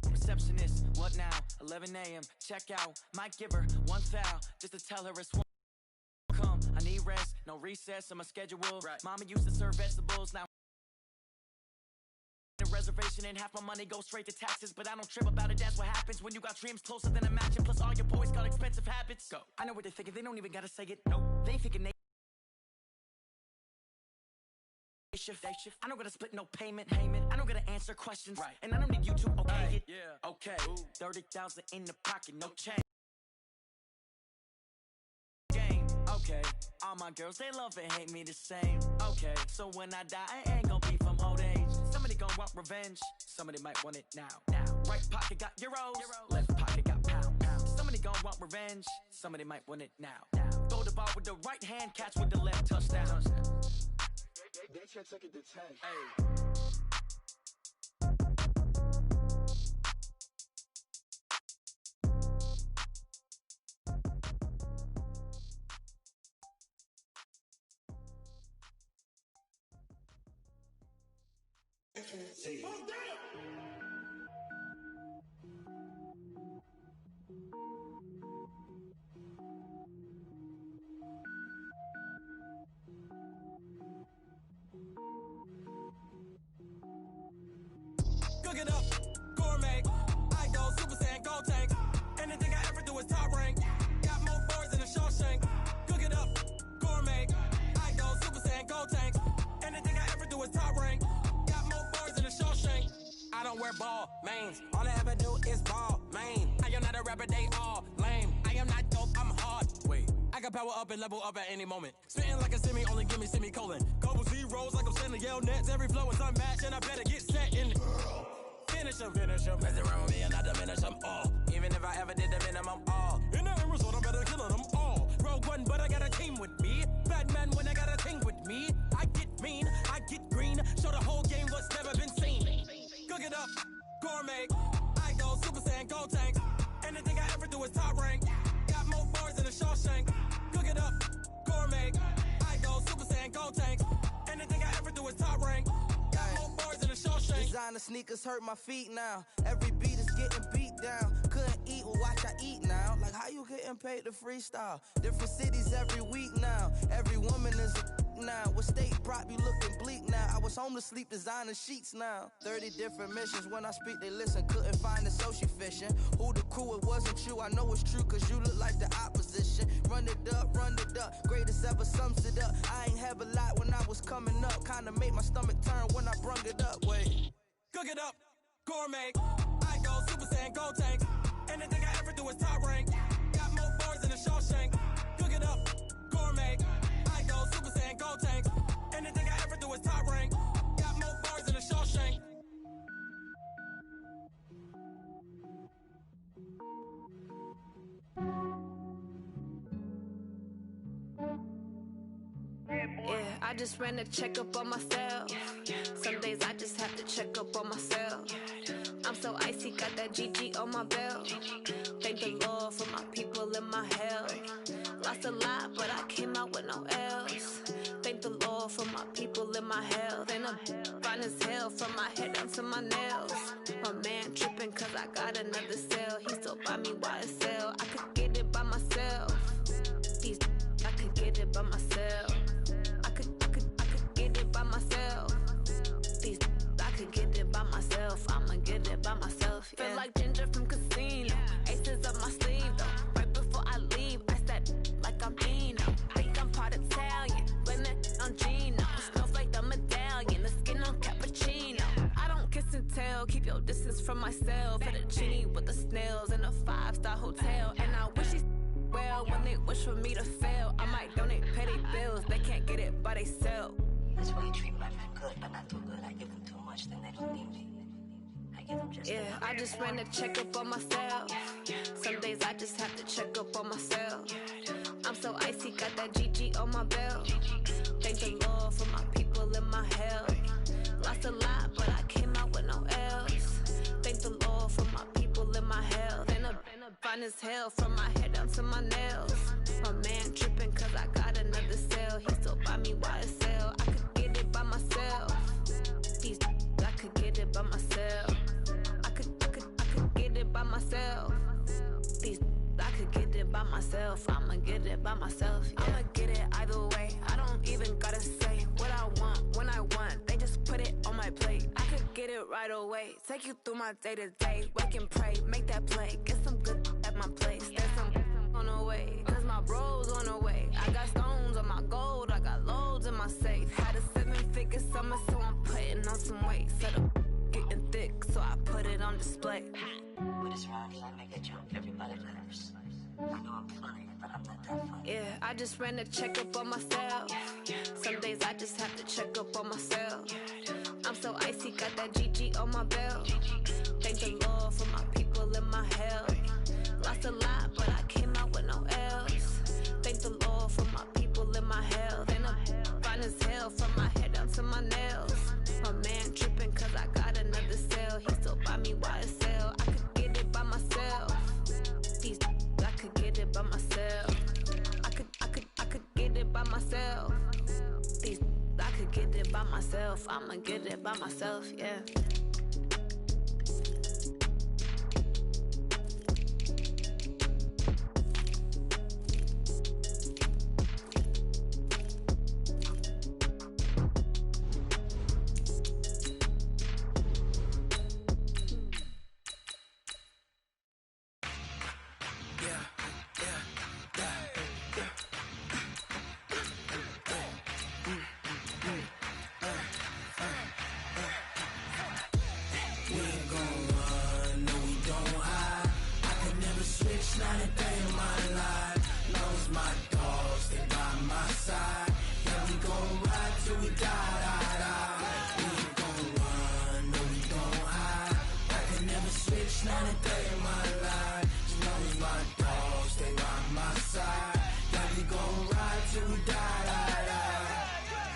Receptionist, what now? 11 a.m., check out. Might give her one foul, just to tell her it's one. Come, I need rest, no recess on my schedule. Right. Mama used to serve vegetables, now a reservation and half my money goes straight to taxes. But I don't trip about it, that's what happens when you got dreams closer than a match. And plus all your boys got expensive habits. Go. I know what they're thinking, they don't even gotta say it. Nope. They ain't thinking they shift. I don't gotta split no payment. I don't gotta answer questions. Right. And I don't need you to okay it. Yeah. Okay. 30,000 in the pocket, no change. Okay, all my girls, they love and hate me the same. Okay, so when I die, I ain't gonna be from old age. Somebody gonna want revenge. Somebody might want it now. Right pocket got euros. Left pocket got pound. Somebody gonna want revenge. Somebody might want it now. Throw the ball with the right hand, catch with the left, touchdown. They can't take it to 10. Hey. Cook it up, gourmet. I go Super Saiyan, gold tank. Anything I ever do is top rank. Got more boards than a Shawshank. Cook it up, gourmet. I go Super Saiyan, gold tank. Anything I ever do is top rank. Got more boards than a Shawshank. I don't wear ball mains. All I ever do is ball main. I am not a rapper, they all lame. I am not dope, I'm hard. Wait, I got power up and level up at any moment. Spitting like a semi, only give me semicolon. Couple zeros like I'm sending yell nets. Every flow is unmatched and I better get set in. Finish them. Mess around with me and I diminish them all. Even if I ever did the minimum all. In the end result, I'm better killing them all. Rogue One, but I got a team with me. Batman when I got a team with me. I get mean, I get green. Show the whole game what's never been seen. Cook it up, gourmet. I go Super Saiyan, gold tank. Anything I ever do is top rank. Got more bars than a Shawshank. Cook it up, Designer sneakers hurt my feet now. Every beat is getting beat down. Couldn't eat, well watch I eat now. Like how you getting paid to freestyle? Different cities every week now. Every woman is a now. With state prop, you looking bleak now. I was homeless, sleep designer sheets now. 30 different missions. When I speak, they listen. Couldn't find the social fishing. Who the crew? It wasn't you. I know it's true, cause you look like the opposition. Run it up, greatest ever sums it up. I ain't have a lot when I was coming up. Kinda made my stomach turn when I brung it up. Wait. Cook it up, gourmet. I go Super Saiyan, Gold Tank. Anything I ever do is top rank. Got more bars than a Shawshank. Cook it up, gourmet. I go Super Saiyan, Gold Tank. Anything I ever do is top rank. Got more bars than a Shawshank. Yeah, I just ran a checkup on myself. Some days I just have to check up on myself. I'm so icy, got that GG on my belt. Thank the Lord for my people in my health. Lost a lot, but I came out with no L's. Thank the Lord for my people in my health. And I'm fine as hell from my head down to my nails. My man tripping cause I got another cell. He still buy me YSL. I could get it by myself. These I could get it by myself. I could get it by myself. These I could get it by myself. I'ma get it by myself. Yeah. Feel like Ginger from Casino. Aces up my sleeve though. Right before I leave, I said like I'm Dino. Think I'm part Italian. Blame it on Gino. Snowflake the medallion. The skin on cappuccino. I don't kiss and tell. Keep your distance from myself. Hit a genie with the snails in a 5-star hotel. And I wish he's well when they wish for me to fail. I might donate petty bills. They can't get it by they sell. That's why you treat my friend good, but not too good. I give them too much, then they don't need me. I give them just enough. I just ran a checkup on myself. Some days I just have to check up on myself. I'm so icy, got that GG on my belt. Thank the Lord for my people in my health. Lost a lot, but I came out with no L's. Thank the Lord for my people in my health. And I'm fine as hell from my head down to my nails. My man tripping cause I got another cell. He still buy me YSL. I could get it by myself. These I could get it by myself. I could get it by myself. These I could get it by myself. I'ma get it by myself. Yeah. I'ma get it either way. I don't even gotta say what I want when I want. They just put it on my plate. I could get it right away. Take you through my day to day. Wake and pray, make that play. Get some good at my place. There's some on the way, cause my bros on the way. I got stones on my gold. I got loads in my safe. Had a 7-figure summer, so I'm putting on some weight. Set up getting thick, so I put it on display. With this round, I make a jump. Everybody laughs. I know I'm funny, but I'm not that funny. Yeah, I just ran a checkup on myself. Some days I just have to check up on myself. I'm so icy, got that GG on my belt. Thank the Lord for my people in my health. Lost a lot, but I came out with no L's. Thank the Lord for my people in my health. And I'm fine as hell from my head down to my nails. My man tripping cause I got another cell. He still buy me YSL. I could get it by myself. These I could get it by myself. I could get it by myself. These I could get it by myself. I'ma get it by myself, yeah.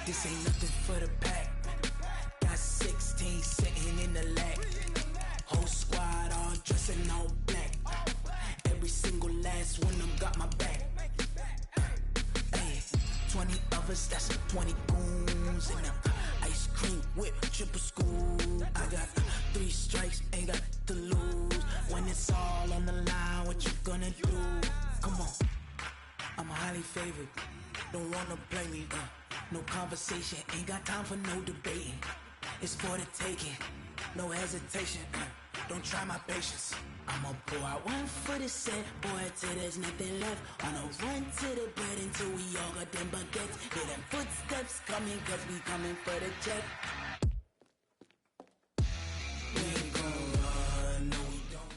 This ain't nothing for the pack. Got 16 sitting in the lag. Whole squad all dressing all black. Every single last one of them got my back. Hey, 20 of us, that's 20 goons in them. Ice cream whip, triple scoop. I got 3 strikes, ain't got to lose. When it's all on the line, what you gonna do? Come on, I'm highly favored. Don't wanna play me, no conversation, ain't got time for no debating. It's for the taking, no hesitation. Don't try my patience. I'ma pour out one for the set, boy, till there's nothing left. On a run to the bread until we all got them baguettes. Hear them footsteps coming, cause we coming for the check. We ain't gon' run, no we don't.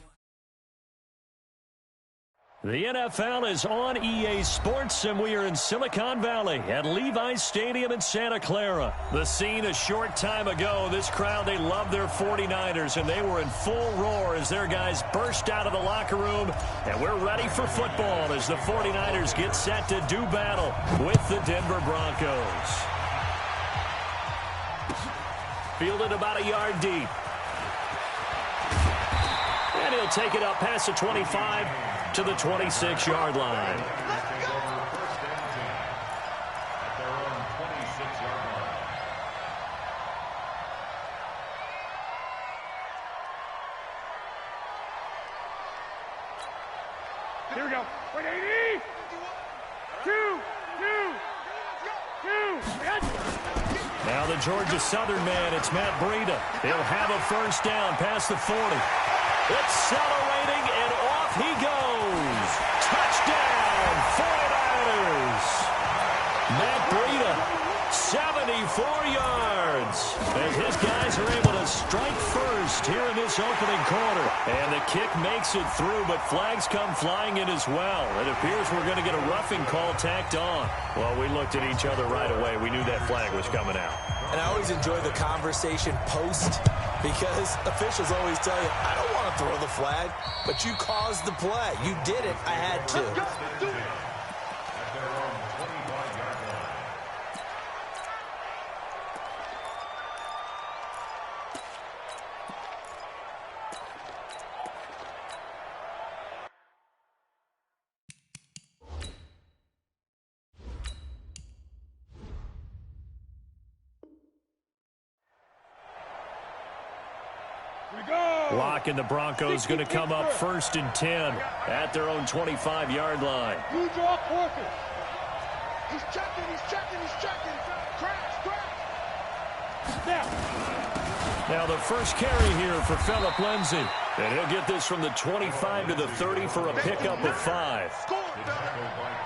The NFL is on EA Sports, and we are in Silicon Valley at Levi's Stadium in Santa Clara. The scene a short time ago, this crowd, they love their 49ers, and they were in full roar as their guys burst out of the locker room, and we're ready for football as the 49ers get set to do battle with the Denver Broncos. Fielded about a yard deep. And he'll take it up past the 25 to the 26-yard line. Here we go. 180. 2. Now the Georgia Southern man, it's Matt Breida. He'll have a first down past the 40. Accelerating, and off he goes. Touchdown, 49ers. Matt Breida, 74 yards. As his guys are able to strike first here in this opening quarter. And the kick makes it through, but flags come flying in as well. It appears we're going to get a roughing call tacked on. Well, we looked at each other right away. We knew that flag was coming out. And I always enjoy the conversation post, because officials always tell you, I don't want to throw the flag, but you caused the play. You did it. I had to. At their own 25-yard line. Lock, and the Broncos going to come up 1st and 10 at their own 25-yard line. You draw forfeit. He's checking. Crash. Now the first carry here for Phillip Lindsay. And he'll get this from the 25 to the 30 for a pickup of 5.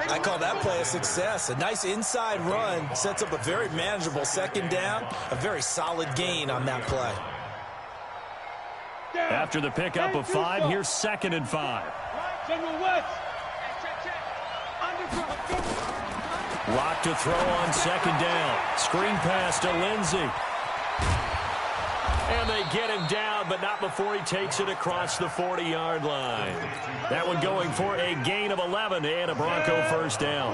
I call that play a success. A nice inside run sets up a very manageable second down. A very solid gain on that play. After the pickup of 5, here's 2nd and 5. General West. Lock to throw on 2nd down. Screen pass to Lindsay. And they get him down, but not before he takes it across the 40-yard line. That one going for a gain of 11 and a Bronco first down.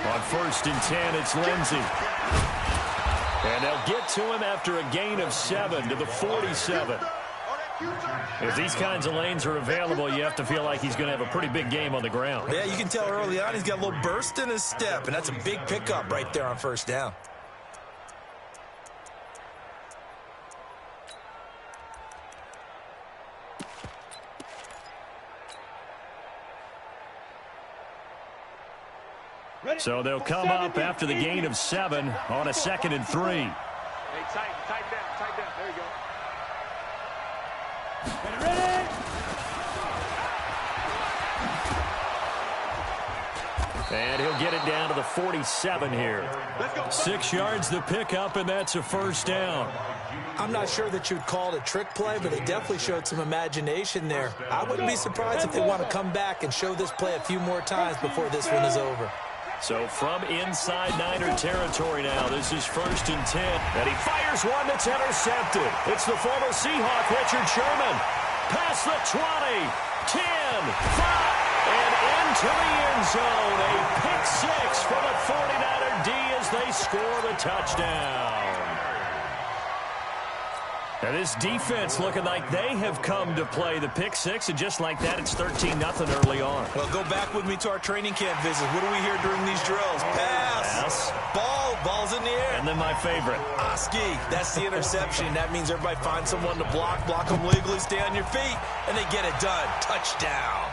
On 1st and 10, it's Lindsay. And they'll get to him after a gain of 7 to the 47. If these kinds of lanes are available, you have to feel like he's going to have a pretty big game on the ground. Yeah, you can tell early on he's got a little burst in his step, and that's a big pickup right there on 1st down. So they'll come up after the gain of 7 on a 2nd and 3. Hey, tight down. There you go. And he'll get it down to the 47 here. 6 yards the pickup, and that's a first down. I'm not sure that you'd call it a trick play, but they definitely showed some imagination there. I wouldn't be surprised if they want to come back and show this play a few more times before this one is over. So from inside Niner territory now, this is 1st and 10. And he fires one that's intercepted. It's the former Seahawk, Richard Sherman. Past the 20, 10, 5, and into the end zone. A pick 6 for the 49er D as they score the touchdown. And this defense looking like they have come to play the pick six, and just like that, it's 13-0 early on. Well, go back with me to our training camp visit. What do we hear during these drills? Pass. Ball's in the air. And then my favorite. Oski. That's the interception. That means everybody finds someone to block them legally, stay on your feet, and they get it done. Touchdown.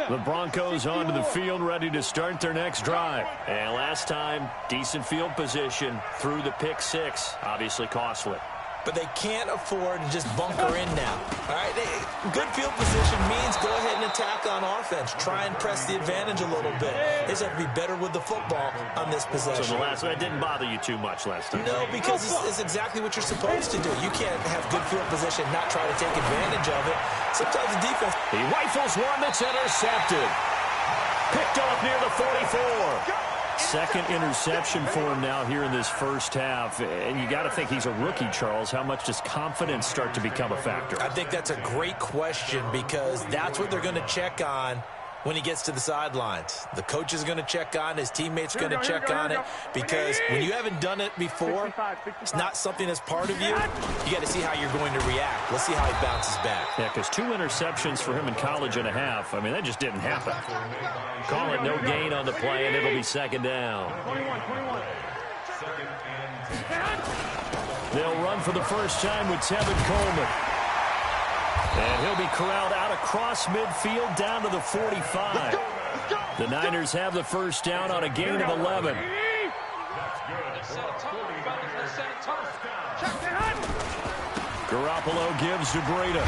The Broncos onto the field, ready to start their next drive. And last time, decent field position through the pick six. Obviously costly. But they can't afford to just bunker in now. All right, good field position means go ahead and attack on offense. Try and press the advantage a little bit. They just have to be better with the football on this possession. So the last one, it didn't bother you too much last time? No, because it's exactly what you're supposed to do. You can't have good field position, not try to take advantage of it. Sometimes the defense... He rifles one that's intercepted. Picked off near the 44. Second interception for him now here in this first half. And you got to think he's a rookie, Charles. How much does confidence start to become a factor? I think that's a great question because that's what they're going to check on when he gets to the sidelines. The coach is going to check on, his teammates are going to check on it, because when you haven't done it before, it's not something that's part of you. You got to see how you're going to react. Let's see how he bounces back. Yeah, because 2 interceptions for him in college and a half. I mean, that just didn't happen. Call it no gain on the play, and it'll be second down. They'll run for the first time with Tevin Coleman. And he'll be corralled out across midfield down to the 45. The Niners have the first down on a gain of 11. Garoppolo gives to Breida.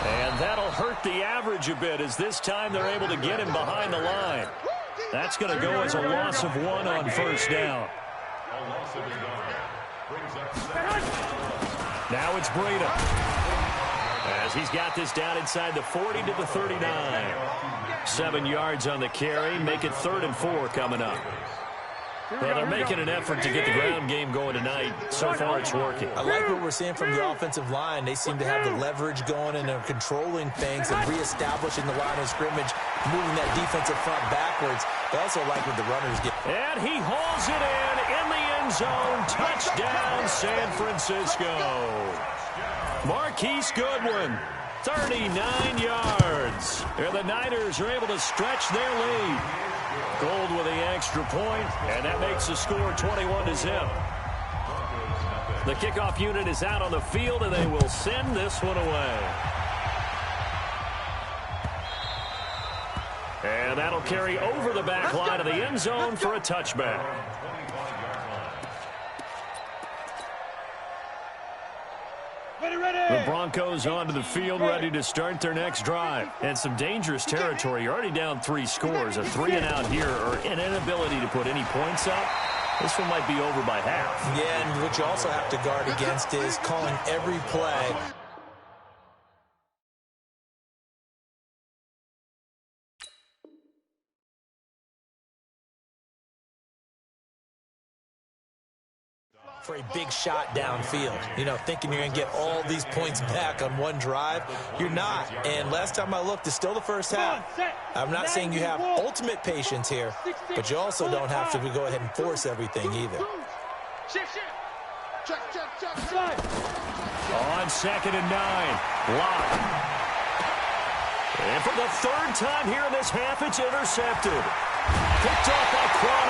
And that'll hurt the average a bit as this time they're able to get him behind the line. That's going to go as a loss of 1 on first down. Now it's Breida. As he's got this down inside the 40 to the 39. 7 yards on the carry. Make it 3rd and 4 coming up. Well, they're making an effort to get the ground game going tonight. So far, it's working. I like what we're seeing from the offensive line. They seem to have the leverage going, and they're controlling things and reestablishing the line of scrimmage, moving that defensive front backwards. They also like what the runners get. And he hauls it in the end zone. Touchdown, San Francisco. Marquise Goodwin, 39 yards. And the Niners are able to stretch their lead. Gold with the extra point, and that makes the score 21-0. The kickoff unit is out on the field, and they will send this one away. And that'll carry over the back line of the end zone for a touchback. The Broncos onto the field, ready to start their next drive. And some dangerous territory. You're already down 3 scores. A 3-and-out here, or an inability to put any points up. This one might be over by half. Yeah, and what you also have to guard against is calling every play. For a big shot downfield. You know, thinking you're going to get all these points back on one drive. You're not. And last time I looked, it's still the first half. I'm not saying you have ultimate patience here, but you also don't have to go ahead and force everything either. On 2nd and 9. Lock. And for the 3rd time here in this half, it's intercepted. Picked off by Crawford.